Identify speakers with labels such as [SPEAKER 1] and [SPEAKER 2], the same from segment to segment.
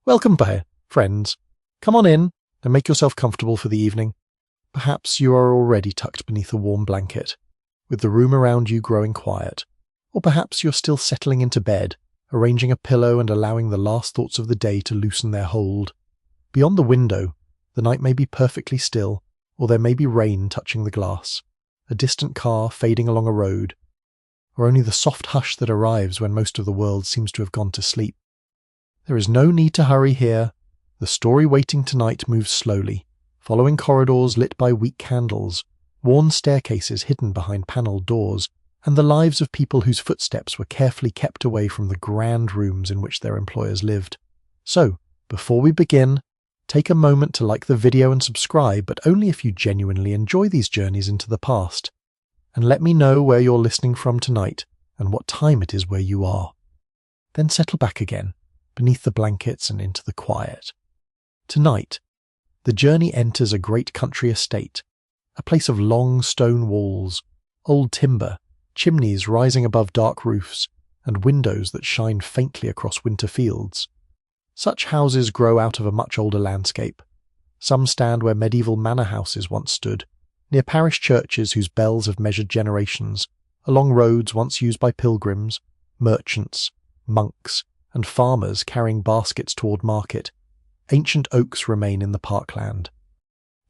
[SPEAKER 1] Welcome back, friends. Come on in and make yourself comfortable for the evening. Perhaps you are already tucked beneath a warm blanket, with the room around you growing quiet. Or perhaps you're still settling into bed, arranging a pillow and allowing the last thoughts of the day to loosen their hold. Beyond the window, the night may be perfectly still, or there may be rain touching the glass, a distant car fading along a road, or only the soft hush that arrives when most of the world seems to have gone to sleep. There is no need to hurry here. The story waiting tonight moves slowly, following corridors lit by weak candles, worn staircases hidden behind panelled doors, and the lives of people whose footsteps were carefully kept away from the grand rooms in which their employers lived. So, before we begin, take a moment to like the video and subscribe, but only if you genuinely enjoy these journeys into the past. And let me know where you're listening from tonight and what time it is where you are. Then settle back again, beneath the blankets and into the quiet. Tonight, the journey enters a great country estate, a place of long stone walls, old timber, chimneys rising above dark roofs, and windows that shine faintly across winter fields. Such houses grow out of a much older landscape. Some stand where medieval manor houses once stood, near parish churches whose bells have measured generations, along roads once used by pilgrims, merchants, monks, and farmers carrying baskets toward market. Ancient oaks remain in the parkland.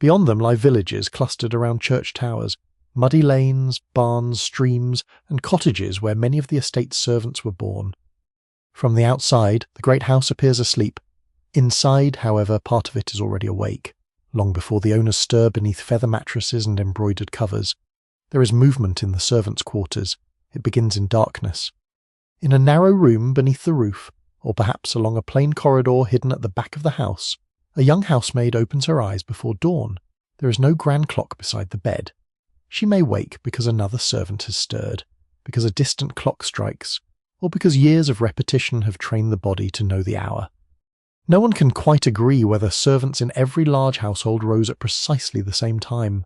[SPEAKER 1] Beyond them lie villages clustered around church towers, muddy lanes, barns, streams, and cottages where many of the estate's servants were born. From the outside, the great house appears asleep. Inside, however, part of it is already awake, long before the owners stir beneath feather mattresses and embroidered covers. There is movement in the servants' quarters. It begins in darkness. In a narrow room beneath the roof, or perhaps along a plain corridor hidden at the back of the house, a young housemaid opens her eyes before dawn. There is no grand clock beside the bed. She may wake because another servant has stirred, because a distant clock strikes, or because years of repetition have trained the body to know the hour. No one can quite agree whether servants in every large household rose at precisely the same time.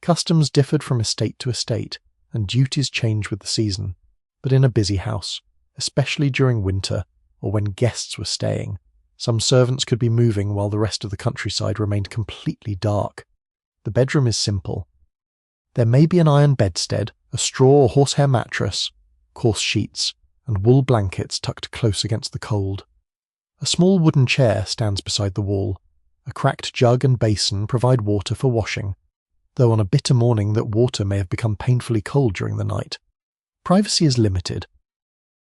[SPEAKER 1] Customs differed from estate to estate, and duties changed with the season. But in a busy house, especially during winter, or when guests were staying, some servants could be moving while the rest of the countryside remained completely dark. The bedroom is simple. There may be an iron bedstead, a straw or horsehair mattress, coarse sheets, and wool blankets tucked close against the cold. A small wooden chair stands beside the wall. A cracked jug and basin provide water for washing, though on a bitter morning that water may have become painfully cold during the night. Privacy is limited.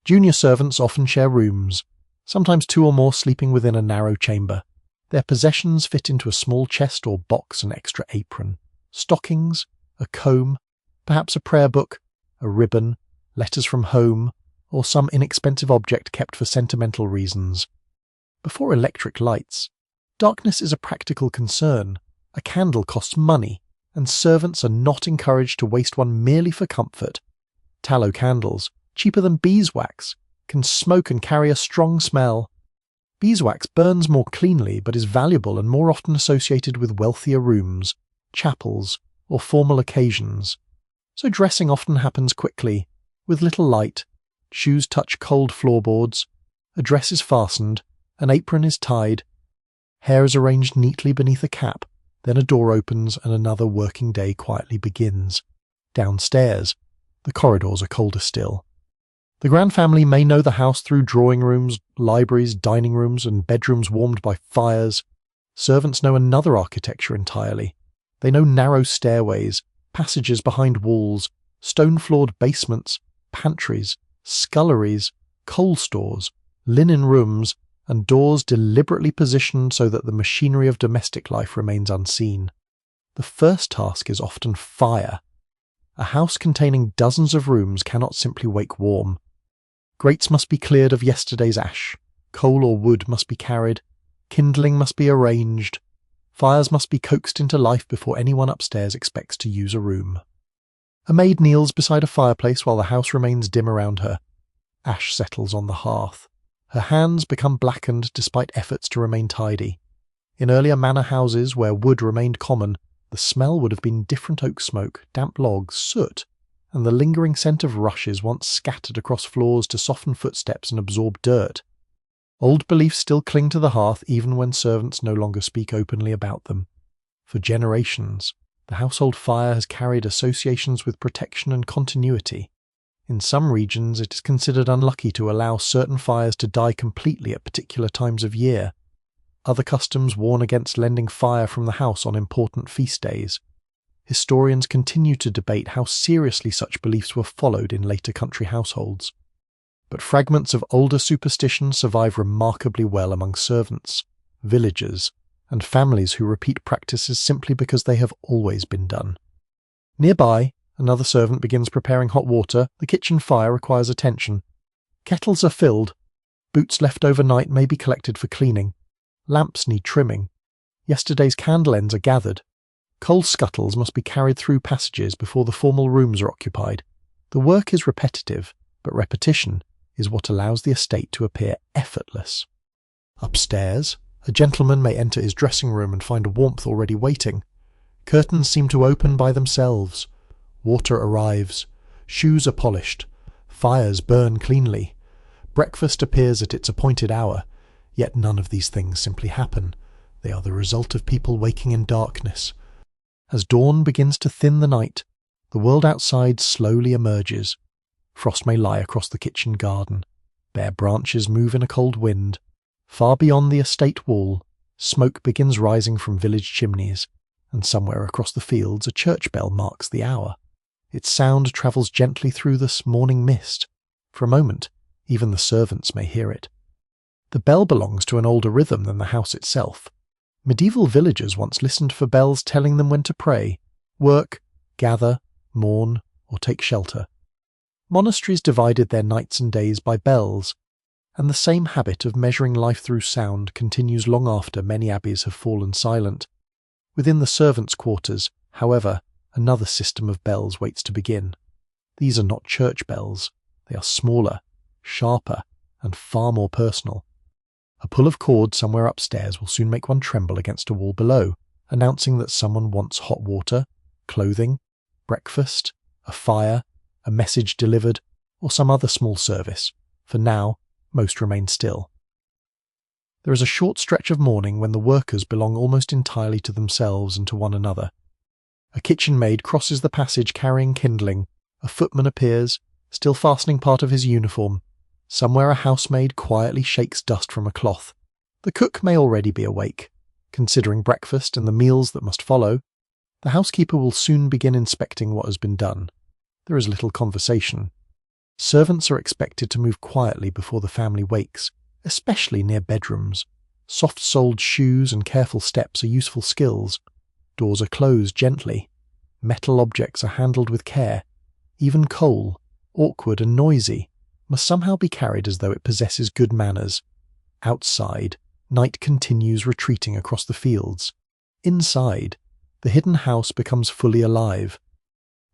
[SPEAKER 1] Junior servants often share rooms, sometimes two or more sleeping within a narrow chamber. Their possessions fit into a small chest or box and extra apron. Stockings, a comb, perhaps a prayer book, a ribbon, letters from home, or some inexpensive object kept for sentimental reasons. Before electric lights, darkness is a practical concern. A candle costs money, and servants are not encouraged to waste one merely for comfort. Tallow candles, cheaper than beeswax, can smoke and carry a strong smell. Beeswax burns more cleanly but is valuable and more often associated with wealthier rooms, chapels, or formal occasions. So dressing often happens quickly, with little light. Shoes touch cold floorboards, a dress is fastened, an apron is tied, hair is arranged neatly beneath a cap, then a door opens and another working day quietly begins. Downstairs, the corridors are colder still. The grand family may know the house through drawing rooms, libraries, dining rooms, and bedrooms warmed by fires. Servants know another architecture entirely. They know narrow stairways, passages behind walls, stone-floored basements, pantries, sculleries, coal stores, linen rooms, and doors deliberately positioned so that the machinery of domestic life remains unseen. The first task is often fire. A house containing dozens of rooms cannot simply wake warm. Grates must be cleared of yesterday's ash, coal or wood must be carried, kindling must be arranged, fires must be coaxed into life before anyone upstairs expects to use a room. A maid kneels beside a fireplace while the house remains dim around her. Ash settles on the hearth. Her hands become blackened despite efforts to remain tidy. In earlier manor houses where wood remained common, the smell would have been different oak smoke, damp logs, soot, and the lingering scent of rushes once scattered across floors to soften footsteps and absorb dirt. Old beliefs still cling to the hearth even when servants no longer speak openly about them. For generations, the household fire has carried associations with protection and continuity. In some regions, it is considered unlucky to allow certain fires to die completely at particular times of year. Other customs warn against lending fire from the house on important feast days. Historians continue to debate how seriously such beliefs were followed in later country households. But fragments of older superstition survive remarkably well among servants, villagers, and families who repeat practices simply because they have always been done. Nearby, another servant begins preparing hot water. The kitchen fire requires attention. Kettles are filled. Boots left overnight may be collected for cleaning. Lamps need trimming. Yesterday's candle ends are gathered. Coal scuttles must be carried through passages before the formal rooms are occupied. The work is repetitive, but repetition is what allows the estate to appear effortless. Upstairs, a gentleman may enter his dressing room and find a warmth already waiting. Curtains seem to open by themselves. Water arrives. Shoes are polished. Fires burn cleanly. Breakfast appears at its appointed hour. Yet none of these things simply happen. They are the result of people waking in darkness. As dawn begins to thin the night, the world outside slowly emerges. Frost may lie across the kitchen garden. Bare branches move in a cold wind. Far beyond the estate wall, smoke begins rising from village chimneys, and somewhere across the fields a church bell marks the hour. Its sound travels gently through the morning mist. For a moment, even the servants may hear it. The bell belongs to an older rhythm than the house itself. Medieval villagers once listened for bells telling them when to pray, work, gather, mourn, or take shelter. Monasteries divided their nights and days by bells, and the same habit of measuring life through sound continues long after many abbeys have fallen silent. Within the servants' quarters, however, another system of bells waits to begin. These are not church bells. They are smaller, sharper, and far more personal. A pull of cord somewhere upstairs will soon make one tremble against a wall below, announcing that someone wants hot water, clothing, breakfast, a fire, a message delivered, or some other small service. For now, most remain still. There is a short stretch of morning when the workers belong almost entirely to themselves and to one another. A kitchen maid crosses the passage carrying kindling. A footman appears, still fastening part of his uniform. Somewhere a housemaid quietly shakes dust from a cloth. The cook may already be awake. Considering breakfast and the meals that must follow, the housekeeper will soon begin inspecting what has been done. There is little conversation. Servants are expected to move quietly before the family wakes, especially near bedrooms. Soft-soled shoes and careful steps are useful skills. Doors are closed gently. Metal objects are handled with care. Even coal, awkward and noisy, must somehow be carried as though it possesses good manners. Outside, night continues retreating across the fields. Inside, the hidden house becomes fully alive.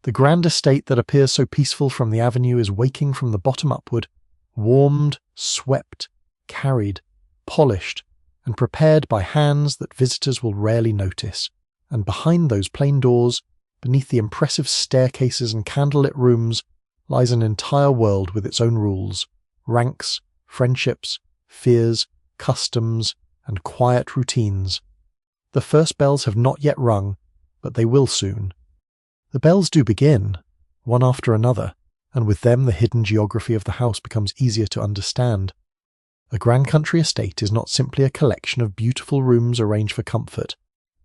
[SPEAKER 1] The grand estate that appears so peaceful from the avenue is waking from the bottom upward, warmed, swept, carried, polished, and prepared by hands that visitors will rarely notice. And behind those plain doors, beneath the impressive staircases and candlelit rooms, lies an entire world with its own rules, ranks, friendships, fears, customs, and quiet routines. The first bells have not yet rung, but they will soon. The bells do begin, one after another, and with them the hidden geography of the house becomes easier to understand. A grand country estate is not simply a collection of beautiful rooms arranged for comfort.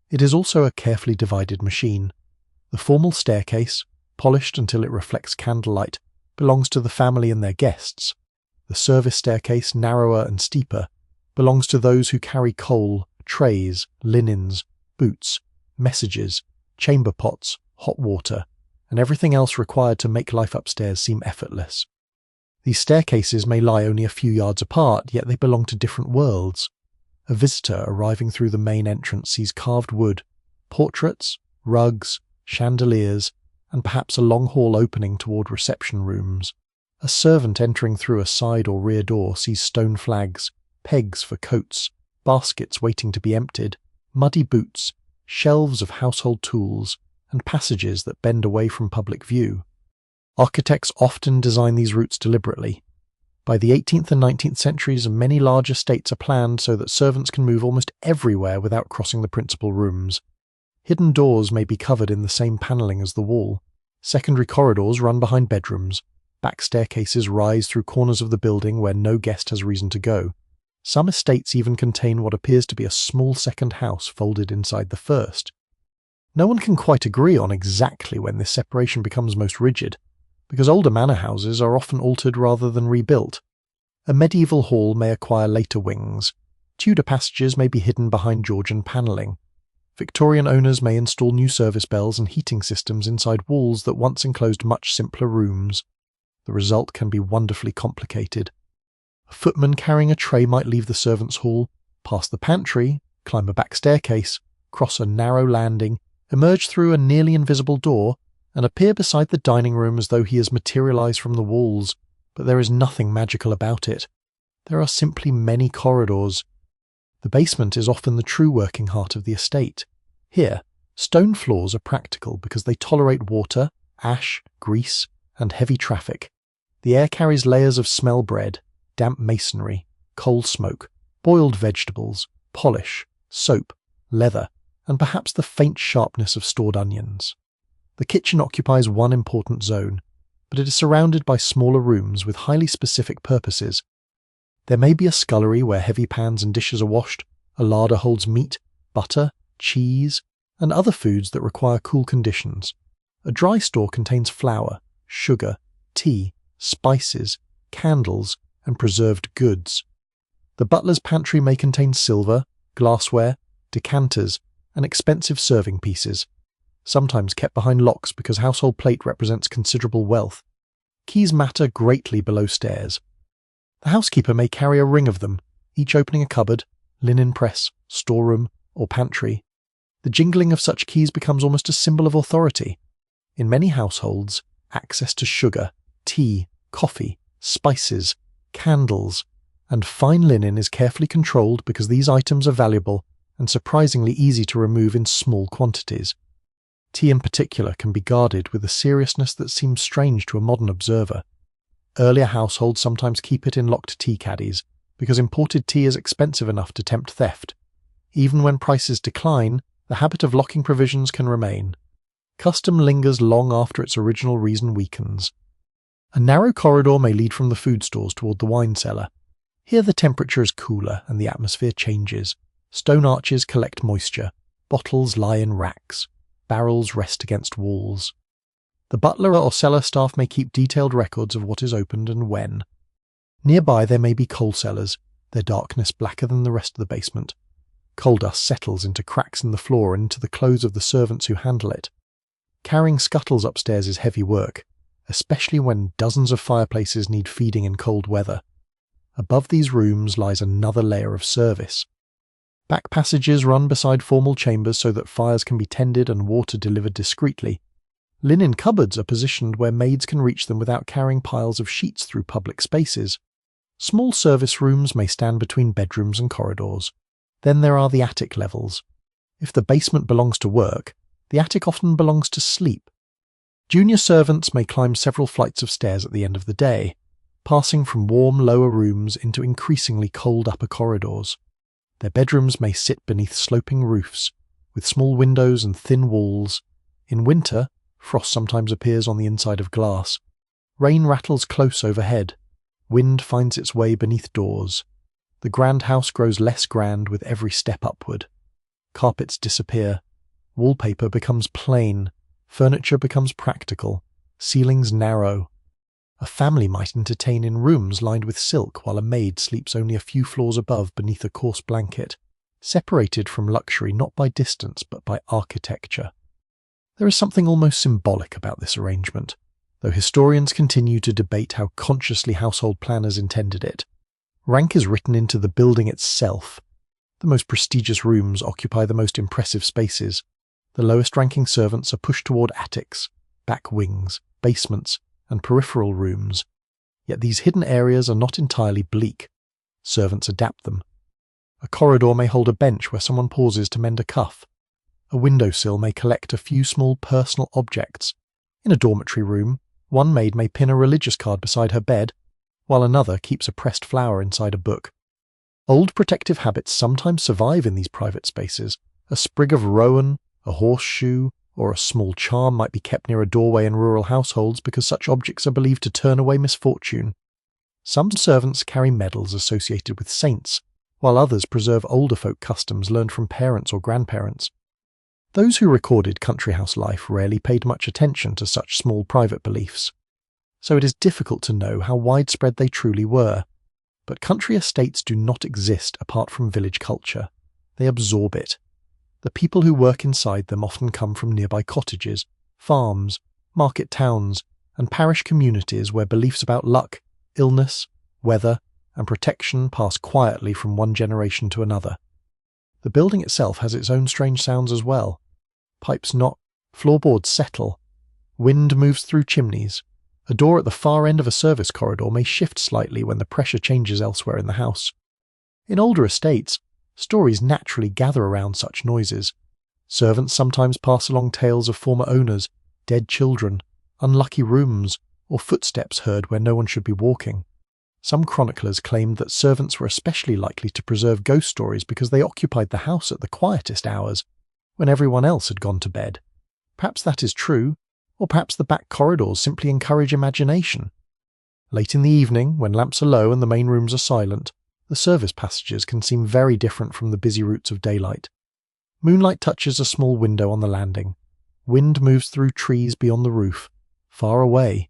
[SPEAKER 1] It is also a carefully divided machine. The formal staircase, polished until it reflects candlelight, belongs to the family and their guests. The service staircase, narrower and steeper, belongs to those who carry coal, trays, linens, boots, messages, chamber pots, hot water, and everything else required to make life upstairs seem effortless. These staircases may lie only a few yards apart, yet they belong to different worlds. A visitor arriving through the main entrance sees carved wood, portraits, rugs, chandeliers, and perhaps a long hall opening toward reception rooms. A servant entering through a side or rear door sees stone flags, pegs for coats, baskets waiting to be emptied, muddy boots, shelves of household tools, and passages that bend away from public view. Architects often design these routes deliberately. By the 18th and 19th centuries, many large estates are planned so that servants can move almost everywhere without crossing the principal rooms. Hidden doors may be covered in the same panelling as the wall. Secondary corridors run behind bedrooms. Back staircases rise through corners of the building where no guest has reason to go. Some estates even contain what appears to be a small second house folded inside the first. No one can quite agree on exactly when this separation becomes most rigid, because older manor houses are often altered rather than rebuilt. A medieval hall may acquire later wings. Tudor passages may be hidden behind Georgian panelling. Victorian owners may install new service bells and heating systems inside walls that once enclosed much simpler rooms. The result can be wonderfully complicated. A footman carrying a tray might leave the servants' hall, pass the pantry, climb a back staircase, cross a narrow landing, emerge through a nearly invisible door, and appear beside the dining room as though he has materialized from the walls, but there is nothing magical about it. There are simply many corridors. The basement is often the true working heart of the estate. Here, stone floors are practical because they tolerate water, ash, grease, and heavy traffic. The air carries layers of smell bread, damp masonry, coal smoke, boiled vegetables, polish, soap, leather, and perhaps the faint sharpness of stored onions. The kitchen occupies one important zone, but it is surrounded by smaller rooms with highly specific purposes. There may be a scullery where heavy pans and dishes are washed, a larder holds meat, butter, cheese, and other foods that require cool conditions. A dry store contains flour, sugar, tea, spices, candles, and preserved goods. The butler's pantry may contain silver, glassware, decanters, and expensive serving pieces, sometimes kept behind locks because household plate represents considerable wealth. Keys matter greatly below stairs. The housekeeper may carry a ring of them, each opening a cupboard, linen press, storeroom, or pantry. The jingling of such keys becomes almost a symbol of authority. In many households, access to sugar, tea, coffee, spices, candles, and fine linen is carefully controlled because these items are valuable and surprisingly easy to remove in small quantities. Tea in particular can be guarded with a seriousness that seems strange to a modern observer. Earlier households sometimes keep it in locked tea caddies, because imported tea is expensive enough to tempt theft. Even when prices decline, the habit of locking provisions can remain. Custom lingers long after its original reason weakens. A narrow corridor may lead from the food stores toward the wine cellar. Here the temperature is cooler and the atmosphere changes. Stone arches collect moisture. Bottles lie in racks. Barrels rest against walls. The butler or cellar staff may keep detailed records of what is opened and when. Nearby there may be coal cellars, their darkness blacker than the rest of the basement. Coal dust settles into cracks in the floor and into the clothes of the servants who handle it. Carrying scuttles upstairs is heavy work, especially when dozens of fireplaces need feeding in cold weather. Above these rooms lies another layer of service. Back passages run beside formal chambers so that fires can be tended and water delivered discreetly. Linen cupboards are positioned where maids can reach them without carrying piles of sheets through public spaces. Small service rooms may stand between bedrooms and corridors. Then there are the attic levels. If the basement belongs to work, the attic often belongs to sleep. Junior servants may climb several flights of stairs at the end of the day, passing from warm lower rooms into increasingly cold upper corridors. Their bedrooms may sit beneath sloping roofs, with small windows and thin walls. In winter, frost sometimes appears on the inside of glass. Rain rattles close overhead. Wind finds its way beneath doors. The grand house grows less grand with every step upward. Carpets disappear. Wallpaper becomes plain. Furniture becomes practical. Ceilings narrow. A family might entertain in rooms lined with silk while a maid sleeps only a few floors above beneath a coarse blanket, separated from luxury not by distance but by architecture. There is something almost symbolic about this arrangement, though historians continue to debate how consciously household planners intended it. Rank is written into the building itself. The most prestigious rooms occupy the most impressive spaces. The lowest-ranking servants are pushed toward attics, back wings, basements, and peripheral rooms. Yet these hidden areas are not entirely bleak. Servants adapt them. A corridor may hold a bench where someone pauses to mend a cuff. A windowsill may collect a few small personal objects. In a dormitory room, one maid may pin a religious card beside her bed. while another keeps a pressed flower inside a book. Old protective habits sometimes survive in these private spaces. A sprig of rowan, a horseshoe, or a small charm might be kept near a doorway in rural households because such objects are believed to turn away misfortune. Some servants carry medals associated with saints, while others preserve older folk customs learned from parents or grandparents. Those who recorded country house life rarely paid much attention to such small private beliefs, so it is difficult to know how widespread they truly were. But country estates do not exist apart from village culture. They absorb it. The people who work inside them often come from nearby cottages, farms, market towns, and parish communities where beliefs about luck, illness, weather, and protection pass quietly from one generation to another. The building itself has its own strange sounds as well. Pipes knock, floorboards settle, wind moves through chimneys. A door at the far end of a service corridor may shift slightly when the pressure changes elsewhere in the house. In older estates, stories naturally gather around such noises. Servants sometimes pass along tales of former owners, dead children, unlucky rooms, or footsteps heard where no one should be walking. Some chroniclers claimed that servants were especially likely to preserve ghost stories because they occupied the house at the quietest hours, when everyone else had gone to bed. Perhaps that is true, or perhaps the back corridors simply encourage imagination. Late in the evening, when lamps are low and the main rooms are silent, the service passages can seem very different from the busy routes of daylight. Moonlight touches a small window on the landing. Wind moves through trees beyond the roof. Far away,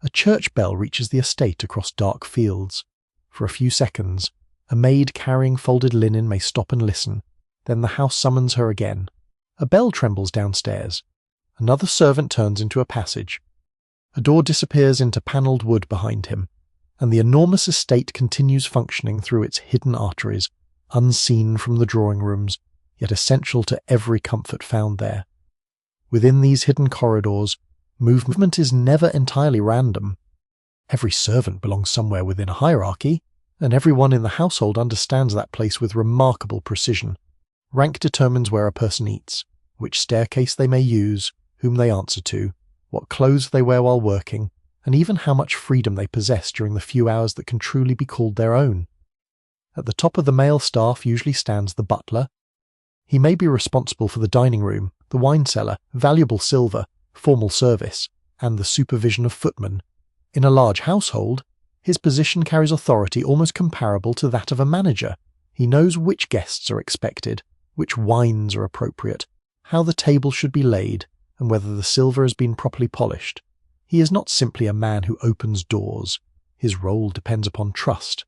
[SPEAKER 1] a church bell reaches the estate across dark fields. For a few seconds, a maid carrying folded linen may stop and listen. Then the house summons her again. A bell trembles downstairs. Another servant turns into a passage. A door disappears into panelled wood behind him, and the enormous estate continues functioning through its hidden arteries, unseen from the drawing rooms, yet essential to every comfort found there. Within these hidden corridors, movement is never entirely random. Every servant belongs somewhere within a hierarchy, and everyone in the household understands that place with remarkable precision. Rank determines where a person eats, which staircase they may use, whom they answer to, what clothes they wear while working, and even how much freedom they possess during the few hours that can truly be called their own. At the top of the male staff usually stands the butler. He may be responsible for the dining room, the wine cellar, valuable silver, formal service, and the supervision of footmen. In a large household, his position carries authority almost comparable to that of a manager. He knows which guests are expected, which wines are appropriate, how the table should be laid, and whether the silver has been properly polished. He is not simply a man who opens doors. His role depends upon trust.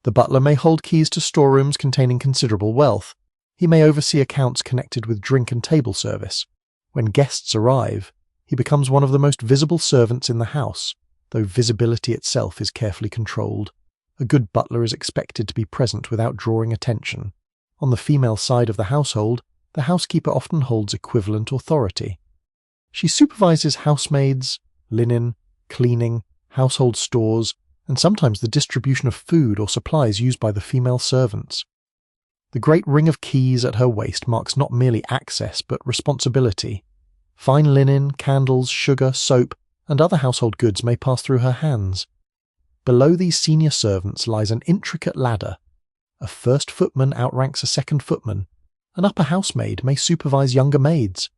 [SPEAKER 1] The butler may hold keys to storerooms containing considerable wealth. He may oversee accounts connected with drink and table service. When guests arrive, he becomes one of the most visible servants in the house, though visibility itself is carefully controlled. A good butler is expected to be present without drawing attention. On the female side of the household, the housekeeper often holds equivalent authority. She supervises housemaids, linen, cleaning, household stores, and sometimes the distribution of food or supplies used by the female servants. The great ring of keys at her waist marks not merely access but responsibility. Fine linen, candles, sugar, soap, and other household goods may pass through her hands. Below these senior servants lies an intricate ladder. A first footman outranks a second footman. An upper housemaid may supervise younger maids.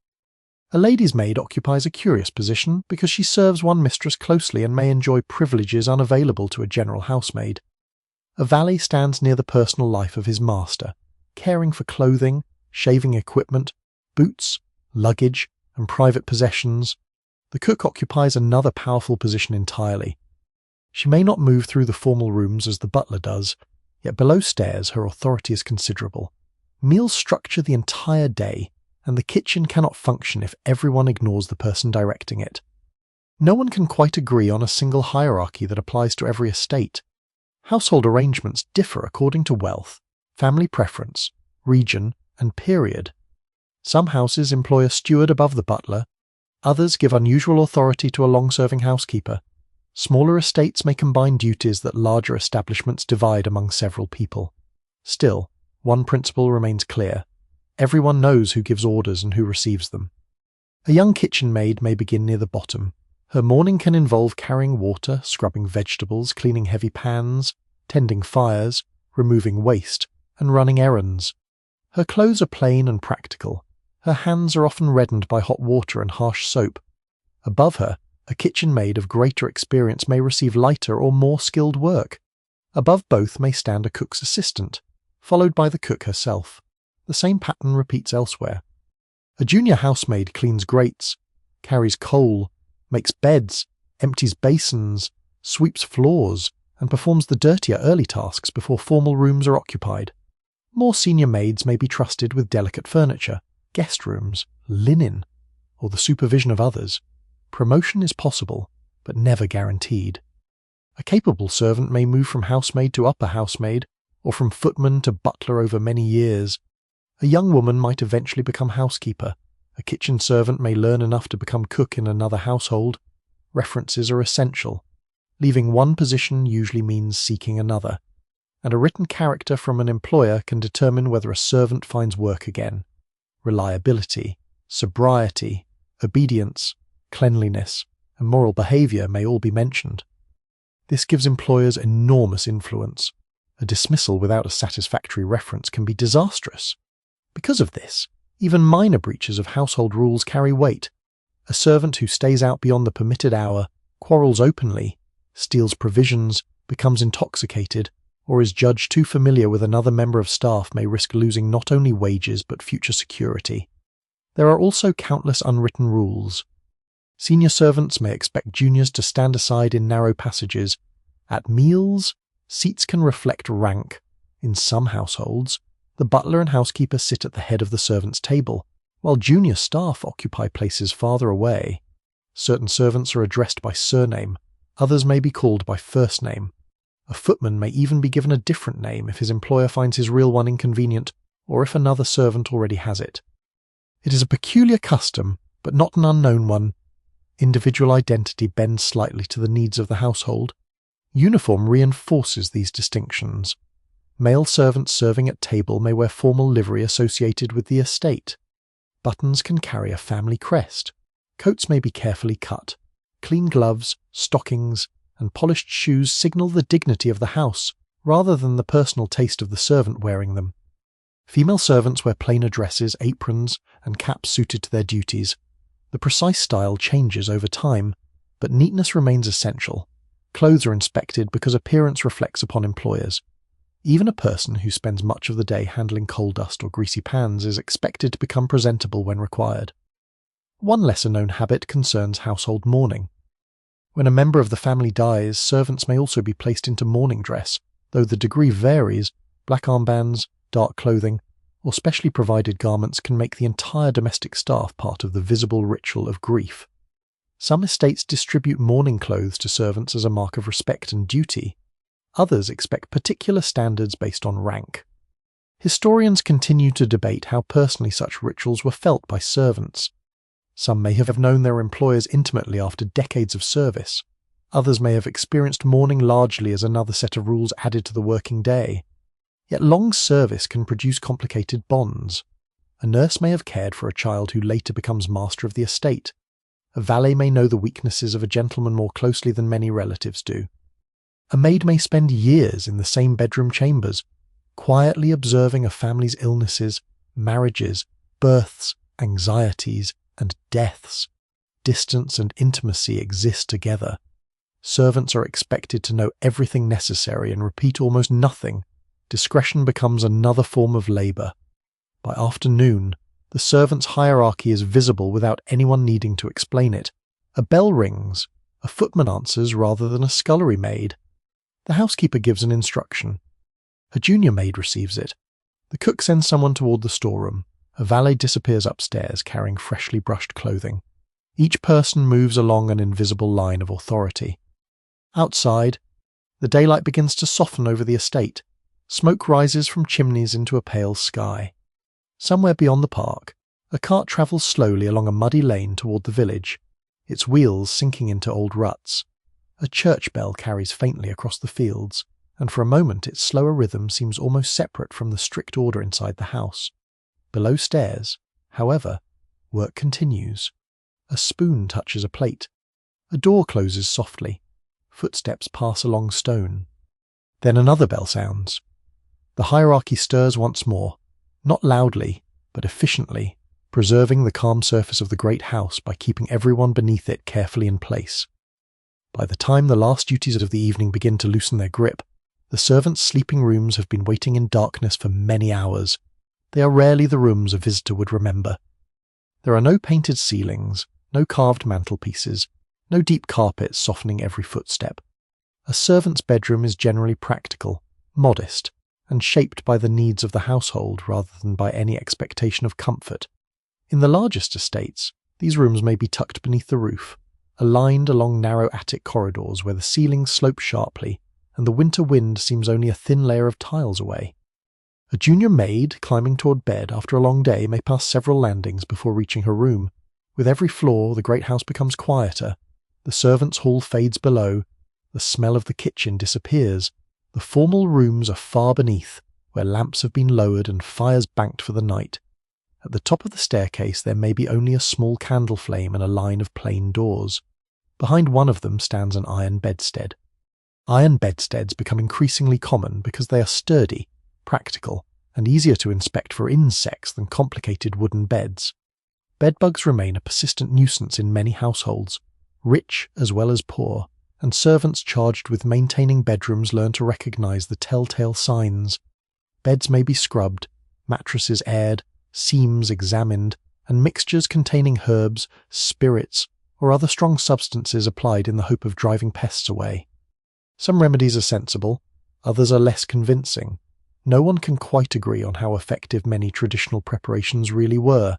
[SPEAKER 1] A lady's maid occupies a curious position because she serves one mistress closely and may enjoy privileges unavailable to a general housemaid. A valet stands near the personal life of his master, caring for clothing, shaving equipment, boots, luggage, and private possessions. The cook occupies another powerful position entirely. She may not move through the formal rooms as the butler does, yet below stairs her authority is considerable. Meals structure the entire day, and the kitchen cannot function if everyone ignores the person directing it. No one can quite agree on a single hierarchy that applies to every estate. Household arrangements differ according to wealth, family preference, region, and period. Some houses employ a steward above the butler, others give unusual authority to a long-serving housekeeper. Smaller estates may combine duties that larger establishments divide among several people. Still, one principle remains clear. Everyone knows who gives orders and who receives them. A young kitchen maid may begin near the bottom. Her morning can involve carrying water, scrubbing vegetables, cleaning heavy pans, tending fires, removing waste, and running errands. Her clothes are plain and practical. Her hands are often reddened by hot water and harsh soap. Above her, a kitchen maid of greater experience may receive lighter or more skilled work. Above both may stand a cook's assistant, followed by the cook herself. The same pattern repeats elsewhere. A junior housemaid cleans grates, carries coal, makes beds, empties basins, sweeps floors, and performs the dirtier early tasks before formal rooms are occupied. More senior maids may be trusted with delicate furniture, guest rooms, linen, or the supervision of others. Promotion is possible, but never guaranteed. A capable servant may move from housemaid to upper housemaid, or from footman to butler over many years. A young woman might eventually become housekeeper. A kitchen servant may learn enough to become cook in another household. References are essential. Leaving one position usually means seeking another, and a written character from an employer can determine whether a servant finds work again. Reliability, sobriety, obedience, cleanliness, and moral behaviour may all be mentioned. This gives employers enormous influence. A dismissal without a satisfactory reference can be disastrous. Because of this, even minor breaches of household rules carry weight. A servant who stays out beyond the permitted hour, quarrels openly, steals provisions, becomes intoxicated, or is judged too familiar with another member of staff may risk losing not only wages but future security. There are also countless unwritten rules. Senior servants may expect juniors to stand aside in narrow passages. At meals, seats can reflect rank. In some households, the butler and housekeeper sit at the head of the servants' table, while junior staff occupy places farther away. Certain servants are addressed by surname, others may be called by first name. A footman may even be given a different name if his employer finds his real one inconvenient, or if another servant already has it. It is a peculiar custom, but not an unknown one. Individual identity bends slightly to the needs of the household. Uniform reinforces these distinctions. Male servants serving at table may wear formal livery associated with the estate. Buttons can carry a family crest. Coats may be carefully cut. Clean gloves, stockings, and polished shoes signal the dignity of the house, rather than the personal taste of the servant wearing them. Female servants wear plainer dresses, aprons, and caps suited to their duties. The precise style changes over time, but neatness remains essential. Clothes are inspected because appearance reflects upon employers. Even a person who spends much of the day handling coal dust or greasy pans is expected to become presentable when required. One lesser-known habit concerns household mourning. When a member of the family dies, servants may also be placed into mourning dress, though the degree varies. Black armbands, dark clothing, or specially provided garments can make the entire domestic staff part of the visible ritual of grief. Some estates distribute mourning clothes to servants as a mark of respect and duty. Others expect particular standards based on rank. Historians continue to debate how personally such rituals were felt by servants. Some may have known their employers intimately after decades of service. Others may have experienced mourning largely as another set of rules added to the working day. Yet long service can produce complicated bonds. A nurse may have cared for a child who later becomes master of the estate. A valet may know the weaknesses of a gentleman more closely than many relatives do. A maid may spend years in the same bedroom chambers, quietly observing a family's illnesses, marriages, births, anxieties, and deaths. Distance and intimacy exist together. Servants are expected to know everything necessary and repeat almost nothing. Discretion becomes another form of labour. By afternoon, the servants' hierarchy is visible without anyone needing to explain it. A bell rings. A footman answers rather than a scullery maid. The housekeeper gives an instruction. A junior maid receives it. The cook sends someone toward the storeroom. A valet disappears upstairs carrying freshly brushed clothing. Each person moves along an invisible line of authority. Outside, the daylight begins to soften over the estate. Smoke rises from chimneys into a pale sky. Somewhere beyond the park, a cart travels slowly along a muddy lane toward the village, its wheels sinking into old ruts. A church bell carries faintly across the fields, and for a moment its slower rhythm seems almost separate from the strict order inside the house. Below stairs, however, work continues. A spoon touches a plate. A door closes softly. Footsteps pass along stone. Then another bell sounds. The hierarchy stirs once more, not loudly, but efficiently, preserving the calm surface of the great house by keeping everyone beneath it carefully in place. By the time the last duties of the evening begin to loosen their grip, the servants' sleeping rooms have been waiting in darkness for many hours. They are rarely the rooms a visitor would remember. There are no painted ceilings, no carved mantelpieces, no deep carpets softening every footstep. A servant's bedroom is generally practical, modest, and shaped by the needs of the household rather than by any expectation of comfort. In the largest estates, these rooms may be tucked beneath the roof, aligned along narrow attic corridors where the ceilings slope sharply and the winter wind seems only a thin layer of tiles away. A junior maid climbing toward bed after a long day may pass several landings before reaching her room. With every floor, the great house becomes quieter. The servants' hall fades below. The smell of the kitchen disappears. The formal rooms are far beneath, where lamps have been lowered and fires banked for the night. At the top of the staircase there may be only a small candle flame and a line of plain doors. Behind one of them stands an iron bedstead. Iron bedsteads become increasingly common because they are sturdy, practical, and easier to inspect for insects than complicated wooden beds. Bedbugs remain a persistent nuisance in many households, rich as well as poor, and servants charged with maintaining bedrooms learn to recognize the telltale signs. Beds may be scrubbed, mattresses aired, seams examined, and mixtures containing herbs, spirits, or other strong substances applied in the hope of driving pests away. Some remedies are sensible, others are less convincing. No one can quite agree on how effective many traditional preparations really were.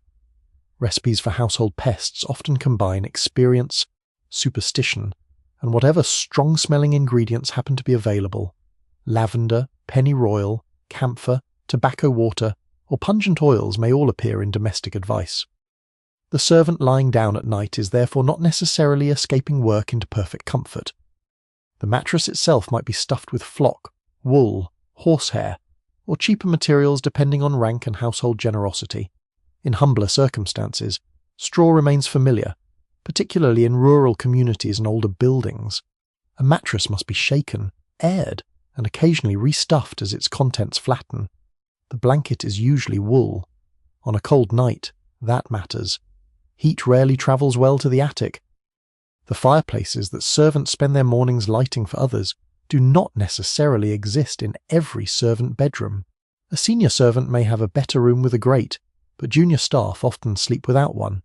[SPEAKER 1] Recipes for household pests often combine experience, superstition, and whatever strong-smelling ingredients happen to be available. Lavender, pennyroyal, camphor, tobacco water, or pungent oils may all appear in domestic advice. The servant lying down at night is therefore not necessarily escaping work into perfect comfort. The mattress itself might be stuffed with flock, wool, horsehair, or cheaper materials depending on rank and household generosity. In humbler circumstances, straw remains familiar, particularly in rural communities and older buildings. A mattress must be shaken, aired, and occasionally restuffed as its contents flatten. The blanket is usually wool. On a cold night, that matters. Heat rarely travels well to the attic. The fireplaces that servants spend their mornings lighting for others do not necessarily exist in every servant bedroom. A senior servant may have a better room with a grate, but junior staff often sleep without one.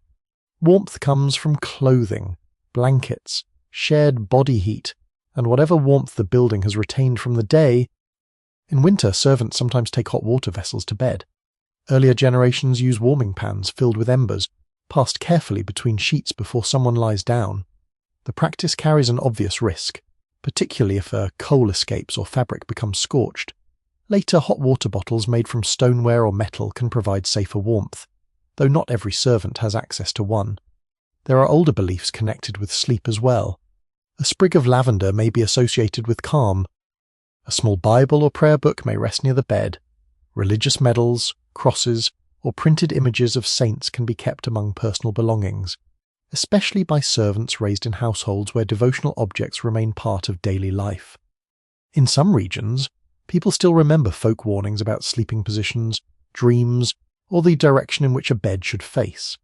[SPEAKER 1] Warmth comes from clothing, blankets, shared body heat, and whatever warmth the building has retained from the day. In winter, servants sometimes take hot water vessels to bed. Earlier generations use warming pans filled with embers, passed carefully between sheets before someone lies down. The practice carries an obvious risk, particularly if a coal escapes or fabric becomes scorched. Later, hot water bottles made from stoneware or metal can provide safer warmth, though not every servant has access to one. There are older beliefs connected with sleep as well. A sprig of lavender may be associated with calm. A small Bible or prayer book may rest near the bed. Religious medals, crosses, or printed images of saints can be kept among personal belongings, especially by servants raised in households where devotional objects remain part of daily life. In some regions, people still remember folk warnings about sleeping positions, dreams, or the direction in which a bed should face.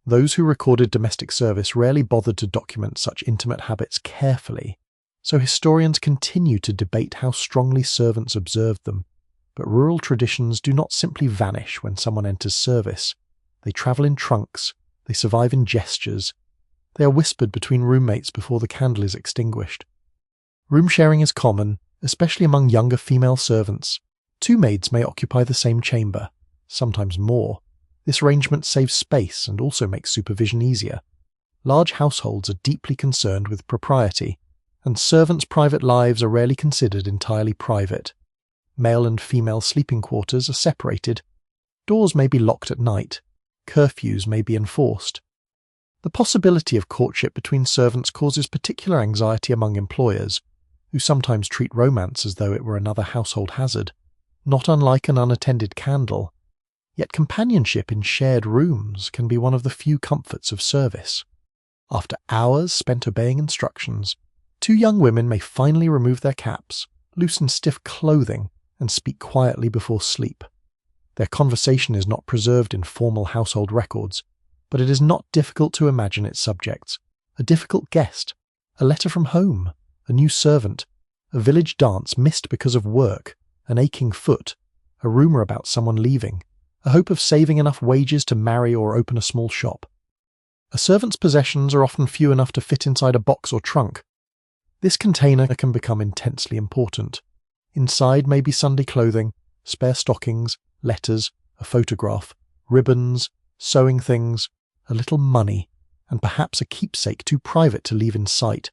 [SPEAKER 1] Those who recorded domestic service rarely bothered to document such intimate habits carefully, so historians continue to debate how strongly servants observed them. But rural traditions do not simply vanish when someone enters service. They travel in trunks, they survive in gestures. They are whispered between roommates before the candle is extinguished. Room sharing is common, especially among younger female servants. 2 maids may occupy the same chamber, sometimes more. This arrangement saves space and also makes supervision easier. Large households are deeply concerned with propriety, and servants' private lives are rarely considered entirely private. Male and female sleeping quarters are separated. Doors may be locked at night. Curfews may be enforced. The possibility of courtship between servants causes particular anxiety among employers, who sometimes treat romance as though it were another household hazard, not unlike an unattended candle. Yet companionship in shared rooms can be one of the few comforts of service. After hours spent obeying instructions, two young women may finally remove their caps, loosen stiff clothing, and speak quietly before sleep. Their conversation is not preserved in formal household records, but it is not difficult to imagine its subjects: a difficult guest, a letter from home, a new servant, a village dance missed because of work, an aching foot, a rumour about someone leaving, a hope of saving enough wages to marry or open a small shop. A servant's possessions are often few enough to fit inside a box or trunk. This container can become intensely important. Inside may be Sunday clothing, spare stockings, letters, a photograph, ribbons, sewing things, a little money, and perhaps a keepsake too private to leave in sight.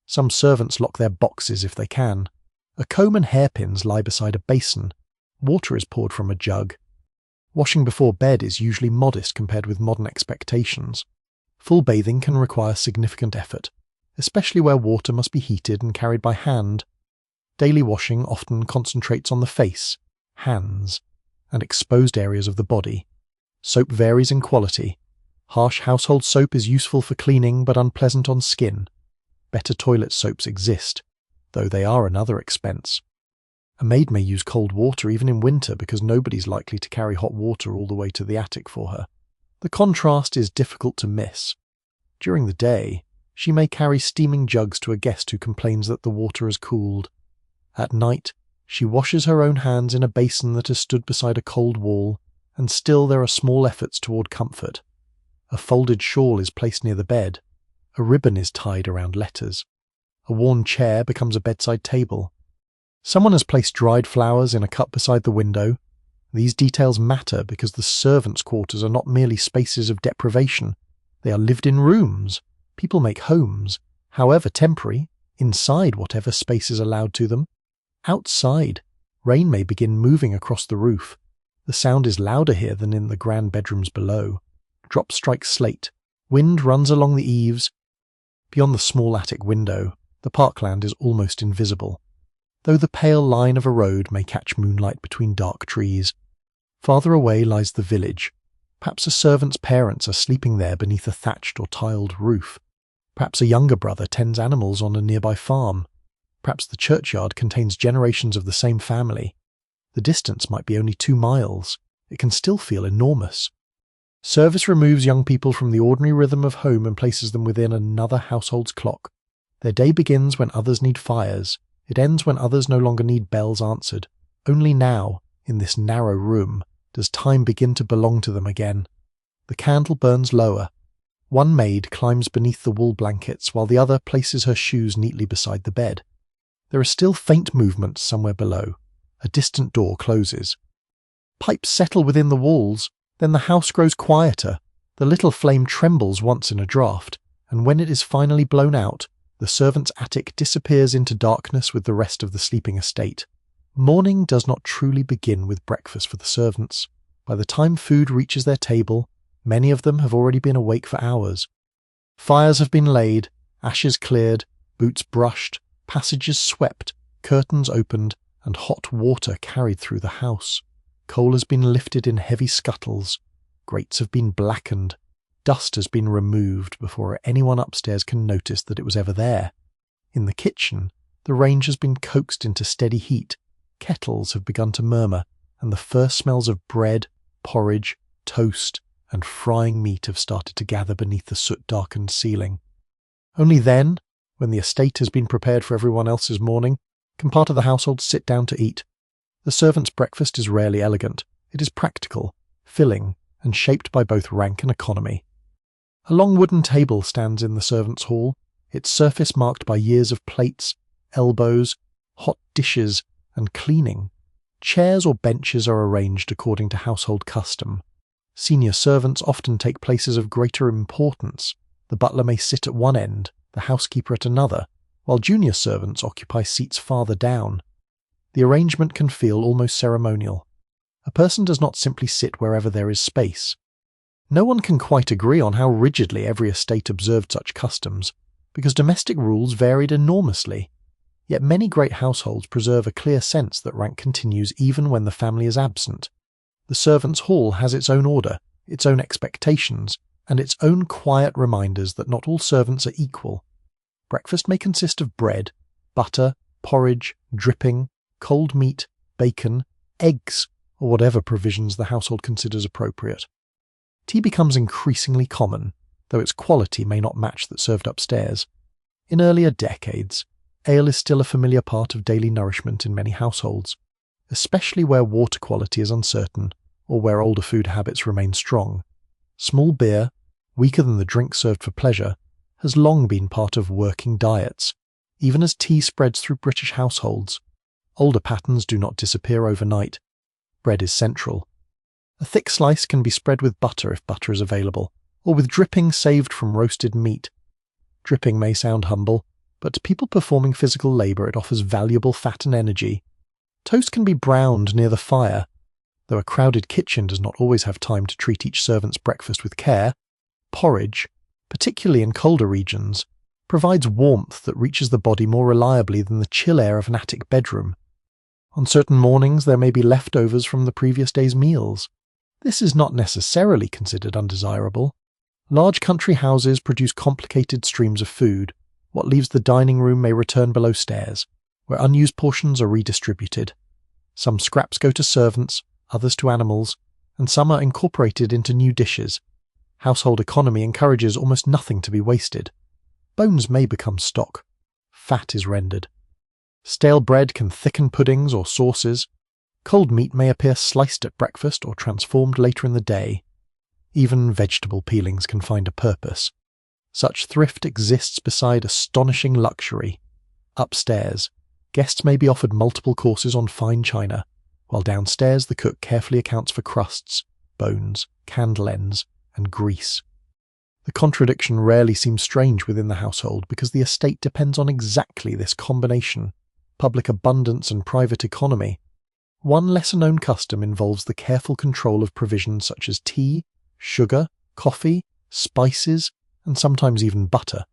[SPEAKER 1] Some servants lock their boxes if they can. A comb and hairpins lie beside a basin. Water is poured from a jug. Washing before bed is usually modest compared with modern expectations. Full bathing can require significant effort, especially where water must be heated and carried by hand. Daily washing often concentrates on the face, hands, and exposed areas of the body. Soap varies in quality. Harsh household soap is useful for cleaning but unpleasant on skin. Better toilet soaps exist, though they are another expense. A maid may use cold water even in winter because nobody's likely to carry hot water all the way to the attic for her. The contrast is difficult to miss. During the day, she may carry steaming jugs to a guest who complains that the water has cooled. At night, she washes her own hands in a basin that has stood beside a cold wall, and still there are small efforts toward comfort. A folded shawl is placed near the bed. A ribbon is tied around letters. A worn chair becomes a bedside table. Someone has placed dried flowers in a cup beside the window. These details matter because the servants' quarters are not merely spaces of deprivation. They are lived-in rooms. People make homes, however temporary, inside whatever space is allowed to them. Outside, rain may begin moving across the roof. The sound is louder here than in the grand bedrooms below. Drops strike slate. Wind runs along the eaves. Beyond the small attic window, the parkland is almost invisible, though the pale line of a road may catch moonlight between dark trees. Farther away lies the village. Perhaps a servant's parents are sleeping there beneath a thatched or tiled roof. Perhaps a younger brother tends animals on a nearby farm. Perhaps the churchyard contains generations of the same family. The distance might be only 2 miles. It can still feel enormous. Service removes young people from the ordinary rhythm of home and places them within another household's clock. Their day begins when others need fires. It ends when others no longer need bells answered. Only now, in this narrow room, does time begin to belong to them again. The candle burns lower. One maid climbs beneath the wool blankets while the other places her shoes neatly beside the bed. There are still faint movements somewhere below. A distant door closes. Pipes settle within the walls. Then the house grows quieter. The little flame trembles once in a draught, and when it is finally blown out, the servant's attic disappears into darkness with the rest of the sleeping estate. Morning does not truly begin with breakfast for the servants. By the time food reaches their table, many of them have already been awake for hours. Fires have been laid, ashes cleared, boots brushed, passages swept, curtains opened, and hot water carried through the house. Coal has been lifted in heavy scuttles. Grates have been blackened. Dust has been removed before anyone upstairs can notice that it was ever there. In the kitchen, the range has been coaxed into steady heat. Kettles have begun to murmur, and the first smells of bread, porridge, toast, and frying meat have started to gather beneath the soot-darkened ceiling. Only then, when the estate has been prepared for everyone else's morning, can part of the household sit down to eat. The servant's breakfast is rarely elegant. It is practical, filling, and shaped by both rank and economy. A long wooden table stands in the servants' hall, its surface marked by years of plates, elbows, hot dishes, and cleaning. Chairs or benches are arranged according to household custom. Senior servants often take places of greater importance. The butler may sit at one end, the housekeeper at another, while junior servants occupy seats farther down. The arrangement can feel almost ceremonial. A person does not simply sit wherever there is space. No one can quite agree on how rigidly every estate observed such customs, because domestic rules varied enormously. Yet many great households preserve a clear sense that rank continues even when the family is absent. The servants' hall has its own order, its own expectations, and its own quiet reminders that not all servants are equal. Breakfast may consist of bread, butter, porridge, dripping, cold meat, bacon, eggs, or whatever provisions the household considers appropriate. Tea becomes increasingly common, though its quality may not match that served upstairs. In earlier decades, ale is still a familiar part of daily nourishment in many households, especially where water quality is uncertain or where older food habits remain strong. Small beer, weaker than the drink served for pleasure, has long been part of working diets, even as tea spreads through British households. Older patterns do not disappear overnight. Bread is central. A thick slice can be spread with butter if butter is available, or with dripping saved from roasted meat. Dripping may sound humble, but to people performing physical labour it offers valuable fat and energy. Toast can be browned near the fire. Though a crowded kitchen does not always have time to treat each servant's breakfast with care, porridge, particularly in colder regions, provides warmth that reaches the body more reliably than the chill air of an attic bedroom. On certain mornings there may be leftovers from the previous day's meals. This is not necessarily considered undesirable. Large country houses produce complicated streams of food. What leaves the dining room may return below stairs, where unused portions are redistributed. Some scraps go to servants, others to animals, and some are incorporated into new dishes. Household economy encourages almost nothing to be wasted. Bones may become stock. Fat is rendered. Stale bread can thicken puddings or sauces. Cold meat may appear sliced at breakfast or transformed later in the day. Even vegetable peelings can find a purpose. Such thrift exists beside astonishing luxury. Upstairs, guests may be offered multiple courses on fine china, while downstairs the cook carefully accounts for crusts, bones, candle ends, and grease. The contradiction rarely seems strange within the household because the estate depends on exactly this combination: public abundance and private economy. One lesser-known custom involves the careful control of provisions such as tea, sugar, coffee, spices, and sometimes even butter.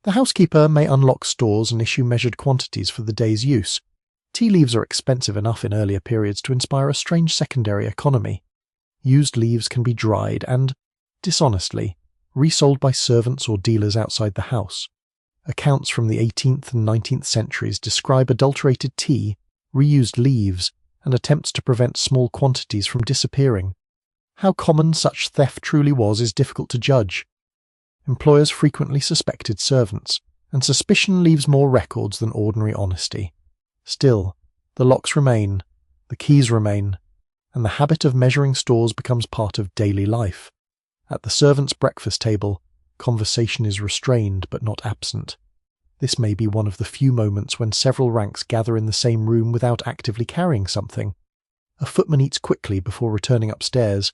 [SPEAKER 1] The housekeeper may unlock stores and issue measured quantities for the day's use. Tea leaves are expensive enough in earlier periods to inspire a strange secondary economy. Used leaves can be dried and, dishonestly, resold by servants or dealers outside the house. Accounts from the 18th and 19th centuries describe adulterated tea, reused leaves, and attempts to prevent small quantities from disappearing. How common such theft truly was is difficult to judge. Employers frequently suspected servants, and suspicion leaves more records than ordinary honesty. Still, the locks remain, the keys remain, and the habit of measuring stores becomes part of daily life. At the servants' breakfast table, conversation is restrained but not absent. This may be one of the few moments when several ranks gather in the same room without actively carrying something. A footman eats quickly before returning upstairs.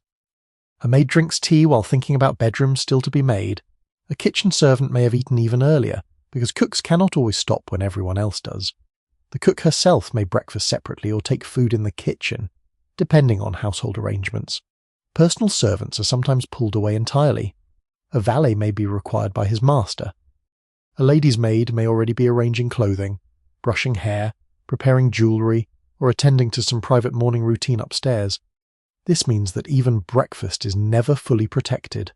[SPEAKER 1] A maid drinks tea while thinking about bedrooms still to be made. A kitchen servant may have eaten even earlier, because cooks cannot always stop when everyone else does. The cook herself may breakfast separately or take food in the kitchen, depending on household arrangements. Personal servants are sometimes pulled away entirely. A valet may be required by his master. A lady's maid may already be arranging clothing, brushing hair, preparing jewellery, or attending to some private morning routine upstairs. This means that even breakfast is never fully protected.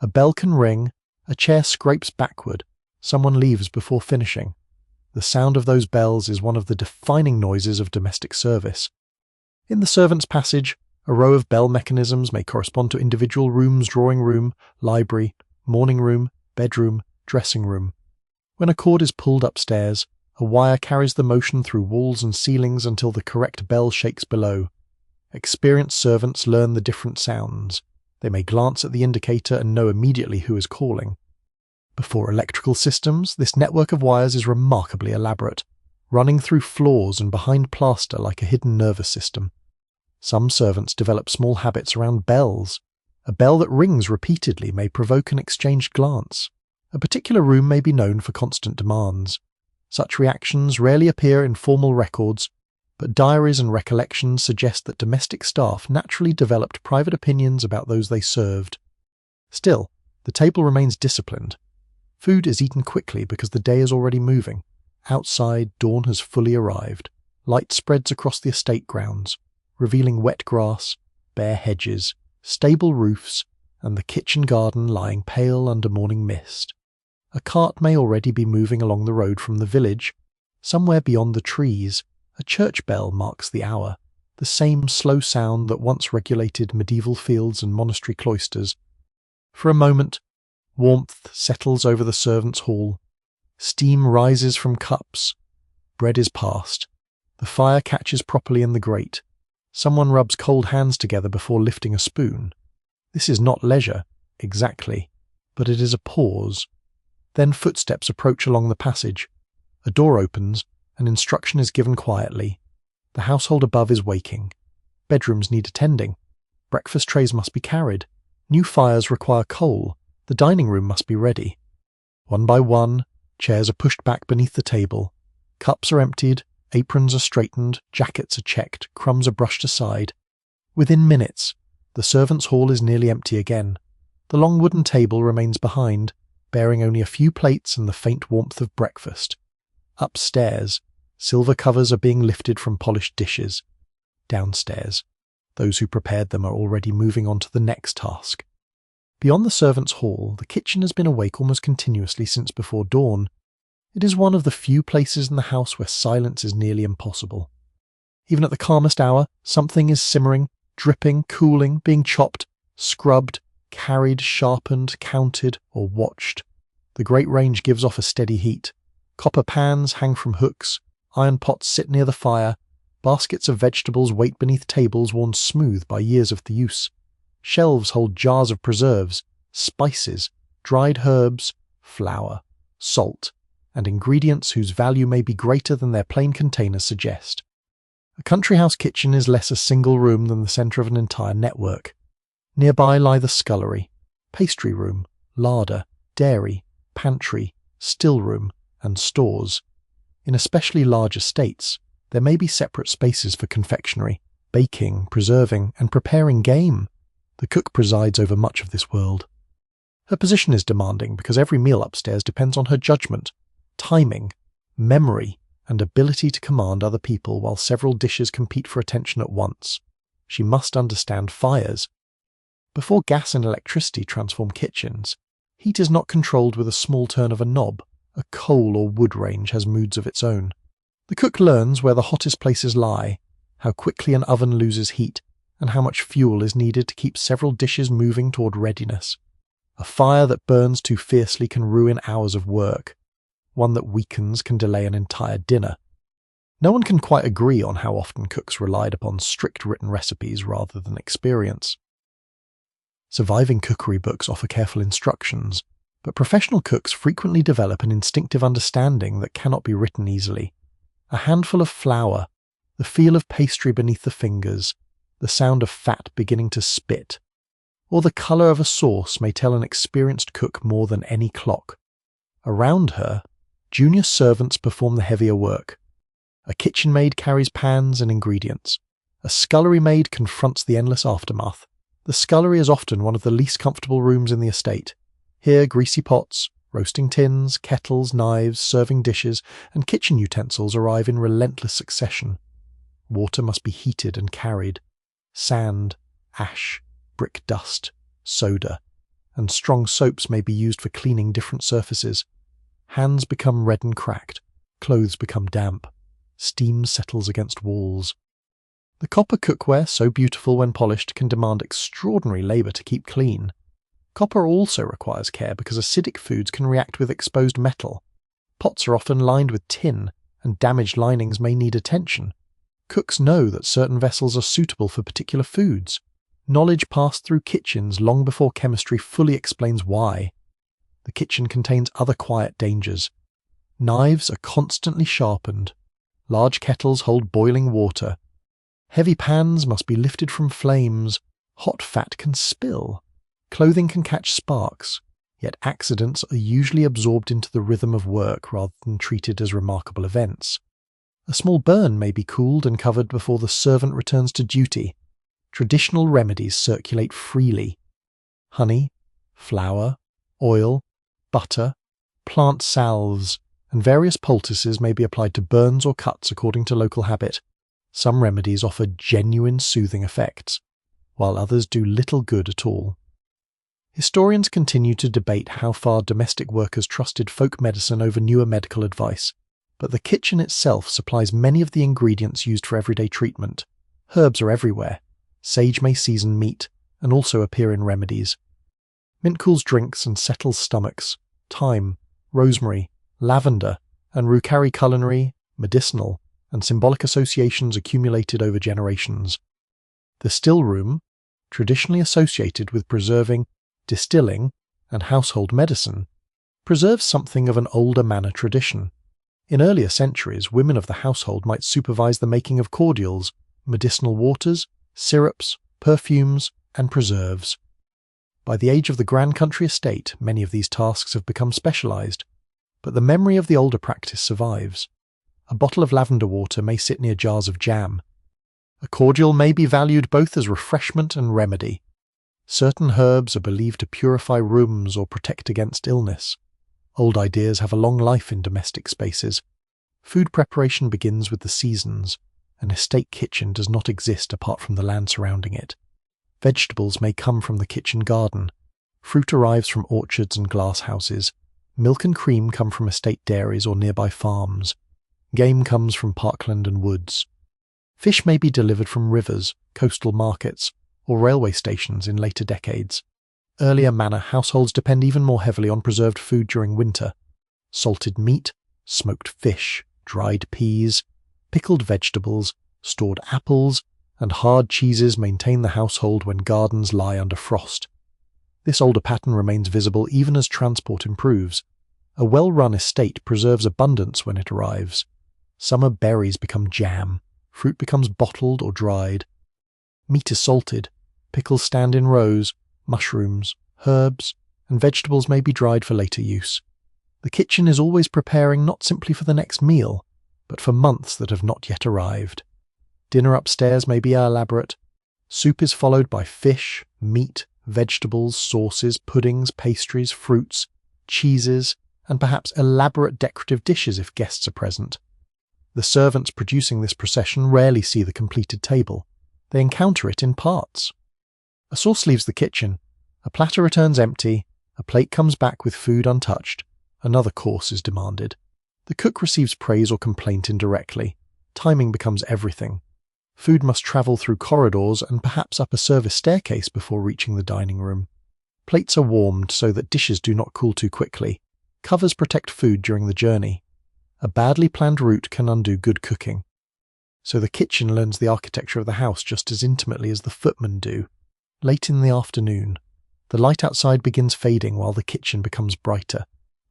[SPEAKER 1] A bell can ring, a chair scrapes backward, someone leaves before finishing. The sound of those bells is one of the defining noises of domestic service. In the servants' passage, a row of bell mechanisms may correspond to individual rooms: drawing room, library, morning room, bedroom, dressing room. When a cord is pulled upstairs, a wire carries the motion through walls and ceilings until the correct bell shakes below. Experienced servants learn the different sounds. They may glance at the indicator and know immediately who is calling. Before electrical systems, this network of wires is remarkably elaborate, running through floors and behind plaster like a hidden nervous system. Some servants develop small habits around bells. A bell that rings repeatedly may provoke an exchanged glance. A particular room may be known for constant demands. Such reactions rarely appear in formal records, but diaries and recollections suggest that domestic staff naturally developed private opinions about those they served. Still, the table remains disciplined. Food is eaten quickly because the day is already moving. Outside, dawn has fully arrived. Light spreads across the estate grounds, revealing wet grass, bare hedges, stable roofs, and the kitchen garden lying pale under morning mist. A cart may already be moving along the road from the village. Somewhere beyond the trees, a church bell marks the hour, the same slow sound that once regulated medieval fields and monastery cloisters. For a moment, warmth settles over the servants' hall. Steam rises from cups. Bread is passed. The fire catches properly in the grate. Someone rubs cold hands together before lifting a spoon. This is not leisure, exactly, but it is a pause. Then footsteps approach along the passage. A door opens, and instruction is given quietly. The household above is waking. Bedrooms need attending. Breakfast trays must be carried. New fires require coal. The dining room must be ready. One by one, chairs are pushed back beneath the table. Cups are emptied, aprons are straightened, jackets are checked, crumbs are brushed aside. Within minutes, the servants' hall is nearly empty again. The long wooden table remains behind, bearing only a few plates and the faint warmth of breakfast. Upstairs, silver covers are being lifted from polished dishes. Downstairs, those who prepared them are already moving on to the next task. Beyond the servants' hall, the kitchen has been awake almost continuously since before dawn. It is one of the few places in the house where silence is nearly impossible. Even at the calmest hour, something is simmering, dripping, cooling, being chopped, scrubbed, carried, sharpened, counted, or watched. The great range gives off a steady heat. Copper pans hang from hooks, iron pots sit near the fire, baskets of vegetables wait beneath tables worn smooth by years of the use. Shelves hold jars of preserves, spices, dried herbs, flour, salt, and ingredients whose value may be greater than their plain containers suggest. A country house kitchen is less a single room than the centre of an entire network. Nearby lie the scullery, pastry room, larder, dairy, pantry, still room, and stores. In especially large estates, there may be separate spaces for confectionery, baking, preserving, and preparing game. The cook presides over much of this world. Her position is demanding because every meal upstairs depends on her judgment, timing, memory, and ability to command other people while several dishes compete for attention at once. She must understand fires. Before gas and electricity transform kitchens, heat is not controlled with a small turn of a knob. A coal or wood range has moods of its own. The cook learns where the hottest places lie, how quickly an oven loses heat, and how much fuel is needed to keep several dishes moving toward readiness. A fire that burns too fiercely can ruin hours of work. One that weakens can delay an entire dinner. No one can quite agree on how often cooks relied upon strict written recipes rather than experience. Surviving cookery books offer careful instructions, but professional cooks frequently develop an instinctive understanding that cannot be written easily. A handful of flour, the feel of pastry beneath the fingers, the sound of fat beginning to spit, or the colour of a sauce may tell an experienced cook more than any clock. Around her, junior servants perform the heavier work. A kitchen maid carries pans and ingredients. A scullery maid confronts the endless aftermath. The scullery is often one of the least comfortable rooms in the estate. Here greasy pots, roasting tins, kettles, knives, serving dishes, and kitchen utensils arrive in relentless succession. Water must be heated and carried. Sand, ash, brick dust, soda, and strong soaps may be used for cleaning different surfaces. Hands become red and cracked, clothes become damp, steam settles against walls. The copper cookware, so beautiful when polished, can demand extraordinary labour to keep clean. Copper also requires care because acidic foods can react with exposed metal. Pots are often lined with tin, and damaged linings may need attention. Cooks know that certain vessels are suitable for particular foods. Knowledge passed through kitchens long before chemistry fully explains why. The kitchen contains other quiet dangers. Knives are constantly sharpened. Large kettles hold boiling water. Heavy pans must be lifted from flames. Hot fat can spill. Clothing can catch sparks, yet accidents are usually absorbed into the rhythm of work rather than treated as remarkable events. A small burn may be cooled and covered before the servant returns to duty. Traditional remedies circulate freely. Honey, flour, oil, butter, plant salves, and various poultices may be applied to burns or cuts according to local habit. Some remedies offer genuine soothing effects, while others do little good at all. Historians continue to debate how far domestic workers trusted folk medicine over newer medical advice, but the kitchen itself supplies many of the ingredients used for everyday treatment. Herbs are everywhere. Sage may season meat, and also appear in remedies. Mint cools drinks and settles stomachs. Thyme, rosemary, lavender, and rue carry culinary, medicinal, and symbolic associations accumulated over generations. The still room, traditionally associated with preserving, distilling, and household medicine, preserves something of an older manner tradition. In earlier centuries, women of the household might supervise the making of cordials, medicinal waters, syrups, perfumes, and preserves. By the age of the Grand Country Estate, many of these tasks have become specialized, but the memory of the older practice survives. A bottle of lavender water may sit near jars of jam. A cordial may be valued both as refreshment and remedy. Certain herbs are believed to purify rooms or protect against illness. Old ideas have a long life in domestic spaces. Food preparation begins with the seasons. An estate kitchen does not exist apart from the land surrounding it. Vegetables may come from the kitchen garden. Fruit arrives from orchards and glasshouses. Milk and cream come from estate dairies or nearby farms. Game comes from parkland and woods. Fish may be delivered from rivers, coastal markets, or railway stations in later decades. Earlier manor households depend even more heavily on preserved food during winter. Salted meat, smoked fish, dried peas, pickled vegetables, stored apples, and hard cheeses maintain the household when gardens lie under frost. This older pattern remains visible even as transport improves. A well-run estate preserves abundance when it arrives. Summer berries become jam, fruit becomes bottled or dried. Meat is salted, pickles stand in rows, mushrooms, herbs, and vegetables may be dried for later use. The kitchen is always preparing not simply for the next meal, but for months that have not yet arrived. Dinner upstairs may be elaborate. Soup is followed by fish, meat, vegetables, sauces, puddings, pastries, fruits, cheeses, and perhaps elaborate decorative dishes if guests are present. The servants producing this procession rarely see the completed table. They encounter it in parts. A sauce leaves the kitchen. A platter returns empty. A plate comes back with food untouched. Another course is demanded. The cook receives praise or complaint indirectly. Timing becomes everything. Food must travel through corridors and perhaps up a service staircase before reaching the dining room. Plates are warmed so that dishes do not cool too quickly. Covers protect food during the journey. A badly planned route can undo good cooking. So the kitchen learns the architecture of the house just as intimately as the footmen do. Late in the afternoon, the light outside begins fading while the kitchen becomes brighter.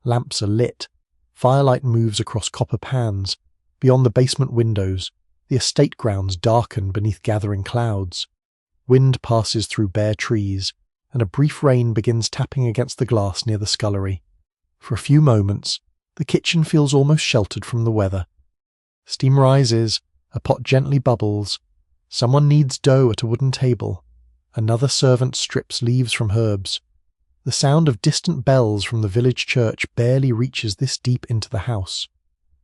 [SPEAKER 1] Lamps are lit. Firelight moves across copper pans. Beyond the basement windows, the estate grounds darken beneath gathering clouds. Wind passes through bare trees, and a brief rain begins tapping against the glass near the scullery. For a few moments, the kitchen feels almost sheltered from the weather. Steam rises, a pot gently bubbles. Someone kneads dough at a wooden table. Another servant strips leaves from herbs. The sound of distant bells from the village church barely reaches this deep into the house.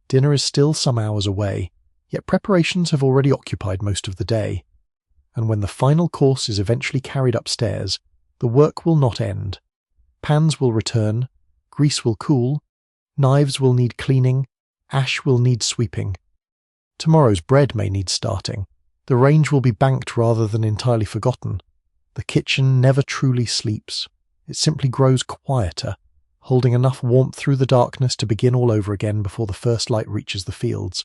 [SPEAKER 1] Dinner is still some hours away, yet preparations have already occupied most of the day. And when the final course is eventually carried upstairs, the work will not end. Pans will return, grease will cool, knives will need cleaning, ash will need sweeping. Tomorrow's bread may need starting. The range will be banked rather than entirely forgotten. The kitchen never truly sleeps. It simply grows quieter, holding enough warmth through the darkness to begin all over again before the first light reaches the fields.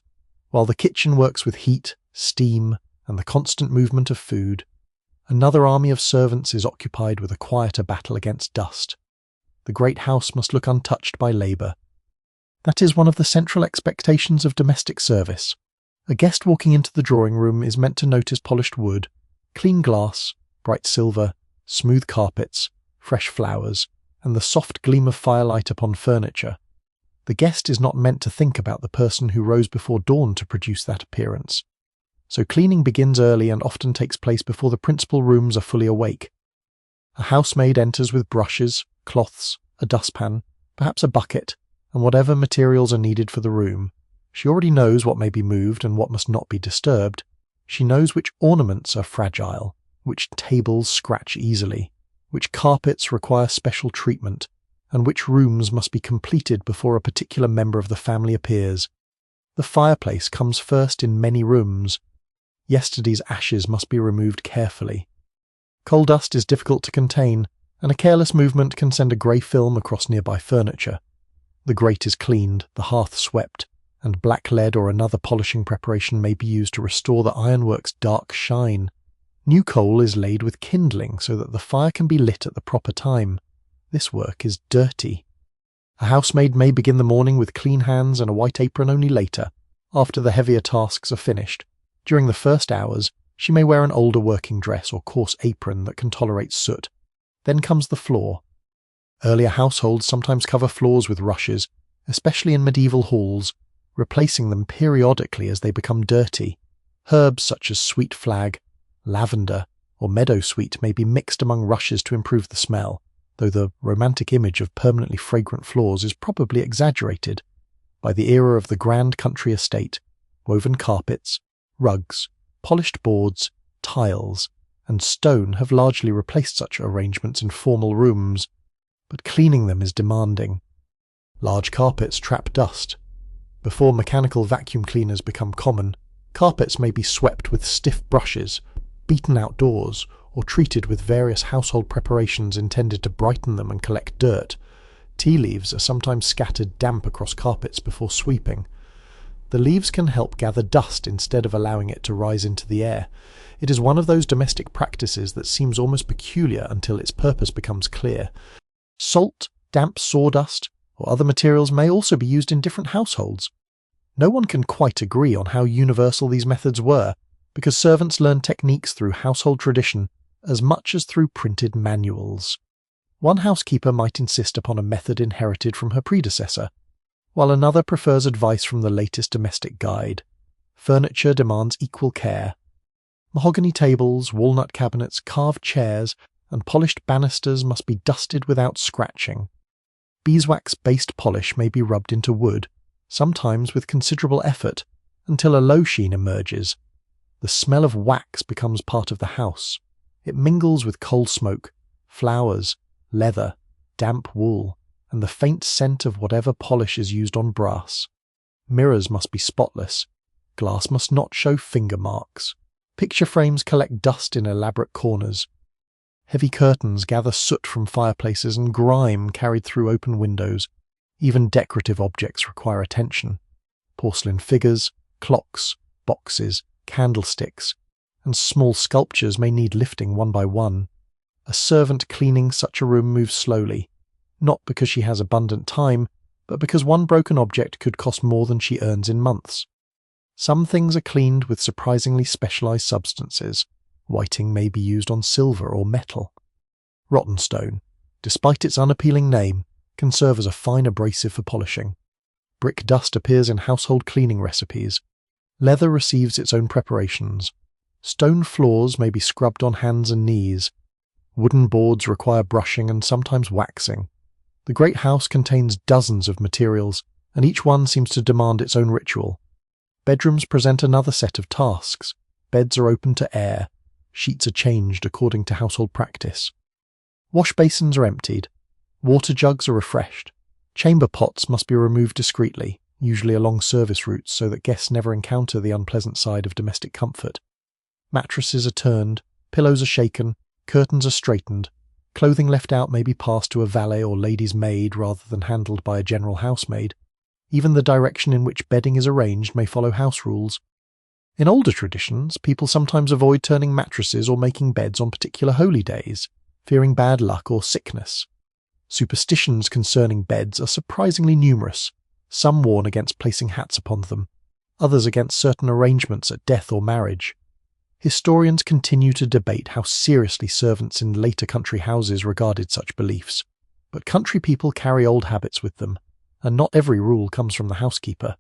[SPEAKER 1] While the kitchen works with heat, steam, and the constant movement of food, another army of servants is occupied with a quieter battle against dust. The great house must look untouched by labour. That is one of the central expectations of domestic service. A guest walking into the drawing room is meant to notice polished wood, clean glass, bright silver, smooth carpets, fresh flowers, and the soft gleam of firelight upon furniture. The guest is not meant to think about the person who rose before dawn to produce that appearance. So cleaning begins early and often takes place before the principal rooms are fully awake. A housemaid enters with brushes, cloths, a dustpan, perhaps a bucket, and whatever materials are needed for the room. She already knows what may be moved and what must not be disturbed. She knows which ornaments are fragile, which tables scratch easily, which carpets require special treatment, and which rooms must be completed before a particular member of the family appears. The fireplace comes first in many rooms. Yesterday's ashes must be removed carefully. Coal dust is difficult to contain, and a careless movement can send a grey film across nearby furniture. The grate is cleaned, the hearth swept, and black lead or another polishing preparation may be used to restore the ironwork's dark shine. New coal is laid with kindling so that the fire can be lit at the proper time. This work is dirty. A housemaid may begin the morning with clean hands and a white apron only later, after the heavier tasks are finished. During the first hours, she may wear an older working dress or coarse apron that can tolerate soot. Then comes the floor. Earlier households sometimes cover floors with rushes, especially in medieval halls, replacing them periodically as they become dirty. Herbs such as sweet flag, lavender, or meadowsweet may be mixed among rushes to improve the smell, though the romantic image of permanently fragrant floors is probably exaggerated. By the era of the grand country estate, woven carpets, rugs, polished boards, tiles, and stone have largely replaced such arrangements in formal rooms, but cleaning them is demanding. Large carpets trap dust. Before mechanical vacuum cleaners become common, carpets may be swept with stiff brushes, beaten outdoors, or treated with various household preparations intended to brighten them and collect dirt. Tea leaves are sometimes scattered damp across carpets before sweeping. The leaves can help gather dust instead of allowing it to rise into the air. It is one of those domestic practices that seems almost peculiar until its purpose becomes clear. Salt, damp sawdust, or other materials may also be used in different households. No one can quite agree on how universal these methods were, because servants learned techniques through household tradition as much as through printed manuals. One housekeeper might insist upon a method inherited from her predecessor, while another prefers advice from the latest domestic guide. Furniture demands equal care. Mahogany tables, walnut cabinets, carved chairs, and polished banisters must be dusted without scratching. Beeswax-based polish may be rubbed into wood, sometimes with considerable effort, until a low sheen emerges. The smell of wax becomes part of the house. It mingles with coal smoke, flowers, leather, damp wool, and the faint scent of whatever polish is used on brass. Mirrors must be spotless. Glass must not show finger marks. Picture frames collect dust in elaborate corners. Heavy curtains gather soot from fireplaces and grime carried through open windows. Even decorative objects require attention. Porcelain figures, clocks, boxes, candlesticks, and small sculptures may need lifting one by one. A servant cleaning such a room moves slowly, not because she has abundant time, but because one broken object could cost more than she earns in months. Some things are cleaned with surprisingly specialized substances. Whiting may be used on silver or metal. Rotten stone, despite its unappealing name, can serve as a fine abrasive for polishing. Brick dust appears in household cleaning recipes. Leather receives its own preparations. Stone floors may be scrubbed on hands and knees. Wooden boards require brushing and sometimes waxing. The great house contains dozens of materials, and each one seems to demand its own ritual. Bedrooms present another set of tasks. Beds are open to air. Sheets are changed according to household practice. Wash basins are emptied. Water jugs are refreshed. Chamber pots must be removed discreetly, usually along service routes so that guests never encounter the unpleasant side of domestic comfort. Mattresses are turned, pillows are shaken, curtains are straightened. Clothing left out may be passed to a valet or lady's maid rather than handled by a general housemaid. Even the direction in which bedding is arranged may follow house rules. In older traditions, people sometimes avoid turning mattresses or making beds on particular holy days, fearing bad luck or sickness. Superstitions concerning beds are surprisingly numerous. Some warn against placing hats upon them, others against certain arrangements at death or marriage. Historians continue to debate how seriously servants in later country houses regarded such beliefs, but country people carry old habits with them, and not every rule comes from the housekeeper.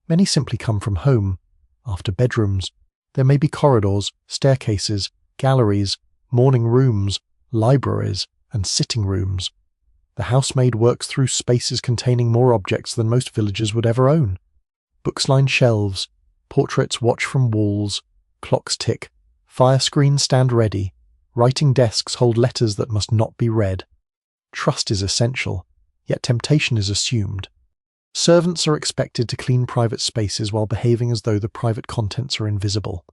[SPEAKER 1] Many simply come from home. After bedrooms, there may be corridors, staircases, galleries, morning rooms, libraries, and sitting rooms. The housemaid works through spaces containing more objects than most villagers would ever own. Books line shelves, portraits watch from walls, clocks tick, fire screens stand ready, Writing desks hold letters that must not be read. Trust is essential, yet temptation is assumed. Servants are expected to clean private spaces while behaving as though the private contents are invisible.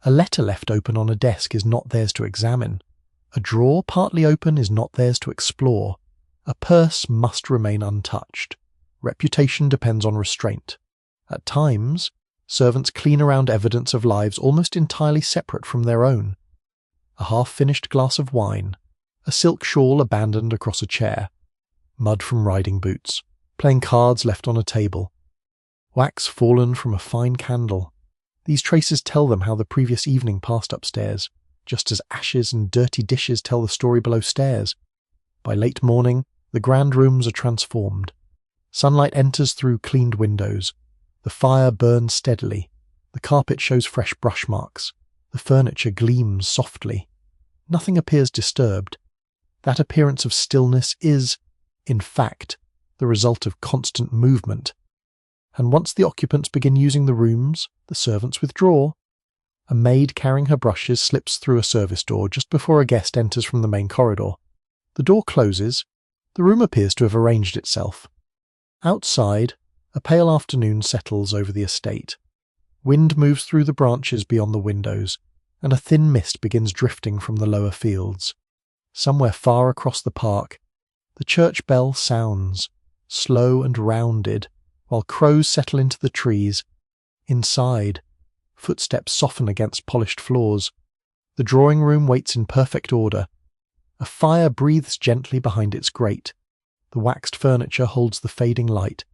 [SPEAKER 1] A letter left open on a desk is not theirs to examine. A drawer partly open is not theirs to explore. A purse must remain untouched. Reputation depends on restraint. At times, servants clean around evidence of lives almost entirely separate from their own. A half-finished glass of wine, a silk shawl abandoned across a chair, mud from riding boots, playing cards left on a table, wax fallen from a fine candle. These traces tell them how the previous evening passed upstairs, just as ashes and dirty dishes tell the story below stairs. By late morning, the grand rooms are transformed. Sunlight enters through cleaned windows. The fire burns steadily. The carpet shows fresh brush marks. The furniture gleams softly. Nothing appears disturbed. That appearance of stillness is, in fact, the result of constant movement. And once the occupants begin using the rooms, the servants withdraw. A maid carrying her brushes slips through a service door just before a guest enters from the main corridor. The door closes. The room appears to have arranged itself. Outside, a pale afternoon settles over the estate. Wind moves through the branches beyond the windows, and a thin mist begins drifting from the lower fields. Somewhere far across the park, the church bell sounds, slow and rounded, while crows settle into the trees. Inside, footsteps soften against polished floors. The drawing room waits in perfect order. A fire breathes gently behind its grate. The waxed furniture holds the fading light.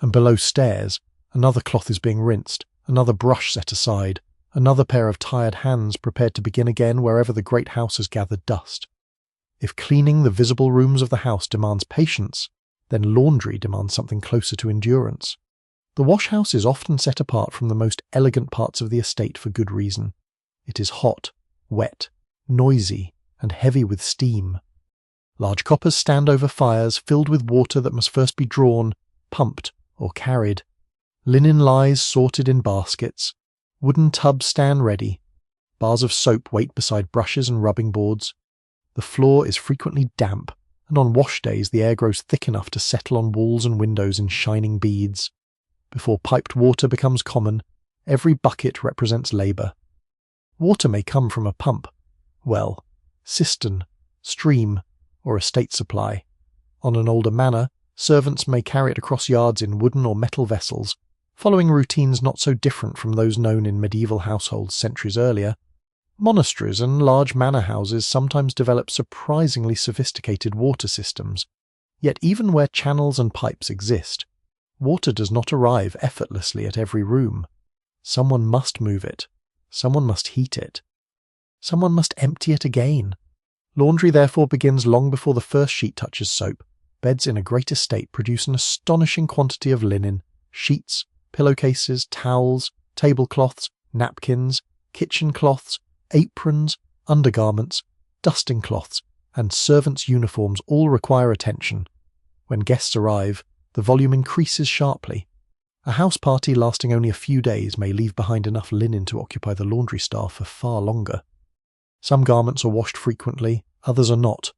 [SPEAKER 1] And below stairs, another cloth is being rinsed, another brush set aside, another pair of tired hands prepared to begin again wherever the great house has gathered dust. If cleaning the visible rooms of the house demands patience, then laundry demands something closer to endurance. The wash-house is often set apart from the most elegant parts of the estate for good reason. It is hot, wet, noisy, and heavy with steam. Large coppers stand over fires filled with water that must first be drawn, pumped, or carried. Linen lies sorted in baskets. Wooden tubs stand ready. Bars of soap wait beside brushes and rubbing boards. The floor is frequently damp, and on wash days the air grows thick enough to settle on walls and windows in shining beads. Before piped water becomes common, every bucket represents labour. Water may come from a pump, well, cistern, stream, or estate supply. On an older manor, servants may carry it across yards in wooden or metal vessels, following routines not so different from those known in medieval households centuries earlier. Monasteries and large manor houses sometimes develop surprisingly sophisticated water systems. Yet even where channels and pipes exist, water does not arrive effortlessly at every room. Someone must move it. Someone must heat it. Someone must empty it again. Laundry therefore begins long before the first sheet touches soap. Beds in a great estate produce an astonishing quantity of linen, sheets, pillowcases, towels, tablecloths, napkins, kitchen cloths, aprons, undergarments, dusting cloths, and servants' uniforms all require attention. When guests arrive, the volume increases sharply. A house party lasting only a few days may leave behind enough linen to occupy the laundry staff for far longer. Some garments are washed frequently, others are not.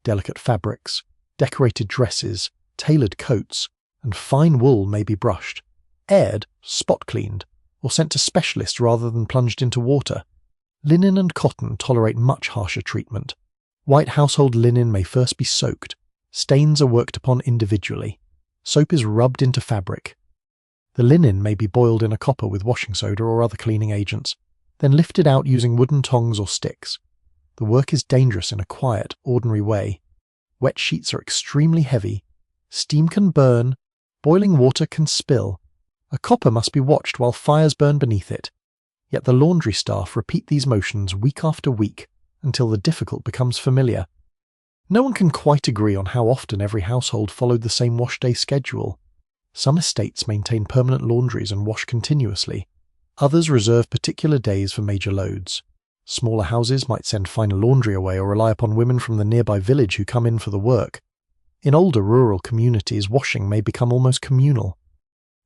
[SPEAKER 1] Delicate fabrics, decorated dresses, tailored coats, and fine wool may be brushed, aired, spot-cleaned, or sent to specialists rather than plunged into water. Linen and cotton tolerate much harsher treatment. White household linen may first be soaked. Stains are worked upon individually. Soap is rubbed into fabric. The linen may be boiled in a copper with washing soda or other cleaning agents, then lifted out using wooden tongs or sticks. The work is dangerous in a quiet, ordinary way. Wet sheets are extremely heavy. Steam can burn. Boiling water can spill. A copper must be watched while fires burn beneath it. Yet the laundry staff repeat these motions week after week until the difficult becomes familiar. No one can quite agree on how often every household followed the same wash-day schedule. Some estates maintain permanent laundries and wash continuously. Others reserve particular days for major loads. Smaller houses might send finer laundry away or rely upon women from the nearby village who come in for the work. In older rural communities, washing may become almost communal.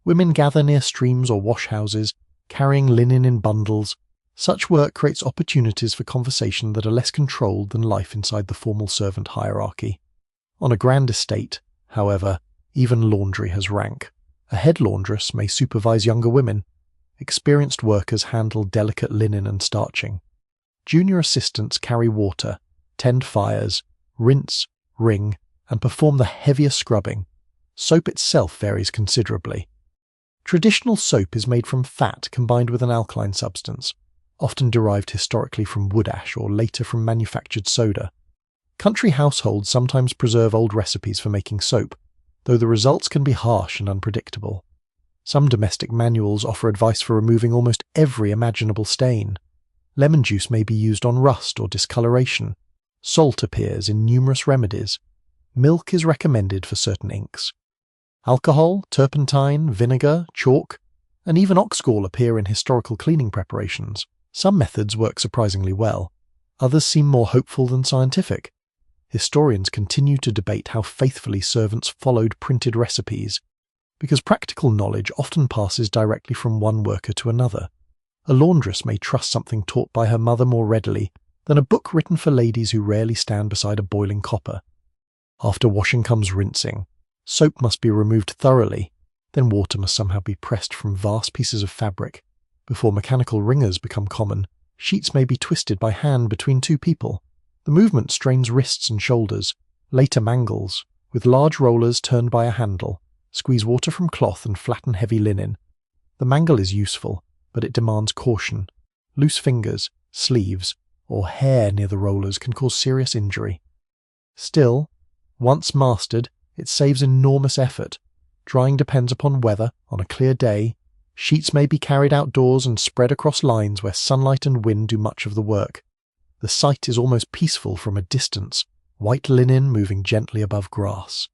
[SPEAKER 1] Women gather near streams or wash houses, carrying linen in bundles, Such work creates opportunities for conversation that are less controlled than life inside the formal servant hierarchy. On a grand estate, however, even laundry has rank. A head laundress may supervise younger women. Experienced workers handle delicate linen and starching. Junior assistants carry water, tend fires, rinse, wring, and perform the heavier scrubbing. Soap itself varies considerably. Traditional soap is made from fat combined with an alkaline substance, often derived historically from wood ash or later from manufactured soda. Country households sometimes preserve old recipes for making soap, though the results can be harsh and unpredictable. Some domestic manuals offer advice for removing almost every imaginable stain. Lemon juice may be used on rust or discoloration. Salt appears in numerous remedies. Milk is recommended for certain inks. Alcohol, turpentine, vinegar, chalk, and even oxgall appear in historical cleaning preparations. Some methods work surprisingly well. Others seem more hopeful than scientific. Historians continue to debate how faithfully servants followed printed recipes, because practical knowledge often passes directly from one worker to another. A laundress may trust something taught by her mother more readily than a book written for ladies who rarely stand beside a boiling copper. After washing comes rinsing. Soap must be removed thoroughly, then water must somehow be pressed from vast pieces of fabric. Before mechanical wringers become common, sheets may be twisted by hand between two people. The movement strains wrists and shoulders, later mangles, with large rollers turned by a handle, squeeze water from cloth and flatten heavy linen. The mangle is useful, but it demands caution. Loose fingers, sleeves, or hair near the rollers can cause serious injury. Still, once mastered, it saves enormous effort. Drying depends upon weather. On a clear day, sheets may be carried outdoors and spread across lines where sunlight and wind do much of the work. The sight is almost peaceful from a distance, white linen moving gently above grass.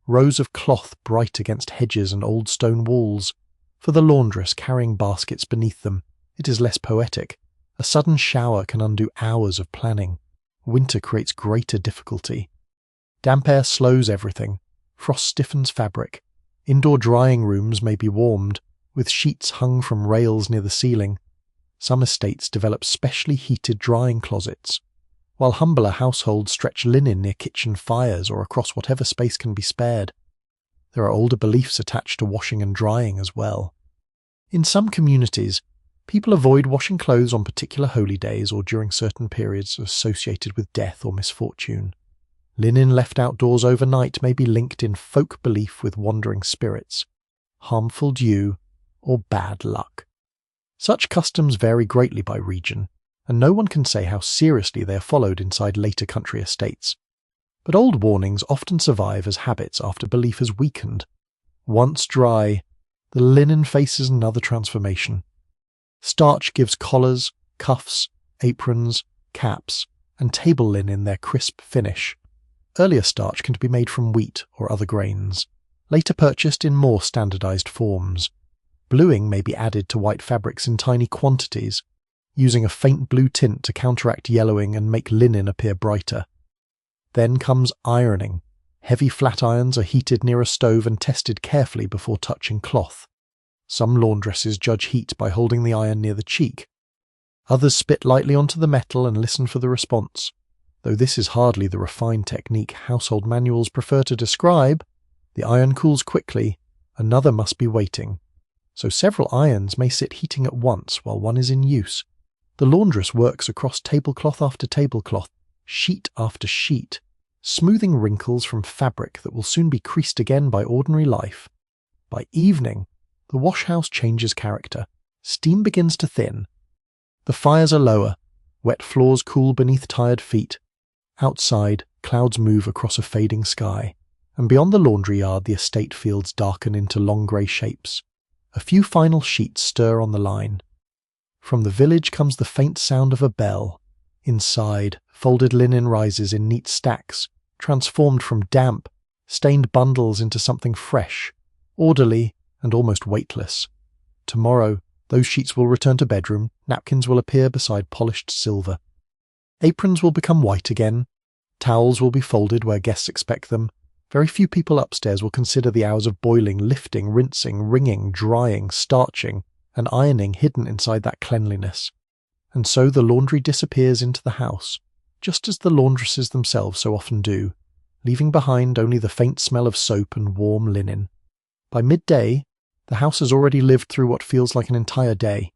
[SPEAKER 1] Rows of cloth bright against hedges and old stone walls. For the laundress carrying baskets beneath them, it is less poetic. A sudden shower can undo hours of planning. Winter creates greater difficulty. Damp air slows everything. Frost stiffens fabric. Indoor drying rooms may be warmed, with sheets hung from rails near the ceiling. Some estates develop specially heated drying closets, while humbler households stretch linen near kitchen fires or across whatever space can be spared. There are older beliefs attached to washing and drying as well. In some communities, people avoid washing clothes on particular holy days or during certain periods associated with death or misfortune. Linen left outdoors overnight may be linked in folk belief with wandering spirits, harmful dew, or bad luck. Such customs vary greatly by region, and no one can say how seriously they are followed inside later country estates. But old warnings often survive as habits after belief has weakened. Once dry, the linen faces another transformation. Starch gives collars, cuffs, aprons, caps, and table linen their crisp finish. Earlier starch can be made from wheat or other grains, later purchased in more standardized forms. Bluing may be added to white fabrics in tiny quantities, using a faint blue tint to counteract yellowing and make linen appear brighter. Then comes ironing. Heavy flat irons are heated near a stove and tested carefully before touching cloth. Some laundresses judge heat by holding the iron near the cheek. Others spit lightly onto the metal and listen for the response. Though this is hardly the refined technique household manuals prefer to describe, the iron cools quickly, another must be waiting. So several irons may sit heating at once while one is in use. The laundress works across tablecloth after tablecloth, sheet after sheet, smoothing wrinkles from fabric that will soon be creased again by ordinary life. By evening, the washhouse changes character. Steam begins to thin. The fires are lower. Wet floors cool beneath tired feet. Outside, clouds move across a fading sky, and beyond the laundry yard the estate fields darken into long grey shapes. A few final sheets stir on the line. From the village comes the faint sound of a bell. Inside, folded linen rises in neat stacks, transformed from damp, stained bundles into something fresh, orderly, and almost weightless. Tomorrow, those sheets will return to bedroom, napkins will appear beside polished silver. Aprons will become white again, towels will be folded where guests expect them. Very few people upstairs will consider the hours of boiling, lifting, rinsing, wringing, drying, starching, and ironing hidden inside that cleanliness. and so the laundry disappears into the house, just as the laundresses themselves so often do, leaving behind only the faint smell of soap and warm linen. By midday, the house has already lived through what feels like an entire day.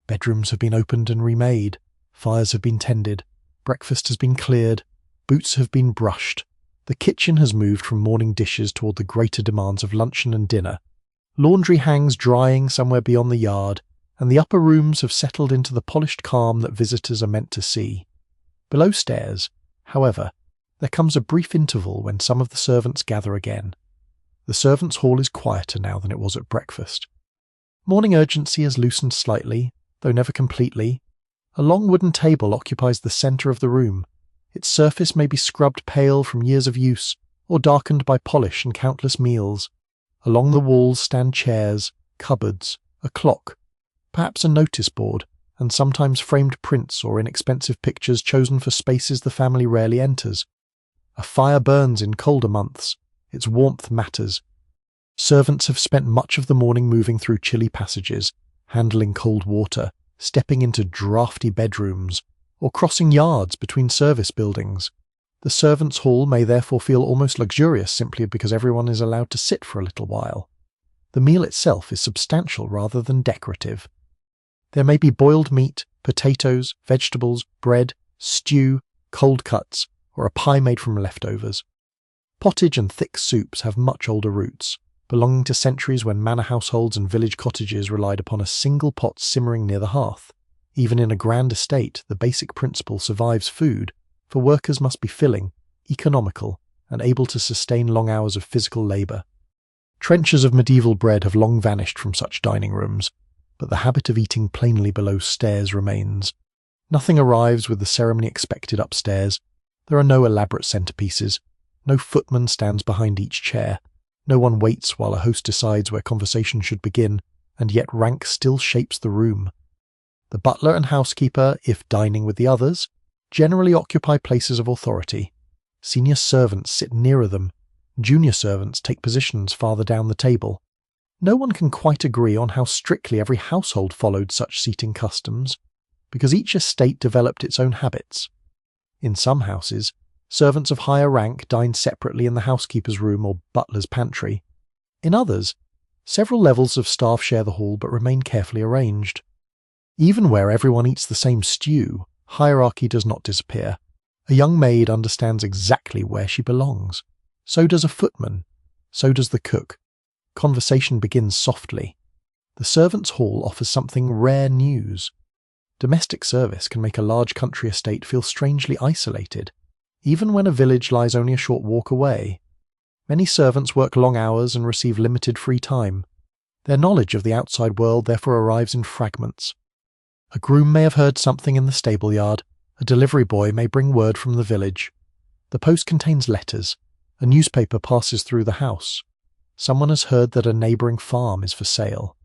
[SPEAKER 1] Bedrooms have been opened and remade, fires have been tended, breakfast has been cleared, boots have been brushed, the kitchen has moved from morning dishes toward the greater demands of luncheon and dinner, laundry hangs drying somewhere beyond the yard, and the upper rooms have settled into the polished calm that visitors are meant to see. Below stairs, however, there comes a brief interval when some of the servants gather again. The servants' hall is quieter now than it was at breakfast. Morning urgency has loosened slightly, though never completely. A long wooden table occupies the centre of the room. Its surface may be scrubbed pale from years of use, or darkened by polish and countless meals. Along the walls stand chairs, cupboards, a clock, perhaps a notice board, and sometimes framed prints or inexpensive pictures chosen for spaces the family rarely enters. A fire burns in colder months. Its warmth matters. Servants have spent much of the morning moving through chilly passages, handling cold water, stepping into draughty bedrooms, or crossing yards between service buildings. The servants' hall may therefore feel almost luxurious simply because everyone is allowed to sit for a little while. The meal itself is substantial rather than decorative. There may be boiled meat, potatoes, vegetables, bread, stew, cold cuts, or a pie made from leftovers. Pottage and thick soups have much older roots, belonging to centuries when manor households and village cottages relied upon a single pot simmering near the hearth. Even in a grand estate, the basic principle survives food, for workers must be filling, economical, and able to sustain long hours of physical labour. Trenches of medieval bread have long vanished from such dining rooms, but the habit of eating plainly below stairs remains. Nothing arrives with the ceremony expected upstairs. There are no elaborate centerpieces. No footman stands behind each chair. No one waits while a host decides where conversation should begin, and yet rank still shapes the room. The butler and housekeeper, if dining with the others, generally occupy places of authority. Senior servants sit nearer them. Junior servants take positions farther down the table. No one can quite agree on how strictly every household followed such seating customs, because each estate developed its own habits. In some houses, servants of higher rank dine separately in the housekeeper's room or butler's pantry. In others, several levels of staff share the hall but remain carefully arranged. Even where everyone eats the same stew, hierarchy does not disappear. A young maid understands exactly where she belongs. So does a footman. So does the cook. Conversation begins softly. The servants' hall offers something rare news. Domestic service can make a large country estate feel strangely isolated, even when a village lies only a short walk away. Many servants work long hours and receive limited free time. Their knowledge of the outside world therefore arrives in fragments. A groom may have heard something in the stable yard. A delivery boy may bring word from the village. The post contains letters. A newspaper passes through the house. Someone has heard that a neighbouring farm is for sale,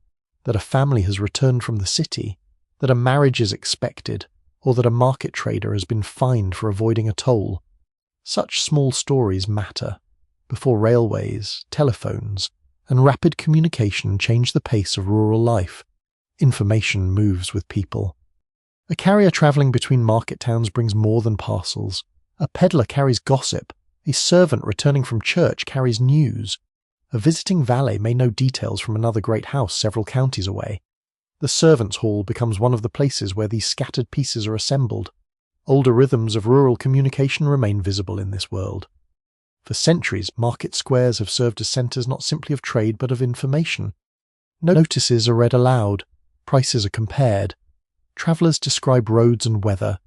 [SPEAKER 1] that a family has returned from the city, that a marriage is expected, or that a market trader has been fined for avoiding a toll. Such small stories matter. Before railways, telephones, and rapid communication change the pace of rural life, information moves with people. A carrier travelling between market towns brings more than parcels. A peddler carries gossip. A servant returning from church carries news. A visiting valet may know details from another great house several counties away. The servants' hall becomes one of the places where these scattered pieces are assembled. Older rhythms of rural communication remain visible in this world. For centuries, market squares have served as centres not simply of trade but of information. Notices are read aloud. Prices are compared. Travellers describe roads and weather.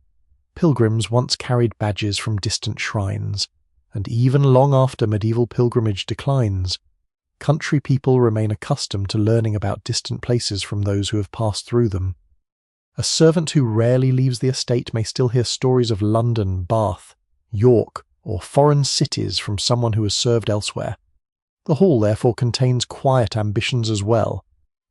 [SPEAKER 1] Pilgrims once carried badges from distant shrines, and even long after medieval pilgrimage declines, country people remain accustomed to learning about distant places from those who have passed through them. A servant who rarely leaves the estate may still hear stories of London, Bath, York, or foreign cities from someone who has served elsewhere. The hall therefore contains quiet ambitions as well.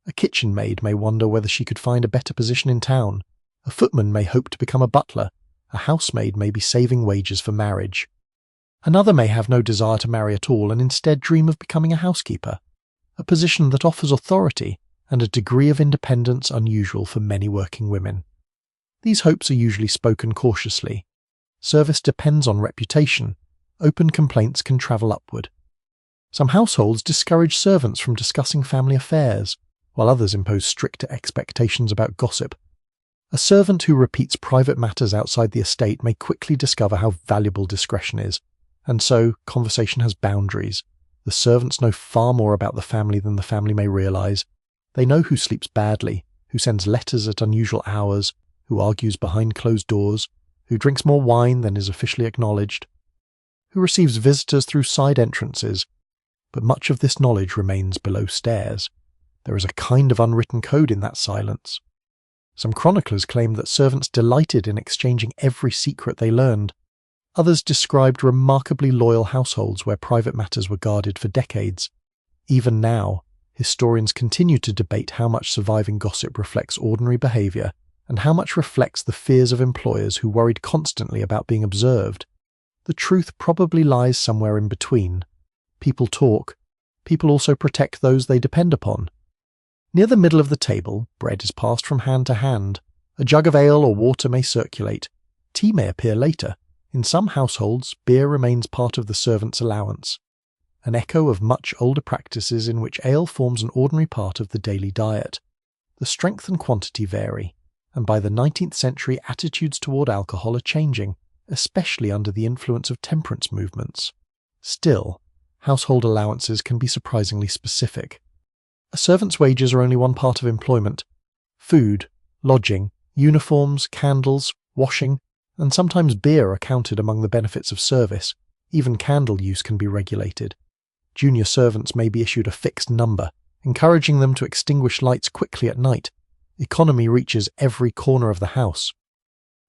[SPEAKER 1] A kitchen maid may wonder whether she could find a better position in town. A footman may hope to become a butler. A housemaid may be saving wages for marriage. Another may have no desire to marry at all and instead dream of becoming a housekeeper, a position that offers authority and a degree of independence unusual for many working women. These hopes are usually spoken cautiously. Service depends on reputation. Open complaints can travel upward. Some households discourage servants from discussing family affairs, while others impose stricter expectations about gossip. A servant who repeats private matters outside the estate may quickly discover how valuable discretion is, and so conversation has boundaries. The servants know far more about the family than the family may realize. They know who sleeps badly, who sends letters at unusual hours, who argues behind closed doors, who drinks more wine than is officially acknowledged, who receives visitors through side entrances. But much of this knowledge remains below stairs. There is a kind of unwritten code in that silence. Some chroniclers claim that servants delighted in exchanging every secret they learned. Others described remarkably loyal households where private matters were guarded for decades. Even now, historians continue to debate how much surviving gossip reflects ordinary behavior and how much reflects the fears of employers who worried constantly about being observed. The truth probably lies somewhere in between. People talk. People also protect those they depend upon. Near the middle of the table, bread is passed from hand to hand. A jug of ale or water may circulate. Tea may appear later. In some households, beer remains part of the servant's allowance. An echo of much older practices in which ale forms an ordinary part of the daily diet. The strength and quantity vary, and by the 19th century attitudes toward alcohol are changing, especially under the influence of temperance movements. Still, household allowances can be surprisingly specific. A servant's wages are only one part of employment. Food, lodging, uniforms, candles, washing, and sometimes beer are counted among the benefits of service. Even candle use can be regulated. Junior servants may be issued a fixed number, encouraging them to extinguish lights quickly at night. Economy reaches every corner of the house.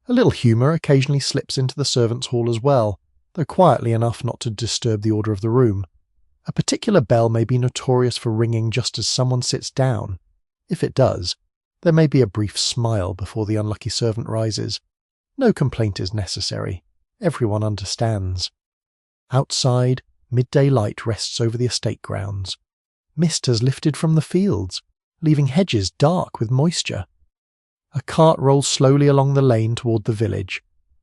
[SPEAKER 1] A little humour occasionally slips into the servants' hall as well, though quietly enough not to disturb the order of the room. A particular bell may be notorious for ringing just as someone sits down. If it does, there may be a brief smile before the unlucky servant rises. No complaint is necessary. Everyone understands. Outside, midday light rests over the estate grounds. Mist has lifted from the fields, leaving hedges dark with moisture. A cart rolls slowly along the lane toward the village,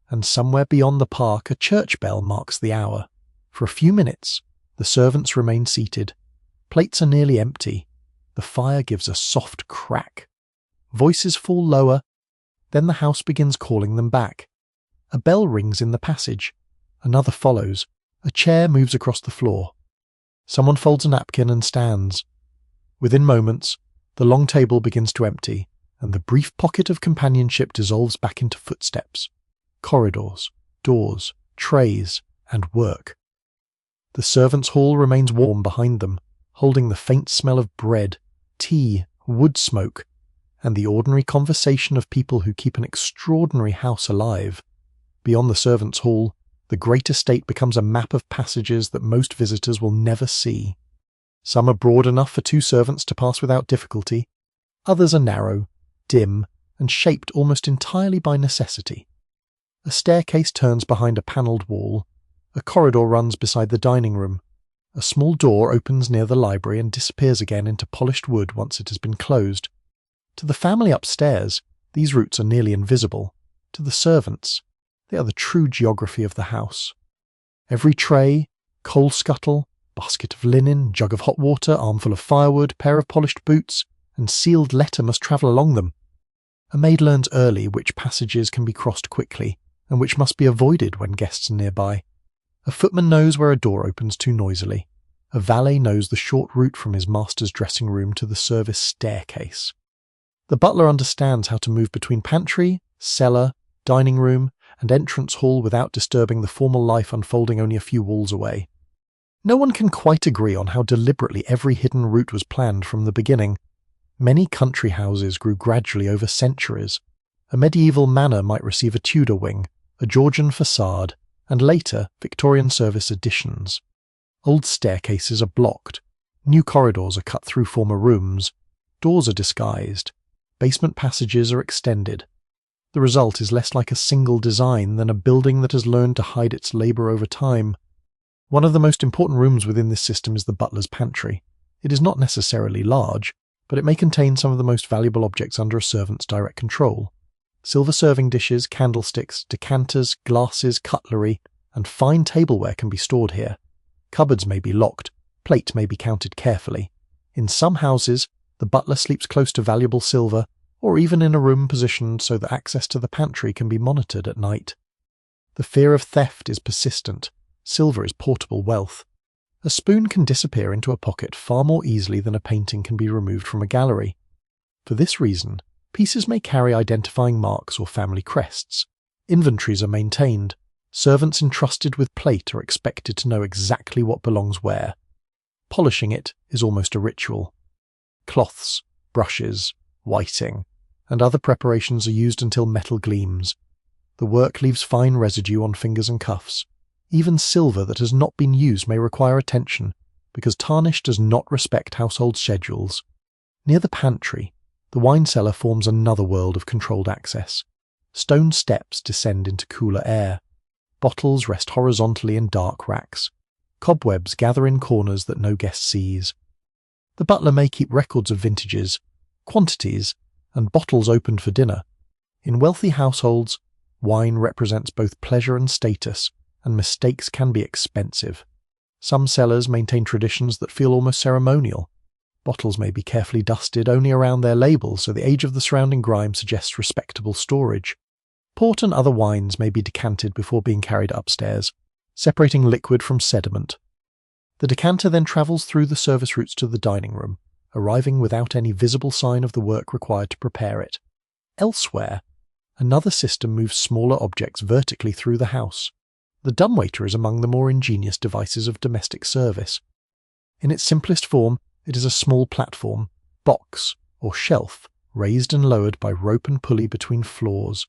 [SPEAKER 1] and somewhere beyond the park a church bell marks the hour. For a few minutes, the servants remain seated. Plates are nearly empty. The fire gives a soft crack. Voices fall lower, then the house begins calling them back. A bell rings in the passage. Another follows. A chair moves across the floor. Someone folds a napkin and stands. Within moments, the long table begins to empty, and the brief pocket of companionship dissolves back into footsteps, corridors, doors, trays, and work. The servants' hall remains warm behind them, holding the faint smell of bread, tea, wood smoke, and the ordinary conversation of people who keep an extraordinary house alive. Beyond the servants' hall, the great estate becomes a map of passages that most visitors will never see. Some are broad enough for two servants to pass without difficulty. Others are narrow, dim, and shaped almost entirely by necessity. A staircase turns behind a panelled wall. A corridor runs beside the dining room. A small door opens near the library and disappears again into polished wood once it has been closed. To the family upstairs, these routes are nearly invisible. To the servants, they are the true geography of the house. Every tray, coal scuttle, basket of linen, jug of hot water, armful of firewood, pair of polished boots, and sealed letter must travel along them. A maid learns early which passages can be crossed quickly, and which must be avoided when guests are nearby. A footman knows where a door opens too noisily. A valet knows the short route from his master's dressing room to the service staircase. The butler understands how to move between pantry, cellar, dining room, and entrance hall without disturbing the formal life unfolding only a few walls away. No one can quite agree on how deliberately every hidden route was planned from the beginning. Many country houses grew gradually over centuries. A medieval manor might receive a Tudor wing, a Georgian facade, and later Victorian service additions. Old staircases are blocked. New corridors are cut through former rooms. Doors are disguised. Basement passages are extended. The result is less like a single design than a building that has learned to hide its labour over time. One of the most important rooms within this system is the butler's pantry. It is not necessarily large, but it may contain some of the most valuable objects under a servant's direct control. Silver serving dishes, candlesticks, decanters, glasses, cutlery, and fine tableware can be stored here. Cupboards may be locked, plate may be counted carefully. In some houses, the butler sleeps close to valuable silver, or even in a room positioned so that access to the pantry can be monitored at night. The fear of theft is persistent. Silver is portable wealth. A spoon can disappear into a pocket far more easily than a painting can be removed from a gallery. For this reason, pieces may carry identifying marks or family crests. Inventories are maintained. Servants entrusted with plate are expected to know exactly what belongs where. Polishing it is almost a ritual. Cloths, brushes, whiting, and other preparations are used until metal gleams. The work leaves fine residue on fingers and cuffs. Even silver that has not been used may require attention, because tarnish does not respect household schedules. Near the pantry, the wine cellar forms another world of controlled access. Stone steps descend into cooler air. Bottles rest horizontally in dark racks. Cobwebs gather in corners that no guest sees. The butler may keep records of vintages, quantities, and bottles opened for dinner. In wealthy households, wine represents both pleasure and status, and mistakes can be expensive. Some cellars maintain traditions that feel almost ceremonial. Bottles may be carefully dusted only around their labels so the age of the surrounding grime suggests respectable storage. Port and other wines may be decanted before being carried upstairs, separating liquid from sediment. The decanter then travels through the service routes to the dining room, arriving without any visible sign of the work required to prepare it. Elsewhere, another system moves smaller objects vertically through the house. The dumbwaiter is among the more ingenious devices of domestic service. In its simplest form, it is a small platform, box, or shelf, raised and lowered by rope and pulley between floors.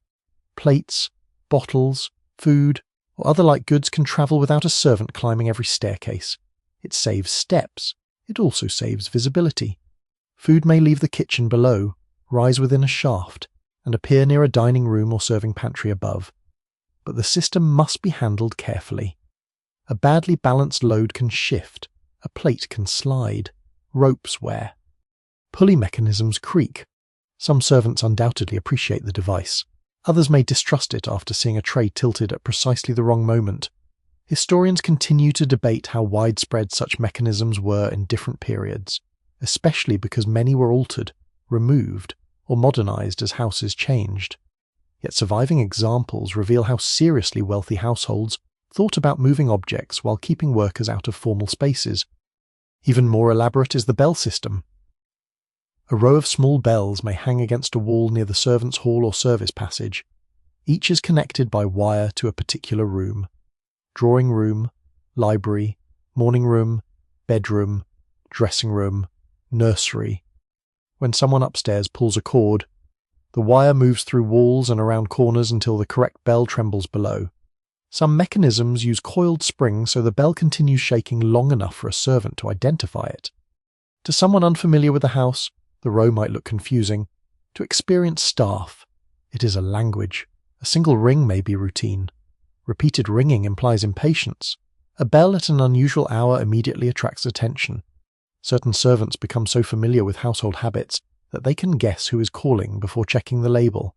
[SPEAKER 1] Plates, bottles, food, or other light goods can travel without a servant climbing every staircase. It saves steps. It also saves visibility. Food may leave the kitchen below, rise within a shaft, and appear near a dining room or serving pantry above. But the system must be handled carefully. A badly balanced load can shift, a plate can slide, ropes wear. Pulley mechanisms creak. Some servants undoubtedly appreciate the device. Others may distrust it after seeing a tray tilted at precisely the wrong moment. Historians continue to debate how widespread such mechanisms were in different periods, especially because many were altered, removed, or modernized as houses changed. Yet surviving examples reveal how seriously wealthy households thought about moving objects while keeping workers out of formal spaces. Even more elaborate is the bell system. A row of small bells may hang against a wall near the servants' hall or service passage. Each is connected by wire to a particular room. Drawing room, library, morning room, bedroom, dressing room, nursery. When someone upstairs pulls a cord, the wire moves through walls and around corners until the correct bell trembles below. Some mechanisms use coiled springs so the bell continues shaking long enough for a servant to identify it. To someone unfamiliar with the house, the row might look confusing. To experienced staff, it is a language. A single ring may be routine. Repeated ringing implies impatience. A bell at an unusual hour immediately attracts attention. Certain servants become so familiar with household habits that they can guess who is calling before checking the label.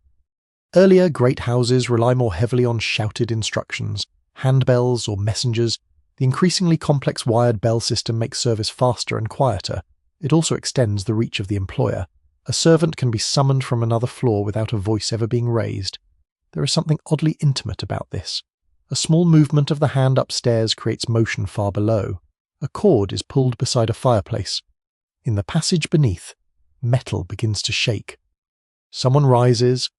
[SPEAKER 1] Earlier great houses rely more heavily on shouted instructions, handbells or messengers. The increasingly complex wired bell system makes service faster and quieter. It also extends the reach of the employer. A servant can be summoned from another floor without a voice ever being raised. There is something oddly intimate about this. A small movement of the hand upstairs creates motion far below. A cord is pulled beside a fireplace. In the passage beneath, metal begins to shake. Someone rises,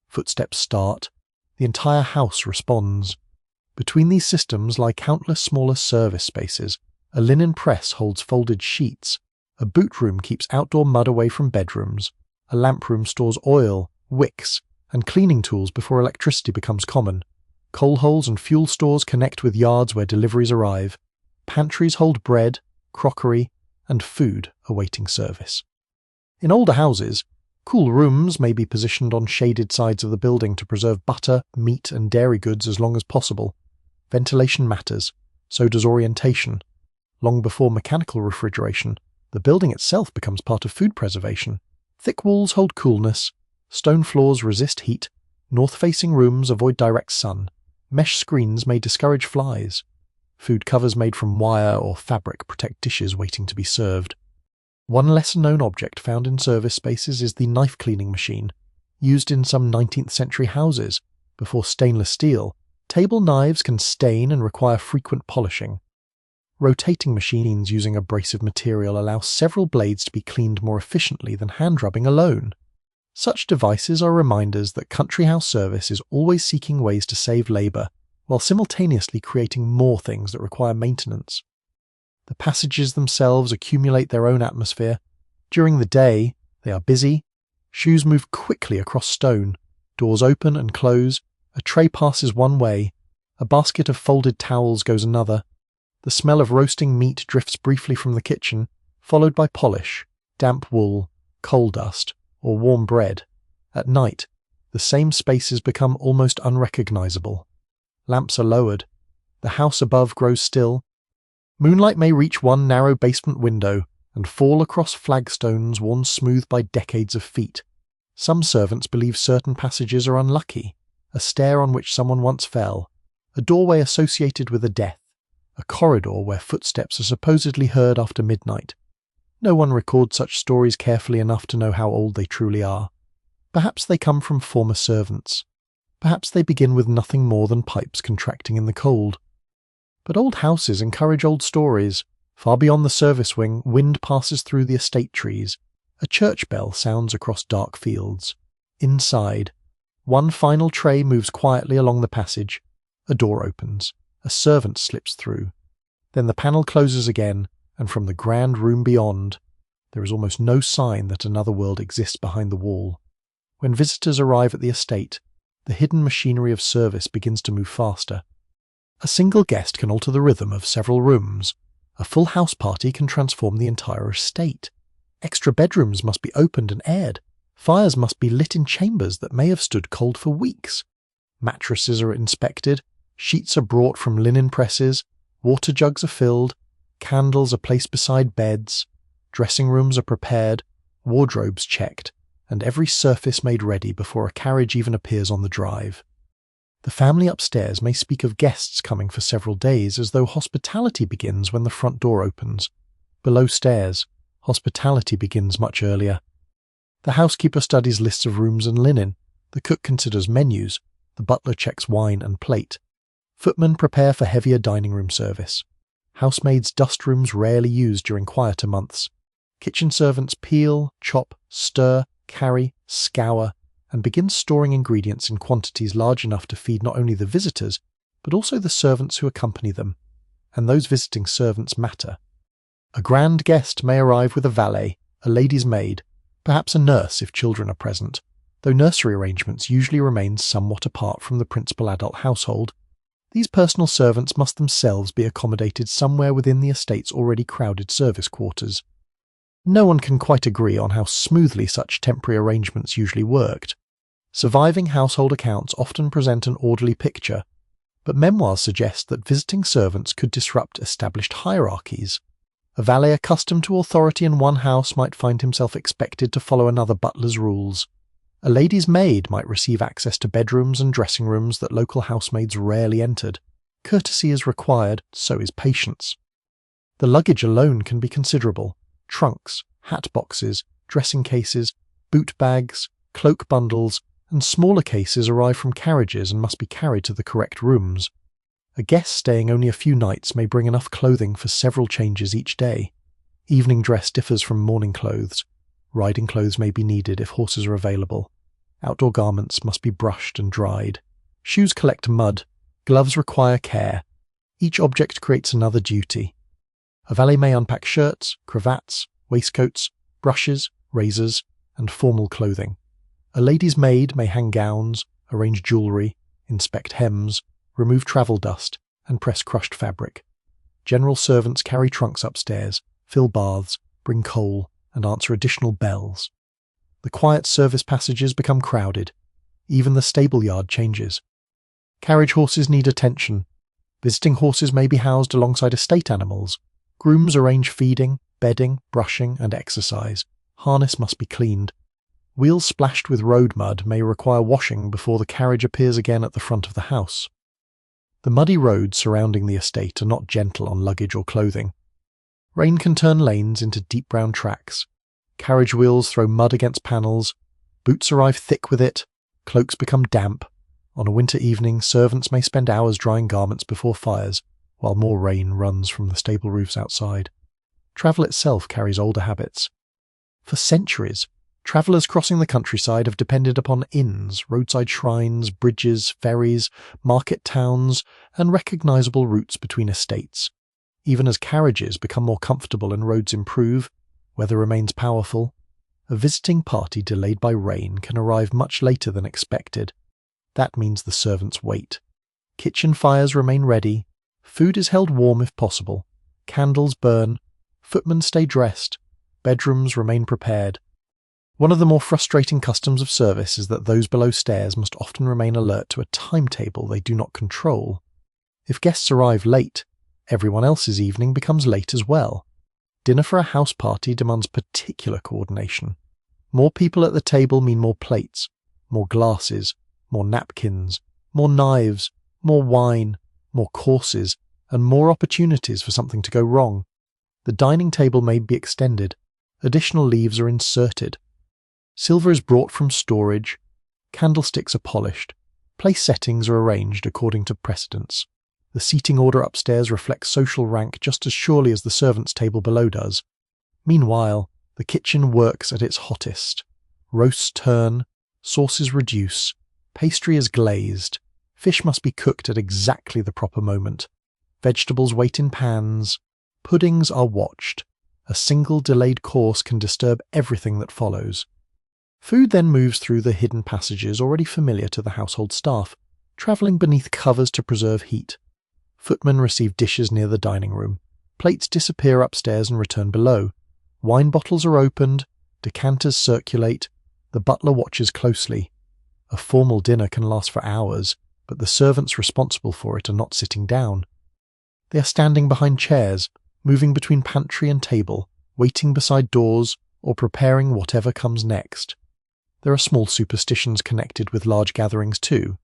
[SPEAKER 1] footsteps start, the entire house responds. Between these systems lie countless smaller service spaces. A linen press holds folded sheets. A boot room keeps outdoor mud away from bedrooms. A lamp room stores oil, wicks, and cleaning tools before electricity becomes common. Coal holes and fuel stores connect with yards where deliveries arrive. Pantries hold bread, crockery, and food awaiting service. In older houses, cool rooms may be positioned on shaded sides of the building to preserve butter, meat, and dairy goods as long as possible. Ventilation matters, so does orientation. Long before mechanical refrigeration, the building itself becomes part of food preservation. Thick walls hold coolness, stone floors resist heat, North-facing rooms avoid direct sun. Mesh screens may discourage flies. Food covers made from wire or fabric protect dishes waiting to be served. One lesser-known object found in service spaces is the knife-cleaning machine, used in some 19th century houses. Before stainless steel, table knives can stain and require frequent polishing. Rotating machines using abrasive material allow several blades to be cleaned more efficiently than hand rubbing alone. Such devices are reminders that country house service is always seeking ways to save labour, while simultaneously creating more things that require maintenance. The passages themselves accumulate their own atmosphere. During the day, they are busy. Shoes move quickly across stone. Doors open and close. A tray passes one way. A basket of folded towels goes another. The smell of roasting meat drifts briefly from the kitchen, followed by polish, damp wool, coal dust, or warm bread. At night, the same spaces become almost unrecognizable. Lamps are lowered. The house above grows still. Moonlight may reach one narrow basement window and fall across flagstones worn smooth by decades of feet. Some servants believe certain passages are unlucky, a stair on which someone once fell, a doorway associated with a death, a corridor where footsteps are supposedly heard after midnight. No one records such stories carefully enough to know how old they truly are. Perhaps they come from former servants. Perhaps they begin with nothing more than pipes contracting in the cold. But old houses encourage old stories. Far beyond the service wing, wind passes through the estate trees. A church bell sounds across dark fields. Inside, one final tray moves quietly along the passage. A door opens. A servant slips through. Then the panel closes again, and from the grand room beyond, there is almost no sign that another world exists behind the wall. When visitors arrive at the estate, the hidden machinery of service begins to move faster. A single guest can alter the rhythm of several rooms. A full house party can transform the entire estate. Extra bedrooms must be opened and aired. Fires must be lit in chambers that may have stood cold for weeks. Mattresses are inspected. Sheets are brought from linen presses. Water jugs are filled. Candles are placed beside beds. Dressing rooms are prepared. Wardrobes checked. And every surface made ready before a carriage even appears on the drive. The family upstairs may speak of guests coming for several days as though hospitality begins when the front door opens. Below stairs, hospitality begins much earlier. The housekeeper studies lists of rooms and linen. The cook considers menus. The butler checks wine and plate. Footmen prepare for heavier dining room service. Housemaids dust rooms rarely used during quieter months. Kitchen servants peel, chop, stir, carry, scour, and begin storing ingredients in quantities large enough to feed not only the visitors, but also the servants who accompany them. And those visiting servants matter. A grand guest may arrive with a valet, a lady's maid, perhaps a nurse if children are present, though nursery arrangements usually remain somewhat apart from the principal adult household. These personal servants must themselves be accommodated somewhere within the estate's already crowded service quarters. No one can quite agree on how smoothly such temporary arrangements usually worked. Surviving household accounts often present an orderly picture, but memoirs suggest that visiting servants could disrupt established hierarchies. A valet accustomed to authority in one house might find himself expected to follow another butler's rules. A lady's maid might receive access to bedrooms and dressing rooms that local housemaids rarely entered. Courtesy is required, so is patience. The luggage alone can be considerable. Trunks, hat boxes, dressing cases, boot bags, cloak bundles, and smaller cases arrive from carriages and must be carried to the correct rooms. A guest staying only a few nights may bring enough clothing for several changes each day. Evening dress differs from morning clothes. Riding clothes may be needed if horses are available. Outdoor garments must be brushed and dried. Shoes collect mud. Gloves require care. Each object creates another duty. A valet may unpack shirts, cravats, waistcoats, brushes, razors, and formal clothing. A lady's maid may hang gowns, arrange jewellery, inspect hems, remove travel dust, and press crushed fabric. General servants carry trunks upstairs, fill baths, bring coal, and answer additional bells. The quiet service passages become crowded. Even the stable yard changes. Carriage horses need attention. Visiting horses may be housed alongside estate animals. Grooms arrange feeding, bedding, brushing, and exercise. Harness must be cleaned. Wheels splashed with road mud may require washing before the carriage appears again at the front of the house. The muddy roads surrounding the estate are not gentle on luggage or clothing. Rain can turn lanes into deep brown tracks. Carriage wheels throw mud against panels. Boots arrive thick with it. Cloaks become damp. On a winter evening, servants may spend hours drying garments before fires, while more rain runs from the stable roofs outside. Travel itself carries older habits. For centuries, travellers crossing the countryside have depended upon inns, roadside shrines, bridges, ferries, market towns, and recognisable routes between estates. Even as carriages become more comfortable and roads improve, weather remains powerful. A visiting party delayed by rain can arrive much later than expected. That means the servants wait. Kitchen fires remain ready. Food is held warm if possible. Candles burn. Footmen stay dressed. Bedrooms remain prepared. One of the more frustrating customs of service is that those below stairs must often remain alert to a timetable they do not control. If guests arrive late, everyone else's evening becomes late as well. Dinner for a house party demands particular coordination. More people at the table mean more plates, more glasses, more napkins, more knives, more wine, more courses, and more opportunities for something to go wrong. The dining table may be extended. Additional leaves are inserted. Silver is brought from storage. Candlesticks are polished. Place settings are arranged according to precedence. The seating order upstairs reflects social rank just as surely as the servants' table below does. Meanwhile, the kitchen works at its hottest. Roasts turn, sauces reduce, pastry is glazed, fish must be cooked at exactly the proper moment, vegetables wait in pans, puddings are watched. A single delayed course can disturb everything that follows. Food then moves through the hidden passages already familiar to the household staff, travelling beneath covers to preserve heat. Footmen receive dishes near the dining room. Plates disappear upstairs and return below. Wine bottles are opened. Decanters circulate. The butler watches closely. A formal dinner can last for hours, but the servants responsible for it are not sitting down. They are standing behind chairs, moving between pantry and table, waiting beside doors, or preparing whatever comes next. There are small superstitions connected with large gatherings too.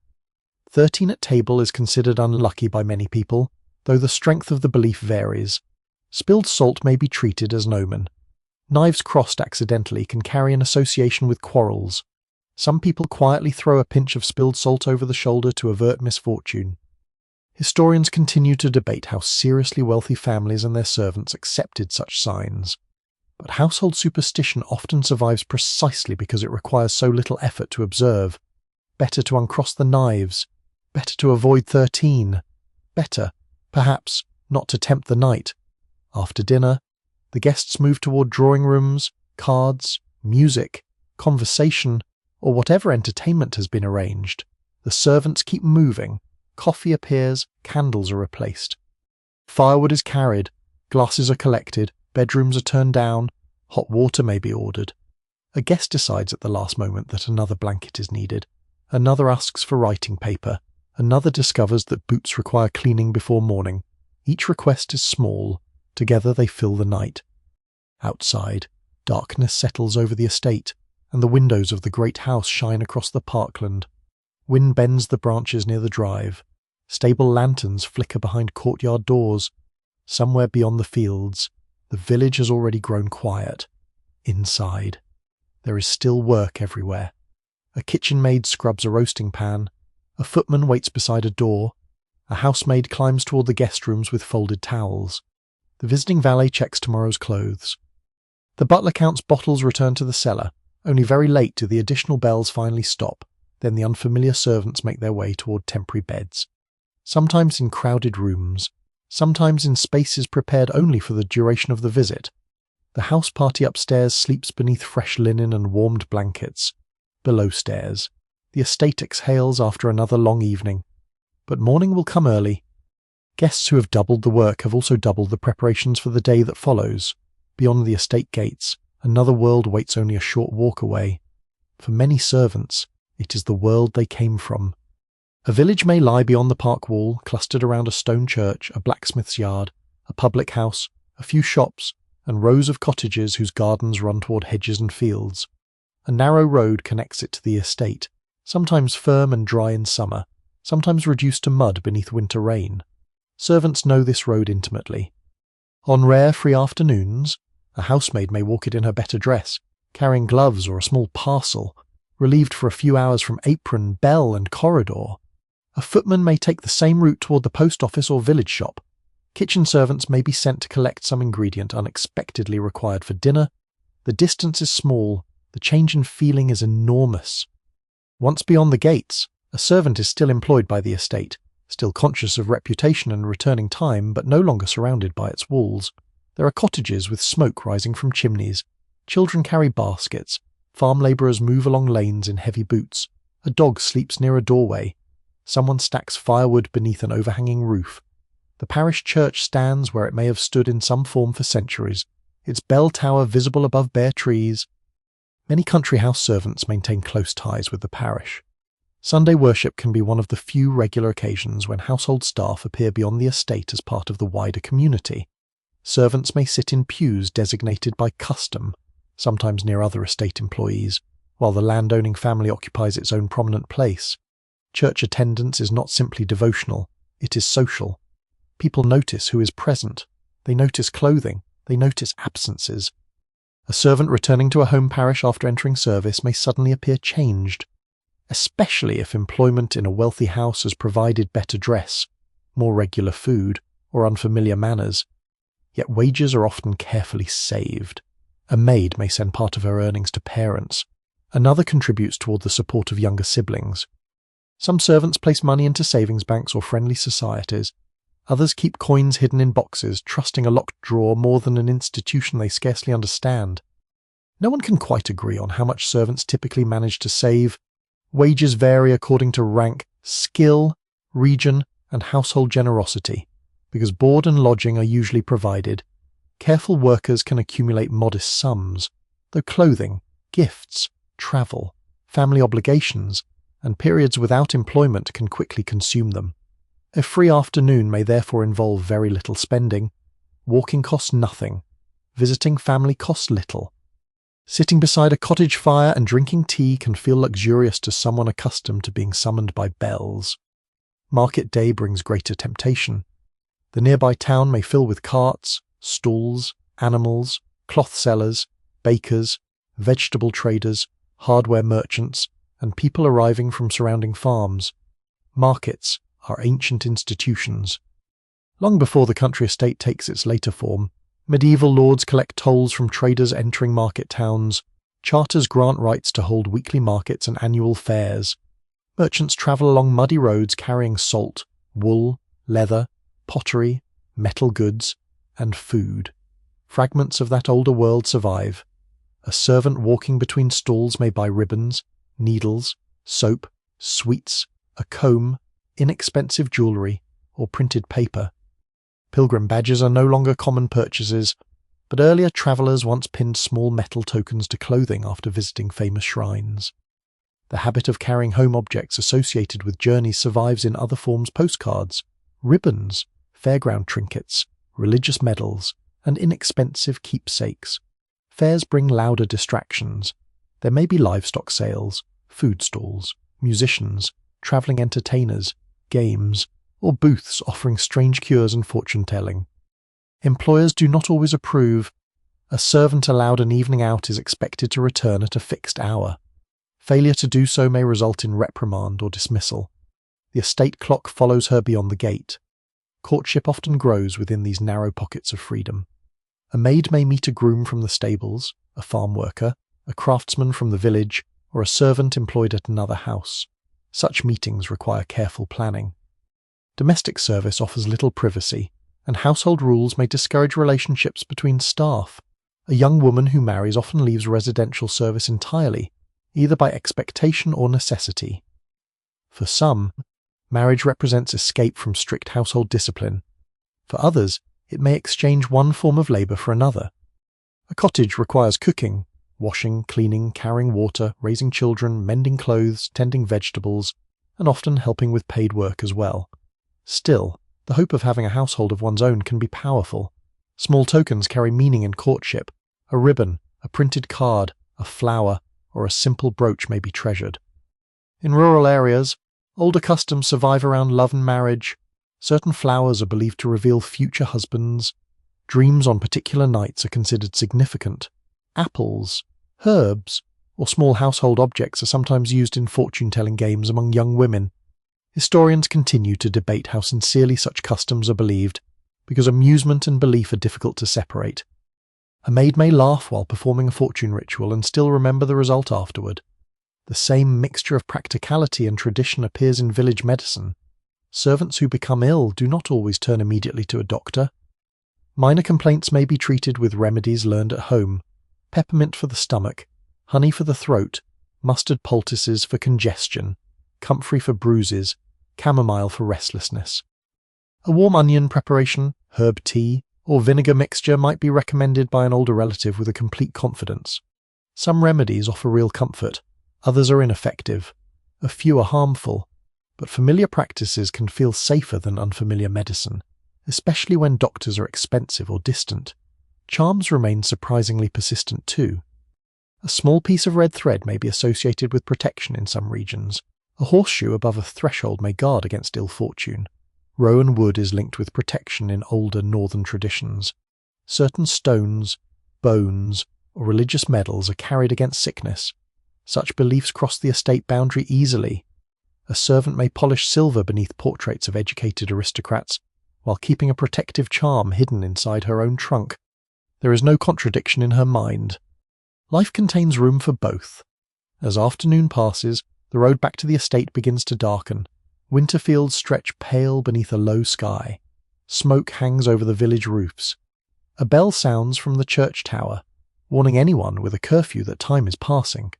[SPEAKER 1] 13 at table is considered unlucky by many people, though the strength of the belief varies. Spilled salt may be treated as an omen. Knives crossed accidentally can carry an association with quarrels. Some people quietly throw a pinch of spilled salt over the shoulder to avert misfortune. Historians continue to debate how seriously wealthy families and their servants accepted such signs. But household superstition often survives precisely because it requires so little effort to observe. Better to uncross the knives. Better to avoid 13. Better, perhaps, not to tempt the night. After dinner, the guests move toward drawing rooms, cards, music, conversation, or whatever entertainment has been arranged. The servants keep moving. Coffee appears, candles are replaced. Firewood is carried, glasses are collected, bedrooms are turned down, hot water may be ordered. A guest decides at the last moment that another blanket is needed. Another asks for writing paper. Another discovers that boots require cleaning before morning. Each request is small. Together they fill the night. Outside, darkness settles over the estate, and the windows of the great house shine across the parkland. Wind bends the branches near the drive. Stable lanterns flicker behind courtyard doors. Somewhere beyond the fields, the village has already grown quiet. Inside, there is still work everywhere. A kitchen maid scrubs a roasting pan. A footman waits beside a door. A housemaid climbs toward the guest rooms with folded towels. The visiting valet checks tomorrow's clothes. The butler counts bottles returned to the cellar. Only very late do the additional bells finally stop. Then the unfamiliar servants make their way toward temporary beds. Sometimes in crowded rooms. Sometimes in spaces prepared only for the duration of the visit. The house party upstairs sleeps beneath fresh linen and warmed blankets. Below stairs, the estate exhales after another long evening. But morning will come early. Guests who have doubled the work have also doubled the preparations for the day that follows. Beyond the estate gates, another world waits only a short walk away. For many servants, it is the world they came from. A village may lie beyond the park wall, clustered around a stone church, a blacksmith's yard, a public house, a few shops, and rows of cottages whose gardens run toward hedges and fields. A narrow road connects it to the estate, sometimes firm and dry in summer, sometimes reduced to mud beneath winter rain. Servants know this road intimately. On rare free afternoons, a housemaid may walk it in her better dress, carrying gloves or a small parcel, relieved for a few hours from apron, bell and corridor. A footman may take the same route toward the post office or village shop. Kitchen servants may be sent to collect some ingredient unexpectedly required for dinner. The distance is small, the change in feeling is enormous. Once beyond the gates, a servant is still employed by the estate, still conscious of reputation and returning time, but no longer surrounded by its walls. There are cottages with smoke rising from chimneys. Children carry baskets. Farm labourers move along lanes in heavy boots. A dog sleeps near a doorway. Someone stacks firewood beneath an overhanging roof. The parish church stands where it may have stood in some form for centuries, its bell tower visible above bare trees. Many country house servants maintain close ties with the parish. Sunday worship can be one of the few regular occasions when household staff appear beyond the estate as part of the wider community. Servants may sit in pews designated by custom, sometimes near other estate employees, while the landowning family occupies its own prominent place. Church attendance is not simply devotional, it is social. People notice who is present. They notice clothing. They notice absences. A servant returning to a home parish after entering service may suddenly appear changed, especially if employment in a wealthy house has provided better dress, more regular food, or unfamiliar manners. Yet wages are often carefully saved. A maid may send part of her earnings to parents. Another contributes toward the support of younger siblings. Some servants place money into savings banks or friendly societies. Others keep coins hidden in boxes, trusting a locked drawer more than an institution they scarcely understand. No one can quite agree on how much servants typically manage to save. Wages vary according to rank, skill, region, and household generosity. Because board and lodging are usually provided, careful workers can accumulate modest sums, though clothing, gifts, travel, family obligations, and periods without employment can quickly consume them. A free afternoon may therefore involve very little spending. Walking costs nothing. Visiting family costs little. Sitting beside a cottage fire and drinking tea can feel luxurious to someone accustomed to being summoned by bells. Market day brings greater temptation. The nearby town may fill with carts, stalls, animals, cloth sellers, bakers, vegetable traders, hardware merchants, and people arriving from surrounding farms. Markets are ancient institutions. Long before the country estate takes its later form, medieval lords collect tolls from traders entering market towns. Charters grant rights to hold weekly markets and annual fairs. Merchants travel along muddy roads carrying salt, wool, leather, pottery, metal goods, and food. Fragments of that older world survive. A servant walking between stalls may buy ribbons, needles, soap, sweets, a comb, inexpensive jewellery, or printed paper. Pilgrim badges are no longer common purchases, but earlier travellers once pinned small metal tokens to clothing after visiting famous shrines. The habit of carrying home objects associated with journeys survives in other forms: postcards, ribbons, fairground trinkets, religious medals, and inexpensive keepsakes. Fairs bring louder distractions. There may be livestock sales, food stalls, musicians, travelling entertainers, games, or booths offering strange cures and fortune-telling. Employers do not always approve. A servant allowed an evening out is expected to return at a fixed hour. Failure to do so may result in reprimand or dismissal. The estate clock follows her beyond the gate. Courtship often grows within these narrow pockets of freedom. A maid may meet a groom from the stables, a farm worker, a craftsman from the village, or a servant employed at another house. Such meetings require careful planning. Domestic service offers little privacy, and household rules may discourage relationships between staff. A young woman who marries often leaves residential service entirely, either by expectation or necessity. For some, marriage represents escape from strict household discipline. For others, it may exchange one form of labour for another. A cottage requires cooking, washing, cleaning, carrying water, raising children, mending clothes, tending vegetables, and often helping with paid work as well. Still, the hope of having a household of one's own can be powerful. Small tokens carry meaning in courtship. A ribbon, a printed card, a flower, or a simple brooch may be treasured. In rural areas, older customs survive around love and marriage. Certain flowers are believed to reveal future husbands. Dreams on particular nights are considered significant. Apples, herbs, or small household objects are sometimes used in fortune-telling games among young women. Historians continue to debate how sincerely such customs are believed, because amusement and belief are difficult to separate. A maid may laugh while performing a fortune ritual and still remember the result afterward. The same mixture of practicality and tradition appears in village medicine. Servants who become ill do not always turn immediately to a doctor. Minor complaints may be treated with remedies learned at home: peppermint for the stomach, honey for the throat, mustard poultices for congestion, comfrey for bruises, chamomile for restlessness. A warm onion preparation, herb tea, or vinegar mixture might be recommended by an older relative with a complete confidence. Some remedies offer real comfort, others are ineffective, a few are harmful, but familiar practices can feel safer than unfamiliar medicine, especially when doctors are expensive or distant. Charms remain surprisingly persistent too. A small piece of red thread may be associated with protection in some regions. A horseshoe above a threshold may guard against ill fortune. Rowan wood is linked with protection in older northern traditions. Certain stones, bones, or religious medals are carried against sickness. Such beliefs cross the estate boundary easily. A servant may polish silver beneath portraits of educated aristocrats, while keeping a protective charm hidden inside her own trunk. There is no contradiction in her mind. Life contains room for both. As afternoon passes, the road back to the estate begins to darken. Winter fields stretch pale beneath a low sky. Smoke hangs over the village roofs. A bell sounds from the church tower, warning anyone with a curfew that time is passing.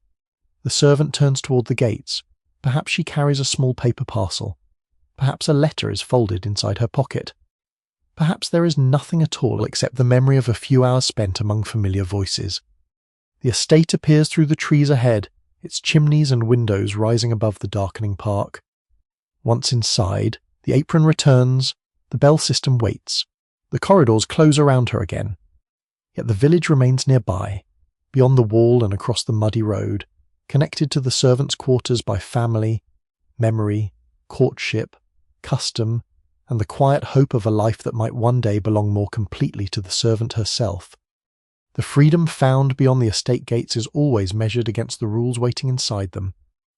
[SPEAKER 1] The servant turns toward the gates. Perhaps she carries a small paper parcel. Perhaps a letter is folded inside her pocket. Perhaps there is nothing at all except the memory of a few hours spent among familiar voices. The estate appears through the trees ahead, its chimneys and windows rising above the darkening park. Once inside, the apron returns, the bell system waits. The corridors close around her again. Yet the village remains nearby, beyond the wall and across the muddy road, connected to the servants' quarters by family, memory, courtship, custom, and the quiet hope of a life that might one day belong more completely to the servant herself. The freedom found beyond the estate gates is always measured against the rules waiting inside them.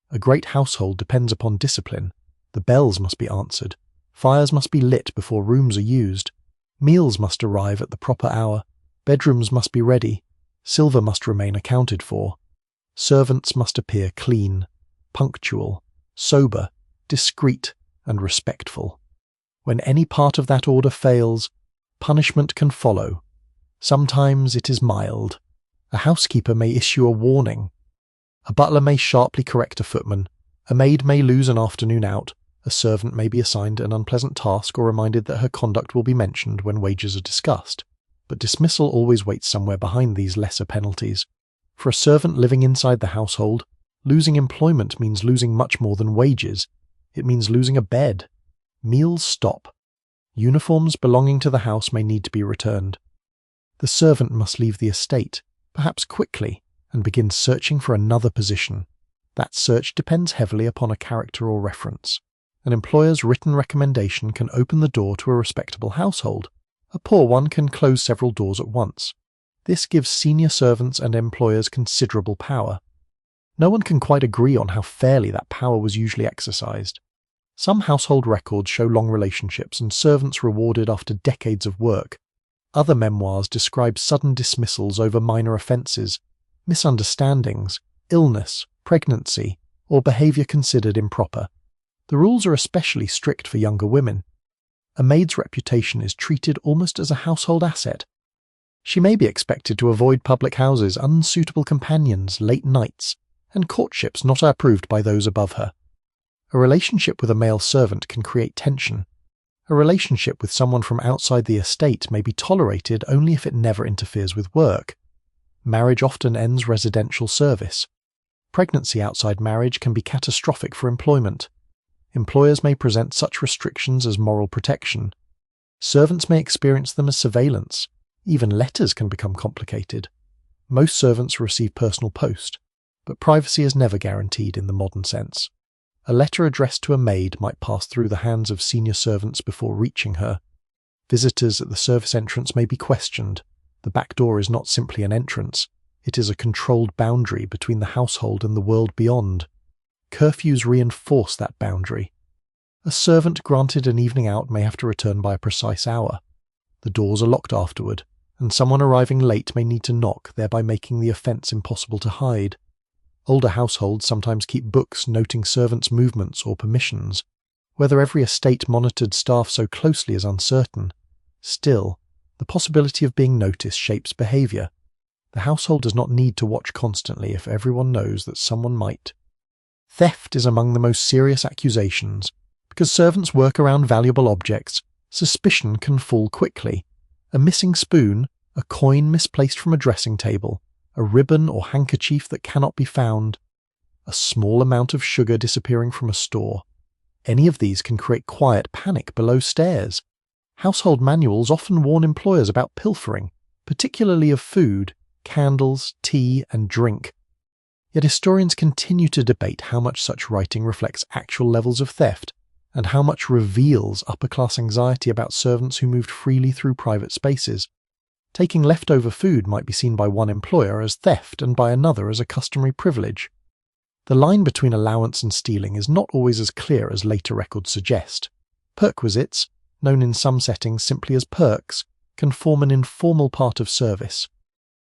[SPEAKER 1] A great household depends upon discipline. The bells must be answered. Fires must be lit before rooms are used. Meals must arrive at the proper hour. Bedrooms must be ready. Silver must remain accounted for. Servants must appear clean, punctual, sober, discreet, and respectful. When any part of that order fails, punishment can follow. Sometimes it is mild. A housekeeper may issue a warning. A butler may sharply correct a footman. A maid may lose an afternoon out. A servant may be assigned an unpleasant task or reminded that her conduct will be mentioned when wages are discussed. But dismissal always waits somewhere behind these lesser penalties. For a servant living inside the household, losing employment means losing much more than wages. It means losing a bed. Meals stop. Uniforms belonging to the house may need to be returned. The servant must leave the estate, perhaps quickly, and begin searching for another position. That search depends heavily upon a character or reference. An employer's written recommendation can open the door to a respectable household. A poor one can close several doors at once. This gives senior servants and employers considerable power. No one can quite agree on how fairly that power was usually exercised. Some household records show long relationships and servants rewarded after decades of work. Other memoirs describe sudden dismissals over minor offences, misunderstandings, illness, pregnancy, or behaviour considered improper. The rules are especially strict for younger women. A maid's reputation is treated almost as a household asset. She may be expected to avoid public houses, unsuitable companions, late nights, and courtships not approved by those above her. A relationship with a male servant can create tension. A relationship with someone from outside the estate may be tolerated only if it never interferes with work. Marriage often ends residential service. Pregnancy outside marriage can be catastrophic for employment. Employers may present such restrictions as moral protection. Servants may experience them as surveillance. Even letters can become complicated. Most servants receive personal post. but privacy is never guaranteed in the modern sense. A letter addressed to a maid might pass through the hands of senior servants before reaching her. Visitors at the service entrance may be questioned. The back door is not simply an entrance, it is a controlled boundary between the household and the world beyond. Curfews reinforce that boundary. A servant granted an evening out may have to return by a precise hour. The doors are locked afterward, and someone arriving late may need to knock, thereby making the offence impossible to hide. Older households sometimes keep books noting servants' movements or permissions. Whether every estate monitored staff so closely is uncertain. Still, the possibility of being noticed shapes behaviour. The household does not need to watch constantly if everyone knows that someone might. Theft is among the most serious accusations. Because servants work around valuable objects, suspicion can fall quickly. A missing spoon, a coin misplaced from a dressing table, a ribbon or handkerchief that cannot be found, a small amount of sugar disappearing from a store. Any of these can create quiet panic below stairs. Household manuals often warn employers about pilfering, particularly of food, candles, tea, and drink. Yet historians continue to debate how much such writing reflects actual levels of theft, and how much reveals upper-class anxiety about servants who moved freely through private spaces. Taking leftover food might be seen by one employer as theft and by another as a customary privilege. The line between allowance and stealing is not always as clear as later records suggest. Perquisites, known in some settings simply as perks, can form an informal part of service.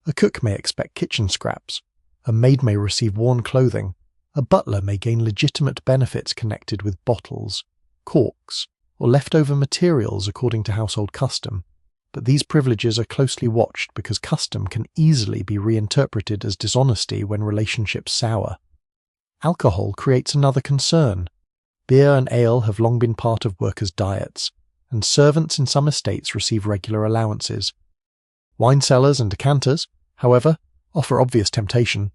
[SPEAKER 1] A cook may expect kitchen scraps, a maid may receive worn clothing, a butler may gain legitimate benefits connected with bottles, corks, or leftover materials according to household custom, but these privileges are closely watched because custom can easily be reinterpreted as dishonesty when relationships sour. Alcohol creates another concern. Beer and ale have long been part of workers' diets, and servants in some estates receive regular allowances. Wine cellars and decanters, however, offer obvious temptation.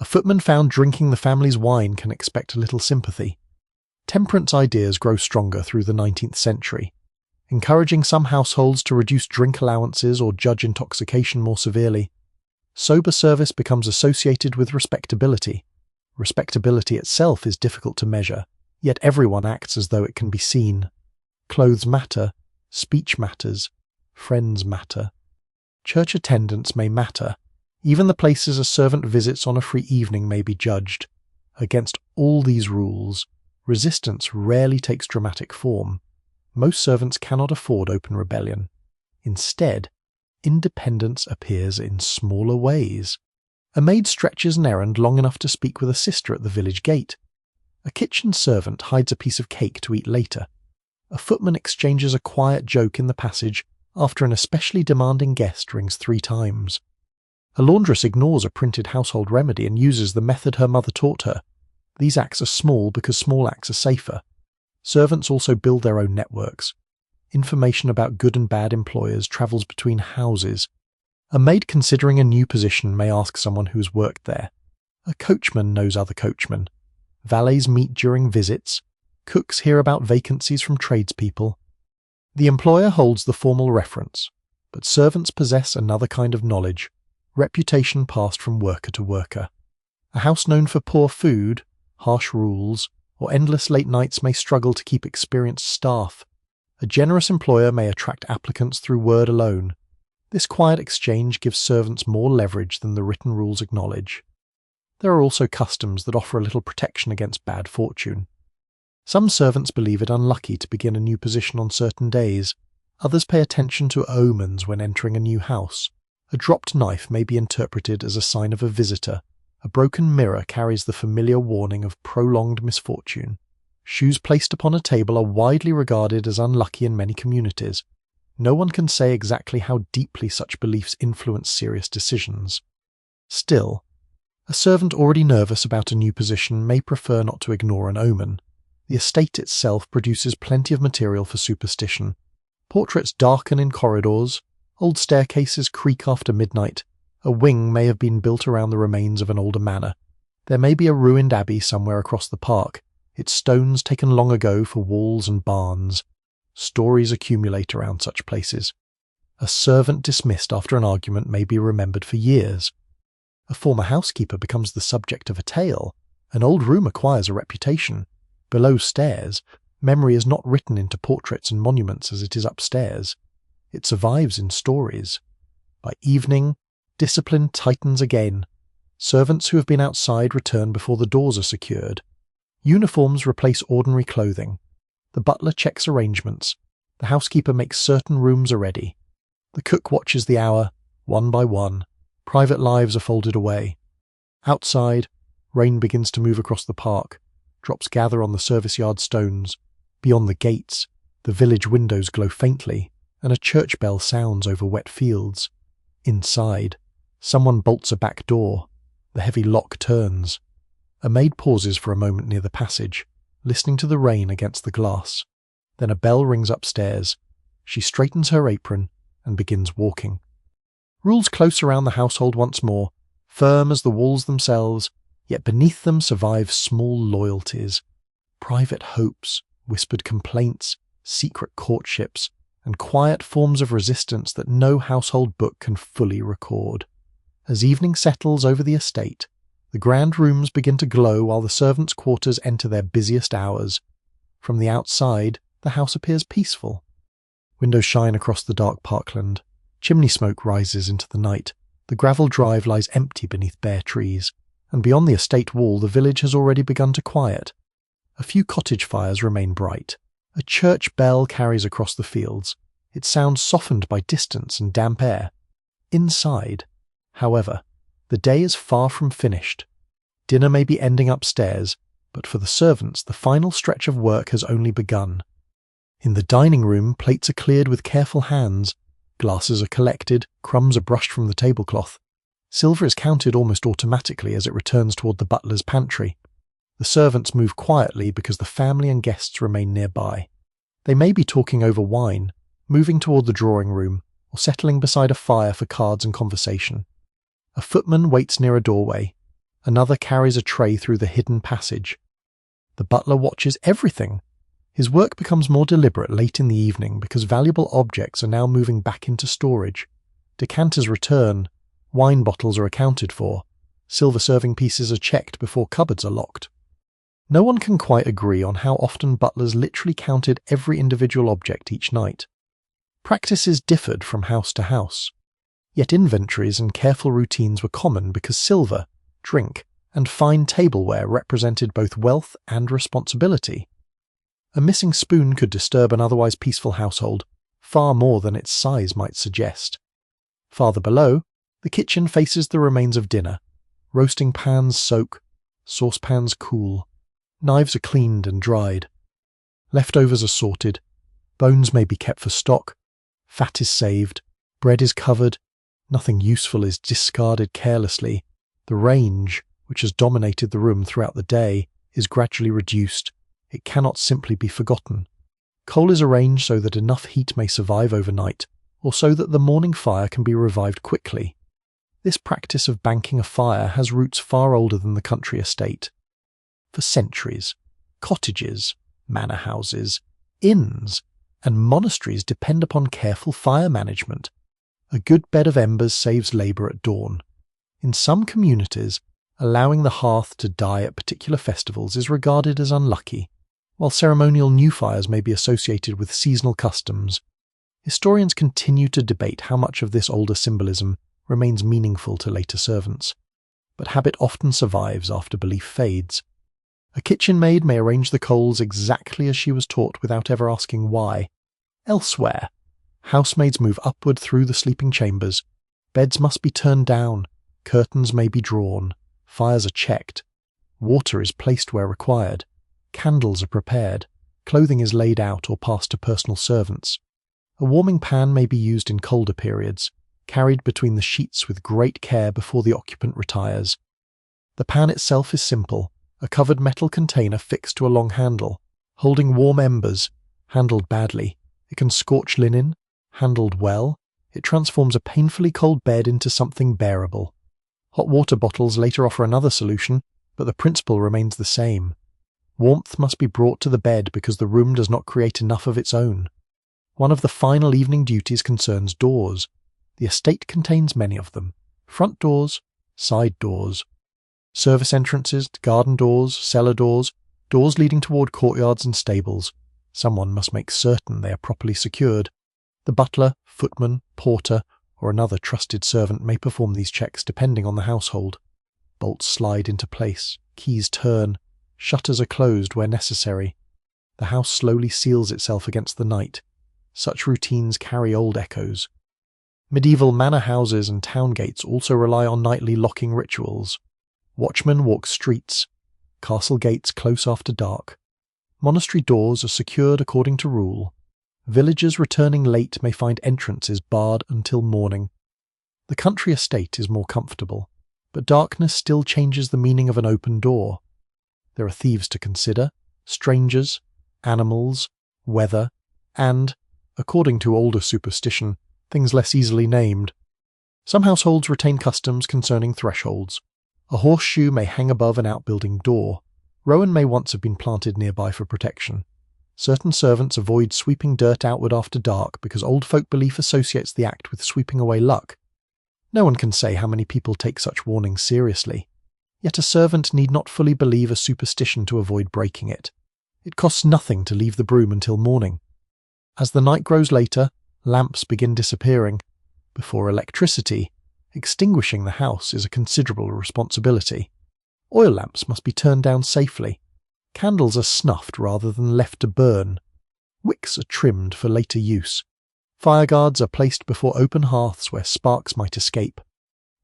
[SPEAKER 1] A footman found drinking the family's wine can expect little sympathy. Temperance ideas grow stronger through the 19th century, encouraging some households to reduce drink allowances or judge intoxication more severely. Sober service becomes associated with respectability. Respectability itself is difficult to measure, yet everyone acts as though it can be seen. Clothes matter, speech matters, friends matter. Church attendance may matter. Even the places a servant visits on a free evening may be judged. Against all these rules, resistance rarely takes dramatic form. Most servants cannot afford open rebellion. Instead, independence appears in smaller ways. A maid stretches an errand long enough to speak with a sister at the village gate. A kitchen servant hides a piece of cake to eat later. A footman exchanges a quiet joke in the passage after an especially demanding guest rings 3 times. A laundress ignores a printed household remedy and uses the method her mother taught her. These acts are small because small acts are safer. Servants also build their own networks. Information about good and bad employers travels between houses. A maid considering a new position may ask someone who has worked there. A coachman knows other coachmen. Valets meet during visits. Cooks hear about vacancies from tradespeople. The employer holds the formal reference, but servants possess another kind of knowledge, reputation passed from worker to worker. A house known for poor food, harsh rules, or endless late nights may struggle to keep experienced staff. A generous employer may attract applicants through word alone. This quiet exchange gives servants more leverage than the written rules acknowledge. There are also customs that offer a little protection against bad fortune. Some servants believe it unlucky to begin a new position on certain days. Others pay attention to omens when entering a new house. A dropped knife may be interpreted as a sign of a visitor. A broken mirror carries the familiar warning of prolonged misfortune. Shoes placed upon a table are widely regarded as unlucky in many communities. No one can say exactly how deeply such beliefs influence serious decisions. Still, a servant already nervous about a new position may prefer not to ignore an omen. The estate itself produces plenty of material for superstition. Portraits darken in corridors, old staircases creak after midnight, a wing may have been built around the remains of an older manor. There may be a ruined abbey somewhere across the park, its stones taken long ago for walls and barns. Stories accumulate around such places. A servant dismissed after an argument may be remembered for years. A former housekeeper becomes the subject of a tale. An old room acquires a reputation. Below stairs, memory is not written into portraits and monuments as it is upstairs. It survives in stories. By evening, discipline tightens again. Servants who have been outside return before the doors are secured. Uniforms replace ordinary clothing. The butler checks arrangements. The housekeeper makes certain rooms are ready. The cook watches the hour, one by one. Private lives are folded away. Outside, rain begins to move across the park. Drops gather on the service yard stones. Beyond the gates, the village windows glow faintly, and a church bell sounds over wet fields. Inside, someone bolts a back door. The heavy lock turns. A maid pauses for a moment near the passage, listening to the rain against the glass. Then a bell rings upstairs. She straightens her apron and begins walking. Rules close around the household once more, firm as the walls themselves, yet beneath them survive small loyalties, private hopes, whispered complaints, secret courtships, and quiet forms of resistance that no household book can fully record. As evening settles over the estate, the grand rooms begin to glow while the servants' quarters enter their busiest hours. From the outside, the house appears peaceful. Windows shine across the dark parkland. Chimney smoke rises into the night. The gravel drive lies empty beneath bare trees, and beyond the estate wall the village has already begun to quiet. A few cottage fires remain bright. A church bell carries across the fields, its sound softened by distance and damp air. Inside, however, the day is far from finished. Dinner may be ending upstairs, but for the servants the final stretch of work has only begun. In the dining room, plates are cleared with careful hands, glasses are collected, crumbs are brushed from the tablecloth. Silver is counted almost automatically as it returns toward the butler's pantry. The servants move quietly because the family and guests remain nearby. They may be talking over wine, moving toward the drawing room, or settling beside a fire for cards and conversation. A footman waits near a doorway. Another carries a tray through the hidden passage. The butler watches everything. His work becomes more deliberate late in the evening because valuable objects are now moving back into storage. Decanters return, wine bottles are accounted for, silver serving pieces are checked before cupboards are locked. No one can quite agree on how often butlers literally counted every individual object each night. Practices differed from house to house. Yet inventories and careful routines were common because silver, drink, and fine tableware represented both wealth and responsibility. A missing spoon could disturb an otherwise peaceful household, far more than its size might suggest. Farther below, the kitchen faces the remains of dinner. Roasting pans soak, saucepans cool. Knives are cleaned and dried. Leftovers are sorted. Bones may be kept for stock. Fat is saved. Bread is covered. Nothing useful is discarded carelessly. The range, which has dominated the room throughout the day, is gradually reduced. It cannot simply be forgotten. Coal is arranged so that enough heat may survive overnight, or so that the morning fire can be revived quickly. This practice of banking a fire has roots far older than the country estate. For centuries, cottages, manor houses, inns, and monasteries depend upon careful fire management. A good bed of embers saves labour at dawn. In some communities, allowing the hearth to die at particular festivals is regarded as unlucky, while ceremonial new fires may be associated with seasonal customs. Historians continue to debate how much of this older symbolism remains meaningful to later servants, but habit often survives after belief fades. A kitchen maid may arrange the coals exactly as she was taught without ever asking why. Elsewhere, housemaids move upward through the sleeping chambers. Beds must be turned down, curtains may be drawn, fires are checked, water is placed where required, candles are prepared, clothing is laid out or passed to personal servants. A warming pan may be used in colder periods, carried between the sheets with great care before the occupant retires. The pan itself is simple, a covered metal container fixed to a long handle, holding warm embers. Handled badly, it can scorch linen. Handled well, it transforms a painfully cold bed into something bearable. Hot water bottles later offer another solution, but the principle remains the same. Warmth must be brought to the bed because the room does not create enough of its own. One of the final evening duties concerns doors. The estate contains many of them. Front doors, side doors. Service entrances, garden doors, cellar doors, doors leading toward courtyards and stables. Someone must make certain they are properly secured. The butler, footman, porter, or another trusted servant may perform these checks depending on the household. Bolts slide into place, keys turn, shutters are closed where necessary. The house slowly seals itself against the night. Such routines carry old echoes. Medieval manor houses and town gates also rely on nightly locking rituals. Watchmen walk streets. Castle gates close after dark. Monastery doors are secured according to rule. Villagers returning late may find entrances barred until morning. The country estate is more comfortable, but darkness still changes the meaning of an open door. There are thieves to consider, strangers, animals, weather, and, according to older superstition, things less easily named. Some households retain customs concerning thresholds. A horseshoe may hang above an outbuilding door. Rowan may once have been planted nearby for protection. Certain servants avoid sweeping dirt outward after dark because old folk belief associates the act with sweeping away luck. No one can say how many people take such warnings seriously. Yet a servant need not fully believe a superstition to avoid breaking it. It costs nothing to leave the broom until morning. As the night grows later, lamps begin disappearing. Before electricity, extinguishing the house is a considerable responsibility. Oil lamps must be turned down safely. Candles are snuffed rather than left to burn. Wicks are trimmed for later use. Fire guards are placed before open hearths where sparks might escape.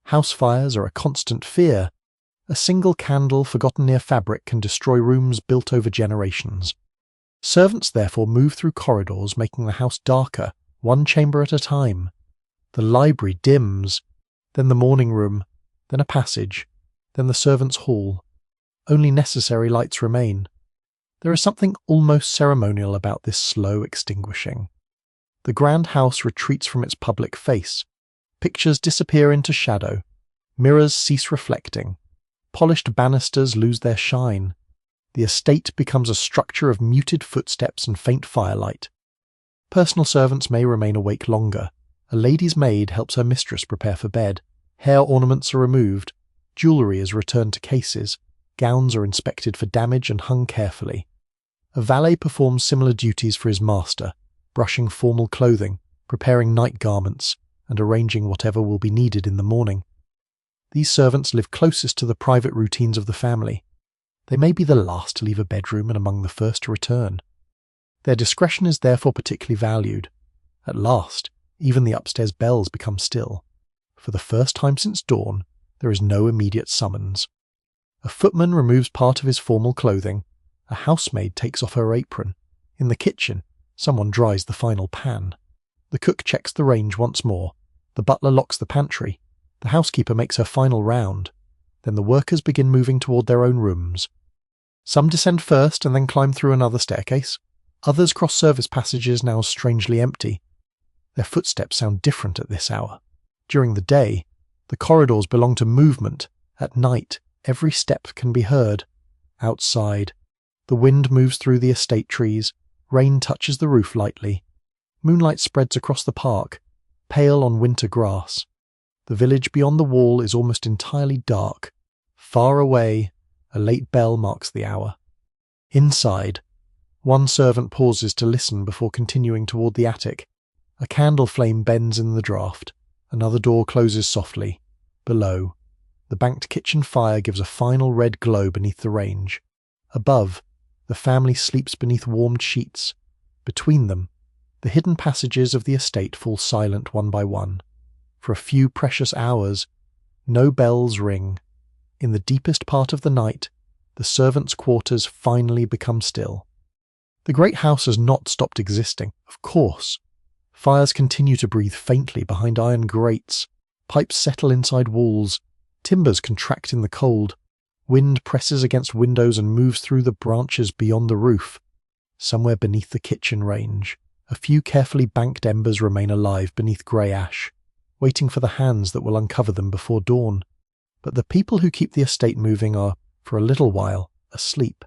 [SPEAKER 1] House fires are a constant fear. A single candle forgotten near fabric can destroy rooms built over generations. Servants therefore move through corridors, making the house darker, one chamber at a time. The library dims, then the morning room, then a passage, then the servants' hall. Only necessary lights remain. There is something almost ceremonial about this slow extinguishing. The grand house retreats from its public face. Pictures disappear into shadow. Mirrors cease reflecting. Polished banisters lose their shine. The estate becomes a structure of muted footsteps and faint firelight. Personal servants may remain awake longer. A lady's maid helps her mistress prepare for bed. Hair ornaments are removed. Jewellery is returned to cases. Gowns are inspected for damage and hung carefully. A valet performs similar duties for his master, brushing formal clothing, preparing night garments, and arranging whatever will be needed in the morning. These servants live closest to the private routines of the family. They may be the last to leave a bedroom and among the first to return. Their discretion is therefore particularly valued. At last, even the upstairs bells become still. For the first time since dawn, there is no immediate summons. A footman removes part of his formal clothing. A housemaid takes off her apron. In the kitchen, someone dries the final pan. The cook checks the range once more. The butler locks the pantry. The housekeeper makes her final round. Then the workers begin moving toward their own rooms. Some descend first and then climb through another staircase. Others cross service passages now strangely empty. Their footsteps sound different at this hour. During the day, the corridors belong to movement. At night, every step can be heard. Outside, the wind moves through the estate trees. Rain touches the roof lightly. Moonlight spreads across the park, pale on winter grass. The village beyond the wall is almost entirely dark. Far away, a late bell marks the hour. Inside, one servant pauses to listen before continuing toward the attic. A candle flame bends in the draught. Another door closes softly. Below, the banked kitchen fire gives a final red glow beneath the range. Above, the family sleeps beneath warmed sheets. Between them, the hidden passages of the estate fall silent one by one. For a few precious hours, no bells ring. In the deepest part of the night, the servants' quarters finally become still. The great house has not stopped existing, of course. Fires continue to breathe faintly behind iron grates. Pipes settle inside walls. Timbers contract in the cold. Wind presses against windows and moves through the branches beyond the roof. Somewhere beneath the kitchen range, a few carefully banked embers remain alive beneath grey ash, waiting for the hands that will uncover them before dawn. But the people who keep the estate moving are, for a little while, asleep.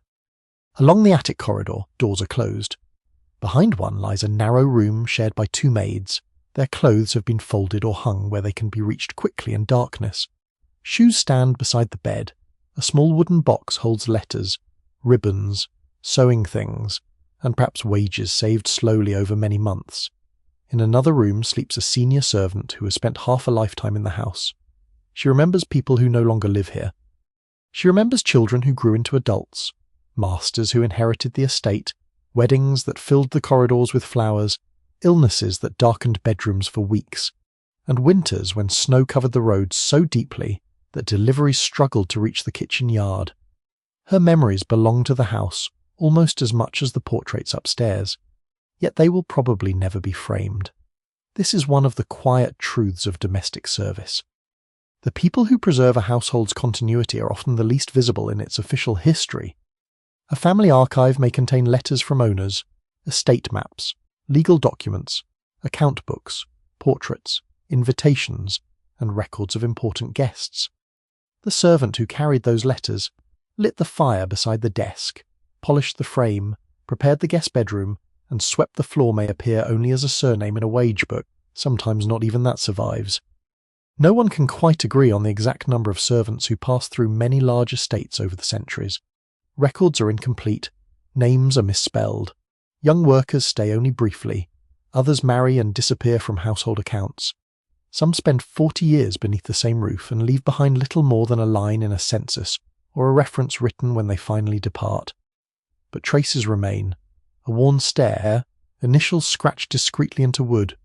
[SPEAKER 1] Along the attic corridor, doors are closed. Behind one lies a narrow room shared by two maids. Their clothes have been folded or hung where they can be reached quickly in darkness. Shoes stand beside the bed. A small wooden box holds letters, ribbons, sewing things, and perhaps wages saved slowly over many months. In another room sleeps a senior servant who has spent half a lifetime in the house. She remembers people who no longer live here. She remembers children who grew into adults, masters who inherited the estate, weddings that filled the corridors with flowers, illnesses that darkened bedrooms for weeks, and winters when snow covered the roads so deeply that deliveries struggled to reach the kitchen yard. Her memories belong to the house almost as much as the portraits upstairs, yet they will probably never be framed. This is one of the quiet truths of domestic service. The people who preserve a household's continuity are often the least visible in its official history. A family archive may contain letters from owners, estate maps, legal documents, account books, portraits, invitations, and records of important guests. The servant who carried those letters lit the fire beside the desk, polished the frame, prepared the guest bedroom, and swept the floor may appear only as a surname in a wage book. Sometimes not even that survives. No one can quite agree on the exact number of servants who passed through many large estates over the centuries. Records are incomplete, names are misspelled, young workers stay only briefly, others marry and disappear from household accounts. Some spend 40 years beneath the same roof and leave behind little more than a line in a census or a reference written when they finally depart. But traces remain. A worn stair, initials scratched discreetly into wood,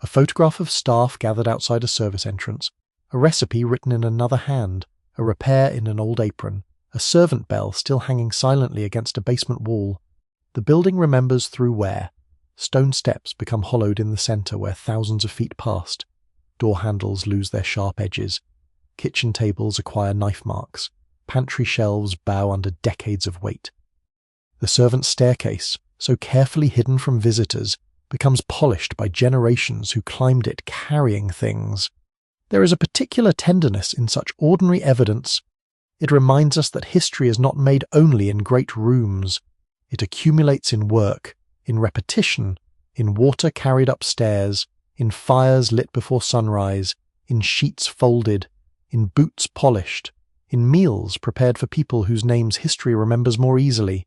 [SPEAKER 1] a photograph of staff gathered outside a service entrance, a recipe written in another hand, a repair in an old apron, a servant bell still hanging silently against a basement wall. The building remembers through wear. Stone steps become hollowed in the centre where thousands of feet passed. Door handles lose their sharp edges. Kitchen tables acquire knife marks. Pantry shelves bow under decades of weight. The servant's staircase, so carefully hidden from visitors, becomes polished by generations who climbed it carrying things. There is a particular tenderness in such ordinary evidence. It reminds us that history is not made only in great rooms. It accumulates in work, in repetition, in water carried upstairs, in fires lit before sunrise, in sheets folded, in boots polished, in meals prepared for people whose names history remembers more easily.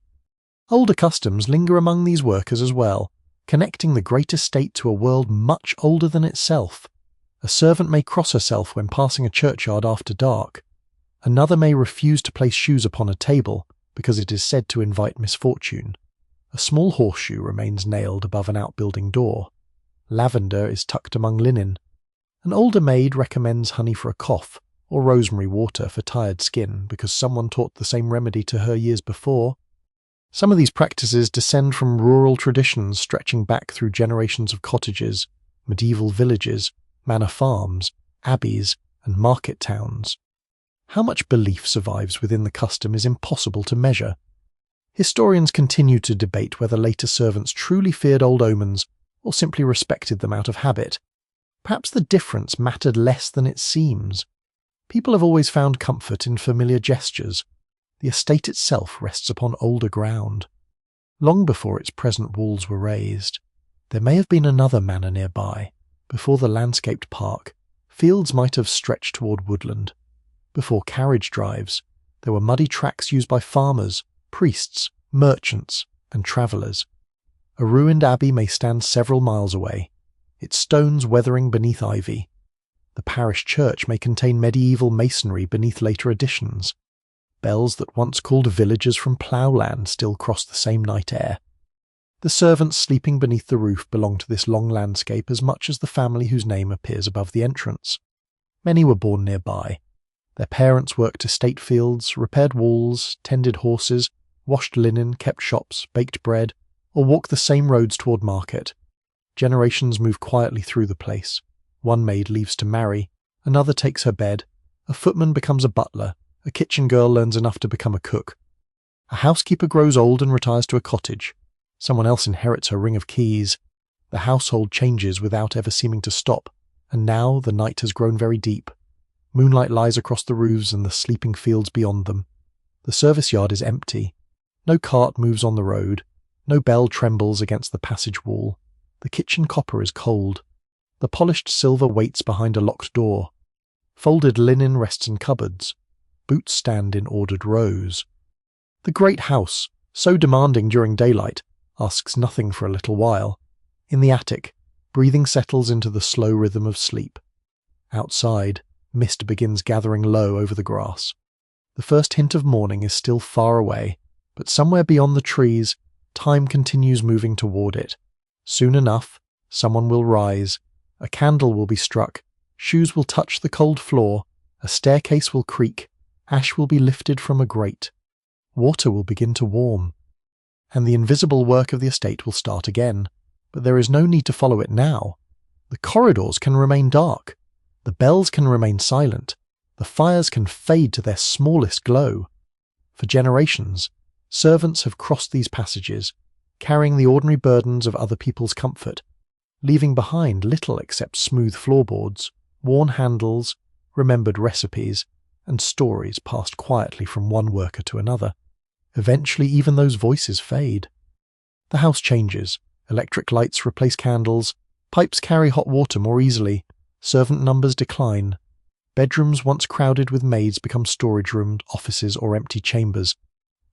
[SPEAKER 1] Older customs linger among these workers as well, connecting the great estate to a world much older than itself. A servant may cross herself when passing a churchyard after dark. Another may refuse to place shoes upon a table because it is said to invite misfortune. A small horseshoe remains nailed above an outbuilding door. Lavender is tucked among linen. An older maid recommends honey for a cough, or rosemary water for tired skin because someone taught the same remedy to her years before. Some of these practices descend from rural traditions stretching back through generations of cottages, medieval villages, manor farms, abbeys, and market towns. How much belief survives within the custom is impossible to measure. Historians continue to debate whether later servants truly feared old omens or simply respected them out of habit. Perhaps the difference mattered less than it seems. People have always found comfort in familiar gestures. The estate itself rests upon older ground. Long before its present walls were raised, there may have been another manor nearby. Before the landscaped park, fields might have stretched toward woodland. Before carriage drives, there were muddy tracks used by farmers, priests, merchants, and travellers. A ruined abbey may stand several miles away, its stones weathering beneath ivy. The parish church may contain medieval masonry beneath later additions. Bells that once called villagers from ploughland still cross the same night air. The servants sleeping beneath the roof belong to this long landscape as much as the family whose name appears above the entrance. Many were born nearby. Their parents worked estate fields, repaired walls, tended horses, washed linen, kept shops, baked bread, or walked the same roads toward market. Generations move quietly through the place. One maid leaves to marry, another takes her bed, a footman becomes a butler, a kitchen girl learns enough to become a cook. A housekeeper grows old and retires to a cottage. Someone else inherits her ring of keys. The household changes without ever seeming to stop, and now the night has grown very deep. Moonlight lies across the roofs and the sleeping fields beyond them. The service yard is empty. No cart moves on the road. No bell trembles against the passage wall. The kitchen copper is cold. The polished silver waits behind a locked door. Folded linen rests in cupboards. Boots stand in ordered rows. The great house, so demanding during daylight, asks nothing for a little while. In the attic, breathing settles into the slow rhythm of sleep. Outside, mist begins gathering low over the grass. The first hint of morning is still far away, but somewhere beyond the trees, time continues moving toward it. Soon enough, someone will rise, a candle will be struck, shoes will touch the cold floor, a staircase will creak, ash will be lifted from a grate. Water will begin to warm, and the invisible work of the estate will start again. But there is no need to follow it now. The corridors can remain dark. The bells can remain silent. The fires can fade to their smallest glow. For generations, servants have crossed these passages, carrying the ordinary burdens of other people's comfort, leaving behind little except smooth floorboards, worn handles, remembered recipes, and stories passed quietly from one worker to another. Eventually even those voices fade. The house changes. Electric lights replace candles, pipes carry hot water more easily, servant numbers decline. Bedrooms once crowded with maids become storage rooms, offices, or empty chambers.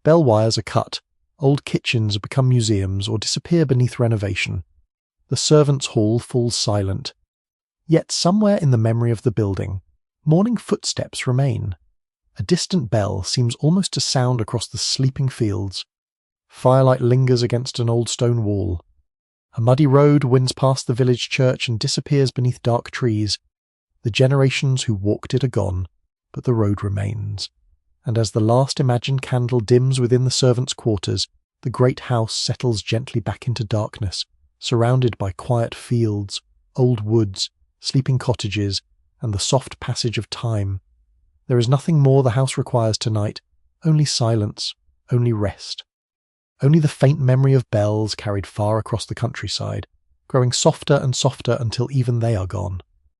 [SPEAKER 1] Bell wires are cut, old kitchens become museums or disappear beneath renovation. The servants' hall falls silent. Yet somewhere in the memory of the building, morning footsteps remain. A distant bell seems almost to sound across the sleeping fields. Firelight lingers against an old stone wall. A muddy road winds past the village church and disappears beneath dark trees. The generations who walked it are gone, but the road remains. And as the last imagined candle dims within the servants' quarters, the great house settles gently back into darkness, surrounded by quiet fields, old woods, sleeping cottages, and the soft passage of time. There is nothing more the house requires tonight, only silence, only rest. Only the faint memory of bells carried far across the countryside, growing softer and softer until even they are gone.